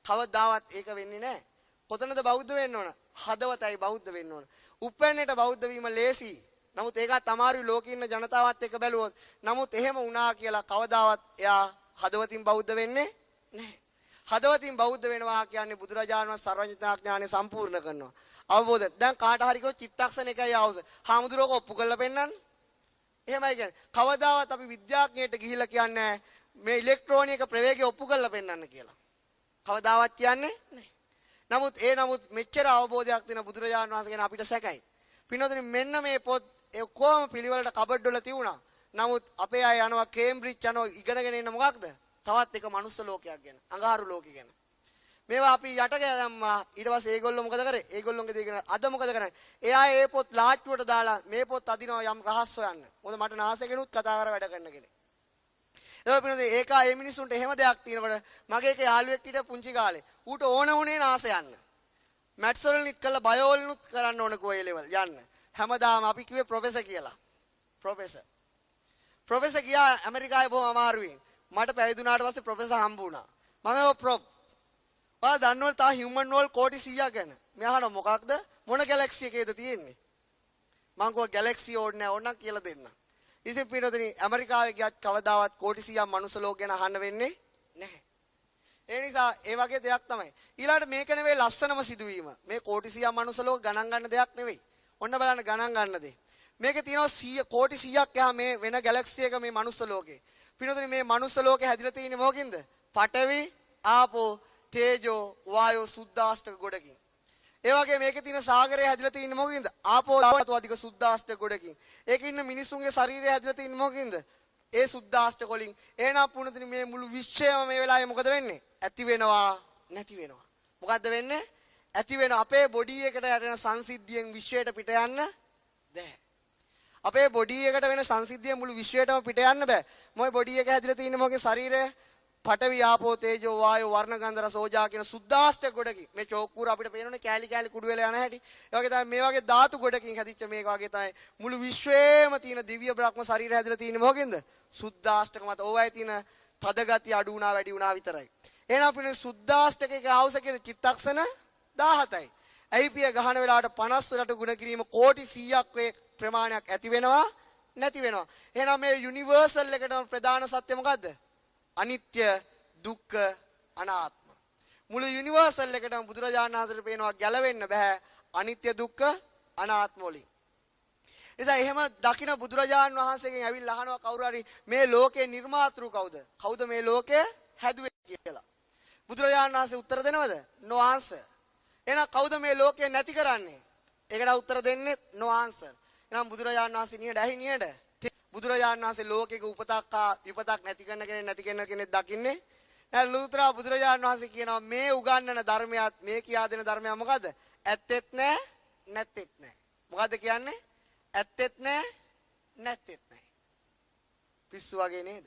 කවදාවත් ඒක වෙන්නේ නැහැ. කොතනද බෞද්ධ වෙන්න ඕන? හදවතයි බෞද්ධ වෙන්න ඕන. උප්පැන්නේට බෞද්ධ වීම ලේසි. නමුත් ඒකත් අමාරුයි ලෝකේ ඉන්න ජනතාවත් එක්ක බැලුවොත්. නමුත් එහෙම වුණා කියලා කවදාවත් එයා හදවතින් බෞද්ධ වෙන්නේ නැහැ. හදවතින් බෞද්ධ වෙනවා කියන්නේ බුදුරජාණන් වහන්සේ සර්වඥතා ඥානෙ සම්පූර්ණ කරනවා. අවබෝධ. දැන් කාට හරි කිව්වොත් චිත්තක්ෂණයකයි අවශ්‍ය. හාමුදුරුවෝ ඔප්පු කරලා පෙන්නන්න. එහෙමයි කියන්නේ. කවදාවත් අපි විද්‍යාඥයෙක්ට ගිහිල්ලා කියන්නේ මේ ඉලෙක්ට්‍රෝනික ප්‍රවේගය ඔප්පු කරලා පෙන්නන්න කියලා. කවදාවත් කියන්නේ නැහැ. නමුත් මෙච්චර අවබෝධයක් තියෙන බුදුරජාණන් වහන්සේ ගැන අපිට සැකයි. පින්නතුනි මෙන්න මේ පොත් ඒ කොහොම පිළිවෙලට කබඩ් වල තියුණා. නමුත් අපේ අය යනවා කේම්බ්‍රිජ් යනවා ඉගෙනගෙන ඉන්න මොකක්ද? තවත් එක මනුස්ස ලෝකයක් ගැන. අඟහරු ලෝකෙ ගැන. මේවා අපි යට දැම්මා. ඊට පස්සේ ඒගොල්ලෝ මොකද කරේ? ඒගොල්ලෝගේ දේ ගැන අද මොකද කරන්නේ? එයා ඒ පොත් ලාච්චුවට දාලා මේ පොත් අදිනවා යම් රහස් හොයන්න. මොකද මට නාසයෙන්ුත් කතා කර වැඩ කරන්න කෙනෙක්. ඒක පිළිබඳව ඒ මිනිසුන්ට එහෙම දෙයක් තියෙනකොට මගේ එක යාළුවෙක් හිටිය පුංචි කාලේ. ඌට ඕන වුණේ නාස යන්න. මැත්ස් වලිනුත් කළා බයෝ වලිනුත් කරන්න ඕන කෝ ලෙවල් යන්න. හැමදාම අපි කිව්වේ ප්‍රොෆෙසර් කියලා. ප්‍රොෆෙසර් ගියා ඇමරිකාවේ බොහොම අමාරුවෙන්. මට පැවිදුණාට පස්සේ ප්‍රොෆෙසර් හම්බ වුණා. මම ප්‍රොෆ්. ඔයා දන්නවද තා හියුමන් වෝල් කෝටි 100ක් ගැන? මම අහනවා මොකක්ද? මොන ගැලැක්සි එකේද තියෙන්නේ? මම කිව්වා ගැලැක්සි ඕඩ් නෑ ඕනනම් කියලා දෙන්න. ඉතින් පිටුදින ඇමරිකාවේ ගියත් කවදාවත් කෝටි 100ක් මනුස්ස ලෝක ගැන අහන්න වෙන්නේ නැහැ. ඒ නිසා ඒ වගේ දෙයක් තමයි. ඊළඟට මේක නෙවෙයි ලස්සනම සිදුවීම. මේ කෝටි 100ක් මනුස්ස ලෝක ගණන් ගන්න දෙයක් නෙවෙයි. ඔන්න බලන්න ගණන් ගන්න දේ. මේකේ තියෙනවා 100 කෝටි 100ක් එහා මේ වෙන ගැලැක්සි එක මේ මනුස්ස ලෝකේ. පිටුදින මේ මනුස්ස ලෝකේ හැදිලා තියෙන්නේ මොකකින්ද? පඨවි, ආපෝ, තේජෝ, වායෝ සුද්ධාෂ්ටක ගොඩකින්. ඒ වගේ මේකේ තියෙන සාගරය හැදිලා තියෙන්නේ මොකකින්ද? ආපෝ ධාතු අධික සුද්ධාෂ්ටක ගොඩකින්. ඒකේ ඉන්න මිනිසුන්ගේ ශරීරය හැදිලා තියෙන්නේ මොකකින්ද? ඒ සුද්ධාෂ්ටක වලින්. එහෙනම් පුණුදින මේ මුළු විශ්වයම මේ වෙලාවේ මොකද වෙන්නේ? ඇති වෙනවා, නැති වෙනවා. මොකද්ද වෙන්නේ? ඇති වෙන අපේ බොඩි එකට යටෙන සංසිද්ධියෙන් විශ්වයට පිට යන්න බෑ. අපේ බොඩි එකට වෙන සංසිද්ධිය මුළු විශ්වයටම පිට යන්න බෑ. මොයි බොඩි එක හැදිලා තියෙන්නේ මොකේ ශරීරය? පඨවි ආපෝ තේජෝ වායෝ වර්ණ ගන්ධ රස ඕජා කියන සුද්ධාෂ්ටක ගොඩකින්. මේ චෝක්කුර අපිට පේනෝනේ කෑලි කෑලි කුඩු වෙලා යන හැටි. ඒ වගේ තමයි මේ වගේ ධාතු ගොඩකින් හැදිච්ච මේක වගේ තමයි මුළු විශ්වයේම තියෙන දිව්‍ය බ්‍රහ්ම ශරීරය හැදිලා තියෙන්නේ මොකකින්ද? සුද්ධාෂ්ටක මත. ඕවයි තියෙන තද ගතිය අඩු වුණා වැඩි වුණා විතරයි. එහෙනම් අපිනේ සුද්ධාෂ්ටකයේ අවශ්‍යකයේ චිත්තක්ෂණ 17යි. ඇයිපිය ගහන වෙලාවට 50 ගුණ කිරීම කෝටි 100ක් වේ ප්‍රමාණයක් ඇති වෙනවා නැති වෙනවා. එහෙනම් මේ යුනිවර්සල් එකටම ප්‍රධාන සත්‍ය මොකද්ද? අනිත්‍ය, දුක්ඛ, අනාත්ම. මුළු යුනිවර්සල් එකටම බුදුරජාණන් වහන්සේට පේනවා ගැලවෙන්න බෑ අනිත්‍ය, දුක්ඛ, අනාත්ම වලින්. එදා එහෙම දකින බුදුරජාණන් වහන්සේගෙන් ඇවිල්ලා අහනවා කවුරු හරි මේ ලෝකේ නිර්මාතෘ කවුද? කවුද මේ ලෝකය හැදුවේ කියලා. බුදුරජාණන් වහන්සේ උත්තර දෙනවද? no answer. එහෙනම් කවුද මේ ලෝකය නැති කරන්නේ? ඒකට උත්තර දෙන්නේ no answer. එහෙනම් බුදුරජාණන් වහන්සේ නියඩ ඇහි නියඩ. බුදුරජාණන් වහන්සේ ලෝකෙක උපතක් විපතක් නැති කරන කෙනෙක් දකින්නේ. දැන් ලෝතුරා බුදුරජාණන් වහන්සේ කියනවා මේ උගන්වන ධර්මයක් මේ කියා දෙන ධර්මයක් මොකද්ද? ඇත්තෙත් නැහැ, නැත්තෙත් නැහැ. මොකද්ද කියන්නේ? ඇත්තෙත් නැහැ, නැත්තෙත් නැහැ. පිස්සු වගේ නේද?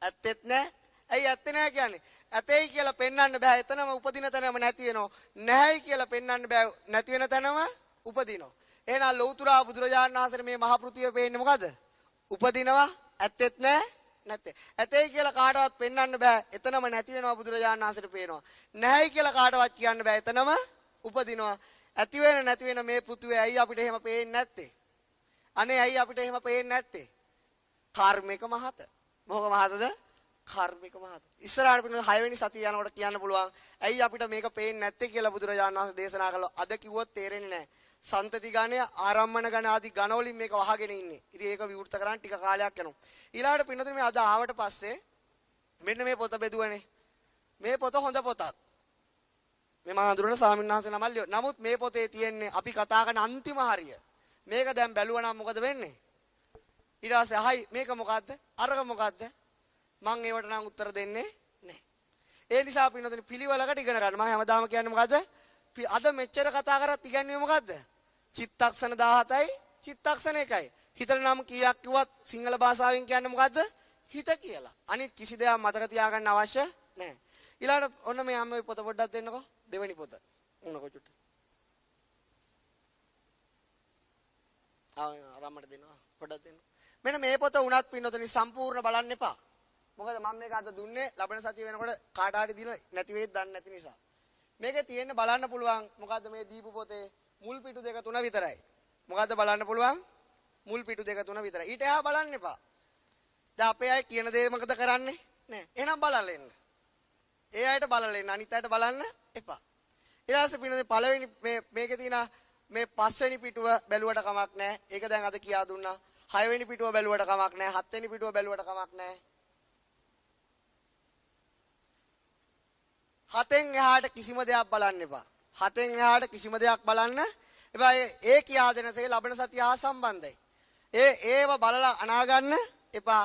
ඇත්තෙත් නැහැ. ඇයි ඇත්තේ නැහැ කියන්නේ? ඇතේයි කියලා පෙන්වන්න බෑ. එතනම උපදින තැනම නැති වෙනවා. නැහැයි කියලා පෙන්වන්න බෑ. නැති වෙන තැනම උපදිනවා. එහෙනම් ලෞතුරා බුදුරජාණන් වහන්සේ මේ මහ පෘථිවිය පේන්නේ මොකද? උපදිනවා, ඇත්තෙත් නැහැ, නැත්තේ. ඇතේයි කියලා කාටවත් පෙන්වන්න බෑ. එතනම නැති වෙනවා බුදුරජාණන් වහන්සේට පේනවා. නැහැයි කියලා කාටවත් කියන්න බෑ. එතනම උපදිනවා. ඇති වෙන නැති වෙන මේ පෘථිවිය ඇයි අපිට එහෙම පේන්නේ නැත්තේ? අනේ ඇයි අපිට එහෙම පේන්නේ නැත්තේ? කර්මික මහත. මොකක මහතද? කර්මික මහත. ඉස්සරහට පිටින් 6 වෙනි සතිය යනකොට කියන්න පුළුවන් ඇයි අපිට මේක පේන්නේ නැත්තේ කියලා බුදුරජාණන් වහන්සේ දේශනා කළා. අද කිව්වොත් තේරෙන්නේ නැහැ. සන්තති ගණය, ආරම්මන ගණ ආදී ගණ වලින් මේක වහගෙන ඉන්නේ. ඉතින් ඒක විවෘත කරන්න ටික කාලයක් යනවා. ඊළාට පින්නතුනේ මේ අද ආවට පස්සේ මෙන්න මේ පොත බෙදුවනේ. මේ පොත හොඳ පොතක්. මේ මහා හඳුරන ස්වාමීන් වහන්සේ නමල් ලියුවා. නමුත් මේ පොතේ තියෙන්නේ අපි කතා කරන අන්තිම හරිය. මේක දැන් බැලුවා නම් මොකද වෙන්නේ? ඊට පස්සේ අහයි මේක මොකද්ද? අරක මොකද්ද? මං ඒවට නම් උත්තර දෙන්නේ නැහැ. ඒ නිසා පින්නතුනේ පිළිවෙලකට ඉගෙන ගන්න. මම හැමදාම කියන්නේ මොකද්ද? අද මෙච්චර කතා කරත් ඉගන්නේ මොකද්ද? චිත්තක්ෂණ 17යි චිත්තක්ෂණ 1යි. හිතට නම් කීයක් කිව්වත් සිංහල භාෂාවෙන් කියන්නේ මොකද්ද? හිත කියලා. අනිත් කිසි දෙයක් මතක තියාගන්න අවශ්‍ය නැහැ. ඊළඟට ඔන්න මේ අම්මේ පොත පොඩ්ඩක් දෙන්නකෝ. දෙවෙනි පොත. උණකෝ චුට්ට. ආරම්මට දෙනවා. පොඩ්ඩක් දෙන්න. මෙන්න මේ පොත උනත් පින්නතුනි සම්පූර්ණ බලන්න එපා. මොකද මම මේක අද දුන්නේ ලබන සතිය වෙනකොට කාට හරි දීලා නැති වෙයිද දන්නේ නැති නිසා. මේකේ තියෙන්න බලන්න පුළුවන් මොකද්ද මේ දීපු පොතේ මුල් පිටු දෙක තුන විතරයි. මොකද්ද බලන්න පුළුවන්? මුල් පිටු දෙක තුන විතරයි. ඊට එහා බලන්න එපා. දැන් අපේ අය කියන දේ මොකද කරන්නේ? නෑ. එහෙනම් බලන්න එන්න. ඒ අයට බලන්න එන්න. අනිත් අයට බලන්න එපා. ඊට පස්සේ පින්නදී පළවෙනි මේකේ තියෙන මේ පස්වෙනි පිටුව බැලුවට කමක් නෑ. ඒක දැන් අද කියා දුන්නා. හයවෙනි පිටුව බැලුවට කමක් නෑ. හත්වෙනි පිටුව බැලුවට කමක් නෑ. හතෙන් එහාට කිසිම දෙයක් බලන්න එපා. හතෙන් එහාට කිසිම දෙයක් බලන්න එපා. ඒ කියා දෙන තේ ලබන සතිය හා සම්බන්ධයි. ඒව බලලා අනා ගන්න එපා.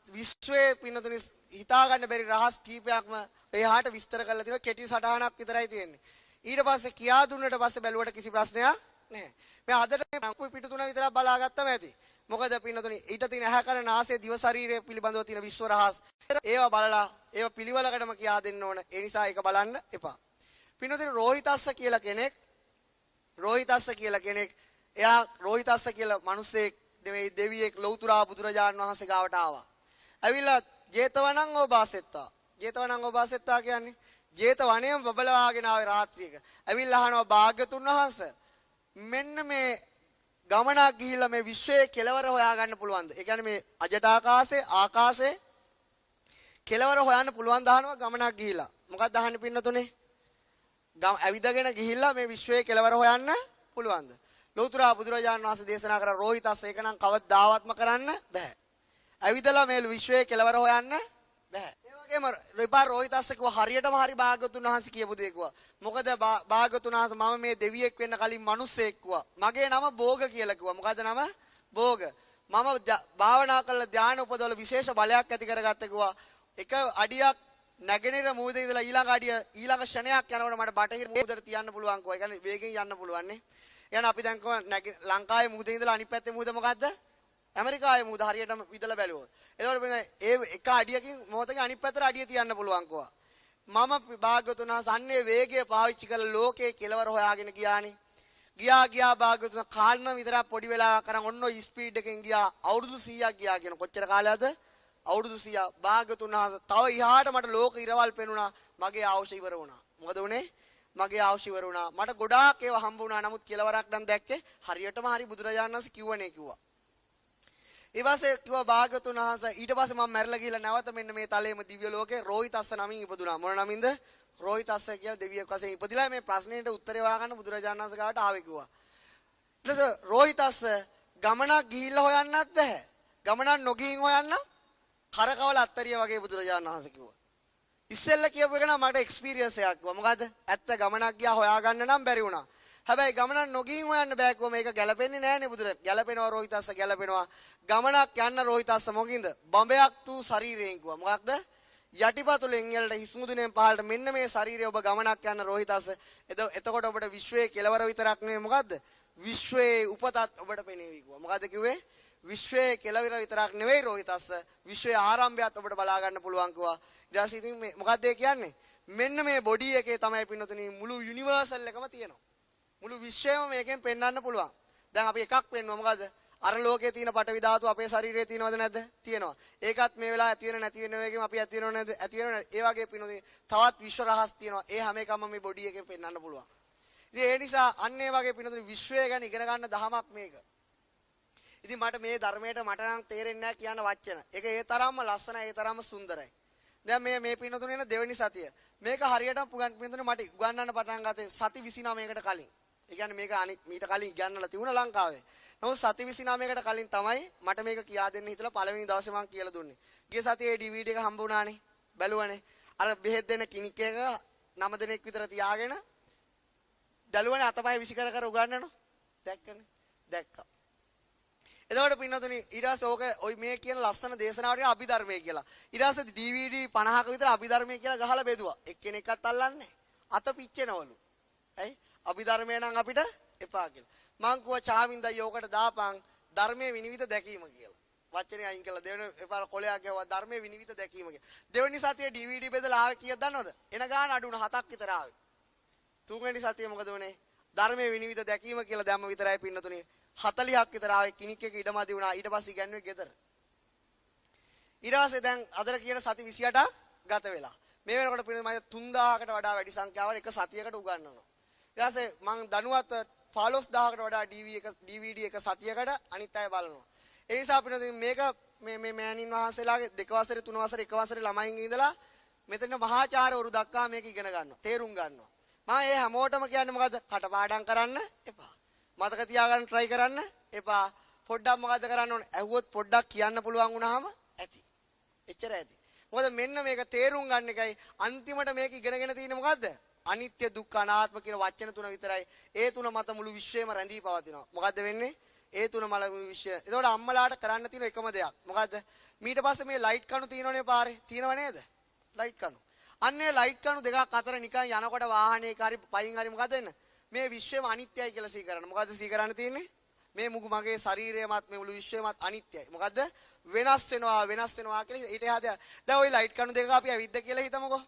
විශ්වයේ පින්නතුනි හිතා ගන්න බැරි රහස් කීපයක්ම එහාට විස්තර කරලා තියෙනවා. කෙටි සටහනක් විතරයි තියෙන්නේ. ඊට පස්සේ කියා දුන්නට පස්සේ බැලුවට කිසි ප්‍රශ්නයක් නැහැ. මේ අදට මේ පිටු තුන විතරක් බලාගත්තම ඇති. මොකද පින්නතුනි ඊට තියෙන ඇහැ කන නාසය දිව ශරීරය පිළිබඳව තියෙන විශ්ව රහස් ඒවා බලලා ඒවා පිළිවෙලකටම කියා දෙන්න ඕන. ඒ නිසා ඒක බලන්න එපා. පින්නතුනි රෝහිතස්ස කියලා කෙනෙක් එයා රෝහිතස්ස කියලා මිනිස්සෙක් නෙවෙයි දෙවියෙක් ලෞතුරා බුදුරජාණන් වහන්සේ ගාවට ආවා. ඇවිල්ලා ජේතවනං ඕබාසෙත්තා. ජේතවනං ඕබාසෙත්තා කියන්නේ ජේතවනයේම බබලවාගෙන ආවේ රාත්‍රියක. ඇවිල්ලා අහනවා භාග්‍යතුන් වහන්සේ මෙන්න මේ ගමනක් ගිහිල්ලා මේ විශ්වයේ කෙලවර හොයාගන්න පුළුවන්ද? ඒ කියන්නේ මේ අජට ආකාශයේ කෙලවර හොයන්න පුළුවන් දහනවා ගමනක් ගිහිල්ලා. මොකක්ද අහන්නේ පින්නතුනේ? ඇවිදගෙන ගිහිල්ලා මේ විශ්වයේ කෙලවර හොයන්න පුළුවන්ද? ලෞතර බුදුරජාණන් වහන්සේ දේශනා කර රෝහිතස් ඒක නම් කවදාවත්ම කරන්න බෑ. ඇවිදලා මේ විශ්වයේ කෙලවර හොයන්න බෑ. ඒ වගේම රිපා රෝහිතස් කිව්වා හරියටම හරි භාග්‍යතුන් වහන්සේ කියපු දේ කිව්වා. මොකද භාග්‍යතුන් වහන්සේ මම මේ දෙවියෙක් වෙන්න කලින් මිනිස්සෙක් කිව්වා. මගේ නම භෝග කියලා කිව්වා. මොකද නම? භෝග. මම භාවනා කරලා ධානය උපදවල විශේෂ බලයක් ඇති කරගත්ත කිව්වා. එක අඩියක් නැගෙනහිර මූදේ ඉඳලා ඊළඟ ක්ෂණයක් යනකොට මට බටහිර මූදට තියන්න පුළුවන් කිව්වා. ඒ කියන්නේ වේගෙන් යන්න පුළුවන් නේ. එහෙනම් අපි දැන් ලංකාවේ මූදේ ඉඳලා අනිත් පැත්තේ මූද මොකද්ද? ඇමරිකාවේ මූද හරියටම විදලා බැලුවොත්. එතකොට ඒ එක අඩියකින් මොහොතකින් අනිත් පැත්තට අඩිය තියන්න පුළුවන් කිව්වා. මම භාග්‍යවතුන් අන්නේ වේගය පාවිච්චි කරලා ලෝකේ කෙලවර හොයාගෙන ගියානේ. ගියා භාග්‍යවතුන් කාලන විතරක් පොඩි වෙලා කරන් ඔන්න ඔය ස්පීඩ් එකෙන් ගියා. අවුරුදු 100ක් ගියා කියන කොච්චර කාලයක්ද? අවුරුදු 100ක්. භාග්‍යවතුන් තව ඉහාට මට ලෝක ඉරවල් පෙනුණා. මගේ අවශ්‍ය ඉවර වුණා. මොකද උනේ? මගේ අවශ්‍ය ඉවර වුණා. මට ගොඩාක් ඒවා හම්බ වුණා. නමුත් කෙලවරක් නම් දැක්කේ හරියටම හරි බුදුරජාණන් වහන්සේ කිව්වනේ කිව්වා. ඊපස්සේ කිව්වා භාග්‍යවතුන් වහන්සේ ඊට පස්සේ මම මැරලා ගිහලා නැවත මෙන්න මේ තලයේම දිව්‍ය ලෝකේ රෝහිතස්ස නමින් ඉපදුනා. මොන නමින්ද? රෝහිතස්ස කියලා දෙවියෙක් වශයෙන් ඉපදිලා මේ ප්‍රශ්නෙට උත්තරේ හොයාගන්න බුදුරජාණන් වහන්සේ ගාවට ආවේ කිව්වා. ඊට පස්සේ රෝහිතස්ස ගමනක් ගිහිල්ලා හොයන්නත් බෑ. ගමනක් නොගින් හොයන්න කරකවල අත්තරිය වගේ බුදුරජාණන් වහන්සේ කිව්වා. ඉස්සෙල්ල කියපු එක නම් මට එක්ස්පීරියන්ස් එකක් කිව්වා. මොකද? ඇත්ත ගමනක් ගියා හොයාගන්න නම් බැරි වුණා. හැබැයි ගමනක් නොගින් හොයන්න බෑ කිව්වා. මේක ගැලපෙන්නේ නෑනේ බුදුර. ගැලපෙනවා රෝහිතස්ස ගැලපෙනවා. ගමනක් යන්න රෝහිතස්ස මොකින්ද? බඹයක් තු ශරීරයෙන් කිව්වා. මොකක්ද? යටිපතුලෙන් එල්ලට හිස්මුදුනෙන් පහළට මෙන්න මේ ශරීරය ඔබ ගමනක් යන්න රෝහිතස්ස. එතකොට ඔබට විශ්වයේ කෙලවර විතරක් නෙවෙයි මොකද්ද? විශ්වයේ උපතත් ඔබට පෙනේවි කිව්වා. මොකද්ද කිව්වේ? විශ්වයේ කෙලවර විතරක් නෙවෙයි රෝහිතස්ස. විශ්වයේ ආරම්භයත් ඔබට බලා ගන්න පුළුවන් කිව්වා. ඊට පස්සේ ඉතින් මේ මොකද්ද ඒ කියන්නේ? මෙන්න මේ බොඩි එකේ තමයි පින්නතුනි මුළු යුනිවර්සල් එකම තියෙනවා. මුළු විශ්වයම මේකෙන් පෙන්වන්න පුළුවන්. දැන් අපි එකක් පෙන්වමු මොකද්ද? අර ලෝකයේ තියෙන පටවි ධාතු අපේ ශරීරයේ තියෙනවද නැද්ද? තියෙනවා. ඒකත් මේ වෙලාවේ ඇති වෙන නැති වෙන වේගෙම අපි ඇති වෙනව නැද්ද? ඇති වෙනව. ඒ වගේ පින්නතුනි තවත් විශ්ව රහස් තියෙනවා. ඒ හැම එකම මේ බොඩි එකෙන් පෙන්වන්න පුළුවන්. ඉතින් ඒ නිසා අන්න ඒ වගේ පින්නතුනි විශ්වය ගැන ඉගෙන ගන්න දහමක් මේක. ඉතින් මට මේ ධර්මයට මට නම් තේරෙන්නේ නැහැ කියන වචන. ඒක ඒ තරම්ම ලස්සනයි, ඒ තරම්ම සුන්දරයි. දැන් මේ පින්නතුනේ දෙවෙනි සතිය. මේක හරියටම පින්නතුනේ මට උගන්වන්න පටන් ගත්තේ සති 29කට කලින්. ඒ කියන්නේ මේක මීට කලින් ඉගෙනලා තිබුණා ලංකාවේ. නමුත් සති 29කට කලින් තමයි මට මේක කියා දෙන්න හිතලා පළවෙනි දවසේ මම කියලා දුන්නේ. ගිය සතියේ DVD එක හම්බ වුණානේ. බැලුවනේ. අර බෙහෙත් දෙන කිනික් එක 9 දෙනෙක් විතර තියාගෙන දලුවනේ අතපය විසි කර කර උගන්වනවා. දැක්කනේ. දැක්කා. එතකොට පින්නතුනි ඊට පස්සේ ඕක ඔයි මේ කියන ලස්සන දේශනාවට අභිධර්මයේ කියලා. ඊට පස්සේ DVD 50ක විතර අභිධර්මයේ කියලා ගහලා බෙදුවා. එක්කෙනෙක්වත් අල්ලන්නේ අත පිච්චෙනවලු. ඇයි? අභිධර්මය නම් අපිට එපා කියලා. මං කිව්වා චාමින්දයි ඕකට දාපන් ධර්මයේ විනිවිද දැකීම කියලා. වචනේ අයින් කළා දෙවෙනි එපාර කොලයක් ගැවුවා ධර්මයේ විනිවිද දැකීම කියලා. දෙවෙනි සතියේ DVD බෙදලා ආවේ කීයද දන්නවද? එන ගාන අඩු වුණා 7ක් විතර ආවේ. තුන්වෙනි සතියේ මොකද වුනේ? ධර්මයේ විනිවිද දැකීම කියලා දැම්ම විතරයි පින්නතුනි 40ක් විතර ආවේ කිනික් එක ඉඩමදි වුණා. ඊට පස්සේ ඉගන්නුවේ ගෙදර. ඊට පස්සේ දැන් අදට කියන සති 28ක් ගත වෙලා. මේ වෙනකොට පින්නතුනි මම 3000කට වඩා වැඩි සංඛ්‍යාවල එක සතියකට උගන්වනවා. ඊට පස්සේ මම දනුවත් 15000කට වඩා DVD එක සතියකට අනිත් අය බලනවා. ඒ නිසා පින්නතුනි මේක මේ මෑණින් වහන්සේලාගේ 2 වසරේ 3 වසරේ 1 වසරේ ළමයින්ගේ ඉඳලා මෙතන මහාචාර්යවරු දක්වා මේක ඉගෙන ගන්නවා. තේරුම් ගන්නවා. මම ඒ හැමෝටම කියන්නේ මොකද්ද? කටපාඩම් කරන්න එපා. මතක තියාගන්න try කරන්න එපා. පොඩ්ඩක් මොකද්ද කරන්න ඕනේ? ඇහුවොත් පොඩ්ඩක් කියන්න පුළුවන් වුණාම ඇති. එච්චර ඇති. මොකද මෙන්න මේක තේරුම් ගන්න එකයි අන්තිමට මේක ඉගෙනගෙන තියෙන්නේ මොකද්ද? අනිත්‍ය දුක්ඛ අනාත්ම කියන වචන තුන විතරයි. ඒ තුන මත මුළු විශ්වයම රැඳී පවතිනවා. මොකද්ද වෙන්නේ? ඒ තුන මල මුළු විශ්වය. ඒතකොට අම්මලාට කරන්න තියෙන එකම දෙයක්. මොකද්ද? ඊට පස්සේ මේ ලයිට් කණු තියෙනවනේ පාරේ. තියෙනව නේද? ලයිට් කණු. අන්නේ ලයිට් කණු දෙකක් අතර නිකන් යනකොට වාහනයක හරි පයින් හරි මොකද වෙන්නේ? මේ විශ්වයම අනිත්‍යයි කියලා සිහි කරන්න. මොකද්ද සිහි කරන්න තියෙන්නේ? මේ මගේ ශරීරයමත් මේ මුළු විශ්වයමත් අනිත්‍යයි. මොකද්ද? වෙනස් වෙනවා කියලා ඊට එහා දැන් ওই ලයිට් කණු දෙක අපි ඇවිද්ද කියලා හිතමුකෝ.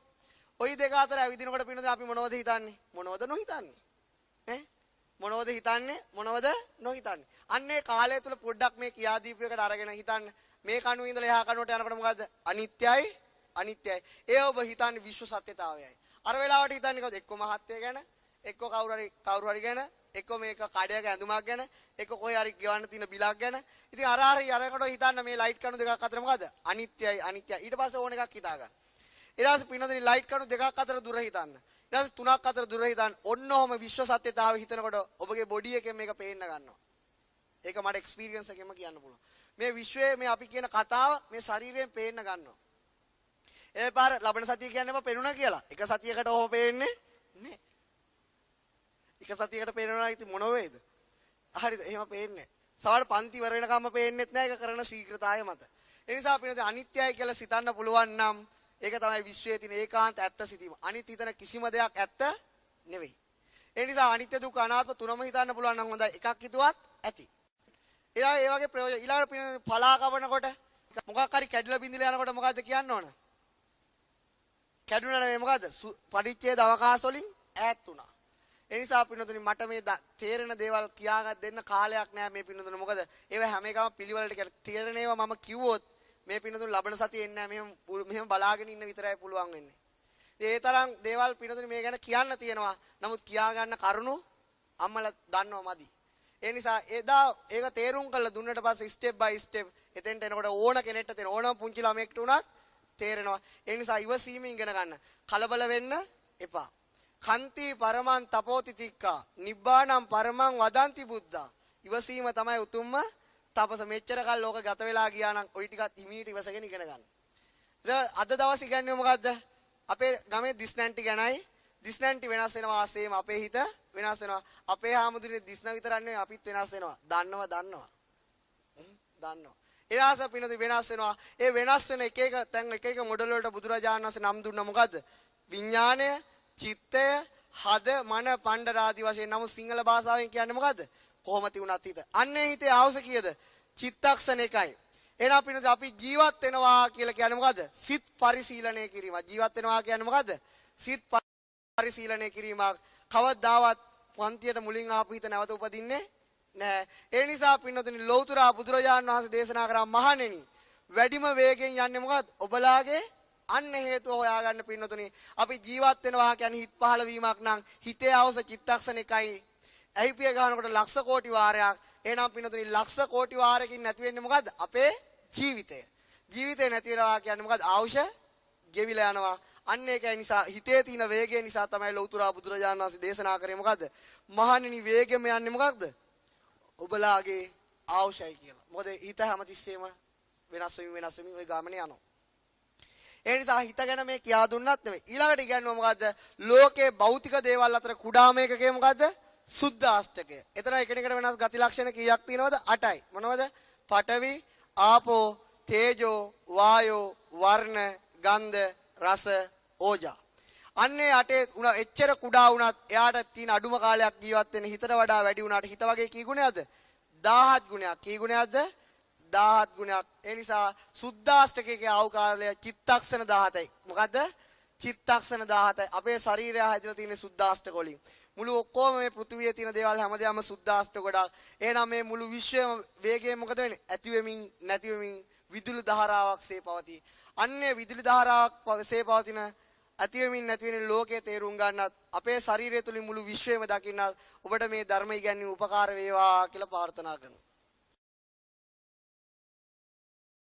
ওই දෙක අතර ඇවිදිනකොට පින්නද අපි මොනවද හිතන්නේ? මොනවද නොහිතන්නේ? ඈ? මොනවද හිතන්නේ? මොනවද නොහිතන්නේ? අන්නේ කාලය තුල පොඩ්ඩක් මේ කියා දීපයකට අරගෙන හිතන්න. මේ කණුවේ ඉඳලා එහා කණුවට යනකොට මොකද්ද? අනිත්‍යයි. ඒ ඔබ හිතන්නේ විශ්ව සත්‍යතාවයයි. අර වෙලාවට හිතන්නේ කවුද? එක්ක මහත්ය ගැන, එක්ක කවුරු හරි ගැන, එක්ක මේක කඩයක ඇඳුමක් ගැන, එක්ක කොහේ හරි ගෙවන්න තියෙන බිලක් ගැන. ඉතින් අරකට හිතන්න මේ ලයිට් කණු දෙකක් අතර මොකද්ද? අනිත්‍යයි. ඊට පස්සේ ඕන එකක් හිතා ගන්න. ඊට පස්සේ පින්නොදනි ලයිට් කණු දෙකක් අතර දුර හිතන්න. ඊට පස්සේ තුනක් අතර දුර හිතන්න. ඔන්නෝම විශ්ව සත්‍යතාවය හිතනකොට ඔබගේ බොඩි එකෙන් මේක පේන්න ගන්නවා. ඒක මට එක්ස්පීරියන්ස් එකෙන්ම කියන්න පුළුවන්. මේ විශ්වයේ මේ අපි කියන කතාව මේ ශරීරයෙන් පේන්න ගන්නවා. ඒ පාර ලබන සතිය කියන්නේ මම පේනුණා කියලා. එක සතියකට ඔහොම පේන්නේ නේ. එක සතියකට පේනවා ඉතින් මොන වේද? හරිද? එහෙම පේන්නේ. සමහර පන්ති ඉවර වෙනකම්ම පේන්නෙත් නෑ ඒක කරන ශීඝ්‍රතාවය මත. ඒ නිසා අපිට අනිත්‍යයි කියලා සිතන්න පුළුවන් නම් ඒක තමයි විශ්වයේ තියෙන ඒකාන්ත ඇත්ත සිතීම. අනිත් හිතන කිසිම දෙයක් ඇත්ත නෙවෙයි. ඒ නිසා අනිත්‍ය දුක්ඛ අනාත්ම තුනම හිතන්න පුළුවන් නම් හොඳයි. එකක් හිතුවත් ඇති. ඒ වගේ ප්‍රයෝජන ඊළඟට පලා කවනකොට මොකක් හරි කැඩිලා බින්දිලා යනකොට මොකද්ද කියන්න ඕන? කැඩුණා නෙවෙයි මොකද්ද? පරිච්ඡේද අවකාශ වලින් ඈත් වුණා. ඒ නිසා පින්නතුනි මට මේ තේරෙන දේවල් කියාගන්න දෙන්න කාලයක් නෑ මේ පින්නතුනි. මොකද ඒව හැම එකම පිළිවෙලට කියලා තේරෙන ඒවා මම කිව්වොත් මේ පින්නතුනි ලබන සතියේ එන්නේ නෑ. මෙහෙම බලාගෙන ඉන්න විතරයි පුළුවන් වෙන්නේ. ඒ තරම් දේවල් පින්නතුනි මේ ගැන කියන්න තියෙනවා. නමුත් කියාගන්න කරුණු අම්මලා දන්නව මදි. ඒ නිසා එදා ඒක තේරුම් කරලා දුන්නට පස්සේ ස්ටෙප් බයි ස්ටෙප් එතෙන්ට එනකොට ඕන කෙනෙක්ට තේරෙන ඕනම පුංචි ළමයෙක්ට උනත් තේරෙනවා. ඒ නිසා ඉවසීමෙන් ඉගෙන ගන්න. කලබල වෙන්න එපා. කන්ති පරමං තපෝති තික්කා නිබ්බාණං පරමං වදන්ති බුද්ධා. ඉවසීම තමයි උතුම්ම තපස. මෙච්චර කල් ලෝක ගත වෙලා ගියා නම් ওই ටිකත් හිමීට ඉවසගෙන ඉගෙන ගන්න. අද දවසේ ඉගන්නේ මොකද්ද? අපේ ගමේ දිස්නැන්ටි ගැනයි. දිස්නැන්ටි වෙනස් වෙනවා ආසෙම අපේ හිත වෙනස් වෙනවා. අපේ හාමුදුරනේ දිස්න විතරක් නෙවෙයි අපිත් වෙනස් වෙනවා. දන්නවා. ඊළාස පිනදී වෙනස් වෙනවා. ඒ වෙනස් වෙන එක එක මොඩල් වලට බුදුරජාණන් වහන්සේ නම් දුන්නා මොකද්ද? විඥාණය, චිත්තය, හද, මන, පණ්ඩර ආදී වශයෙන්. නමුත් සිංහල භාෂාවෙන් කියන්නේ මොකද්ද? කොහොම තියුණත් හිත. අන්නේ හිතේ ආවස කීයද? චිත්තක්ෂණ එකයි. එහෙනම් පිනදී අපි ජීවත් වෙනවා කියලා කියන්නේ මොකද්ද? සිත් පරිශීලනය කිරීම. ජීවත් වෙනවා කියන්නේ මොකද්ද? සිත් පරිශීලනය කිරීමක්. කවදාවත් පන්තියට මුලින් ආපු හිත නැවත උපදින්නේ නැහැ. ඒ නිසා පින්නතුනි ලෞතර බුදුරජාණන් වහන්සේ දේශනා කරා මහණෙනි වැඩිම වේගෙන් යන්නේ මොකද්ද? ඔබලාගේ අන්න හේතුව හොයාගන්න පින්නතුනි. අපි ජීවත් වෙනවා කියන්නේ හිත පහළ වීමක් නම් හිතේ අවශ්‍ය චිත්තක්ෂණ එකයි. ඇහිපිය ගන්නකොට ලක්ෂ කෝටි වාරයක්. එහෙනම් පින්නතුනි ලක්ෂ කෝටි වාරයකින් නැති වෙන්නේ මොකද්ද? අපේ ජීවිතය. ජීවිතේ නැති වෙනවා කියන්නේ මොකද්ද? අවශ්‍ය ගෙවිලා යනවා. අන්න ඒකයි නිසා හිතේ තියෙන වේගය නිසා තමයි ලෞතර බුදුරජාණන් වහන්සේ දේශනා කරේ මොකද්ද? මහණෙනි වේගෙම යන්නේ මොකක්ද? ඔබලාගේ ආවුෂයි කියලා. මොකද හිත හැමතිස්සෙම වෙනස් වෙමින් ওই ගාමනේ යනවා. ඒ නිසා හිත ගැන මේ කියා දුන්නත් නෙමෙයි. ඊළඟට කියන්නේ මොකද්ද? ලෝකේ භෞතික දේවල් අතර කුඩාම එකකේ මොකද්ද? සුද්ධාෂ්ටකය. එතන එකිනෙකට වෙනස් ගති ලක්ෂණ කීයක් තියෙනවද? 8යි. මොනවද? පඨවි, ආපෝ, තේජෝ, වායෝ, වර්ණ, ගන්ධ, රස, ඕජා. අන්නේ 8 එච්චර කුඩා වුණත් එයාට තියෙන අඩුම කාලයක් ජීවත් වෙන්න හිතට වඩා වැඩි වුණාට හිත වගේ කී ගුණයක්ද? 17 ගුණයක්. කී ගුණයක්ද? 17 ගුණයක්. ඒ නිසා සුද්ධාෂ්ටකයේ ආව කාලය චිත්තක්ෂණ 17යි. මොකද්ද? චිත්තක්ෂණ 17යි. අපේ ශරීරය හැදලා තියෙන සුද්ධාෂ්ටක වලින්. මුළු ඔක්කොම මේ පෘථිවියේ තියෙන දේවල් හැමදේම සුද්ධාෂ්ටක ගොඩක්. එහෙනම් මේ මුළු විශ්වයම වේගයෙන් මොකද වෙන්නේ? ඇති වෙමින් නැති වෙමින් විදුලි ධාරාවක්සේ පවතී. අන්නේ විදුලි ධාරාවක්සේ පවතින ඇති වෙමින් නැති වෙන ලෝකයේ තේරුම් ගන්නත් අපේ ශරීරය තුලින් මුළු විශ්වයම දකින්නත් ඔබට මේ ධර්ම ඉගැන්වීම උපකාර වේවා කියලා ප්‍රාර්ථනා කරනවා.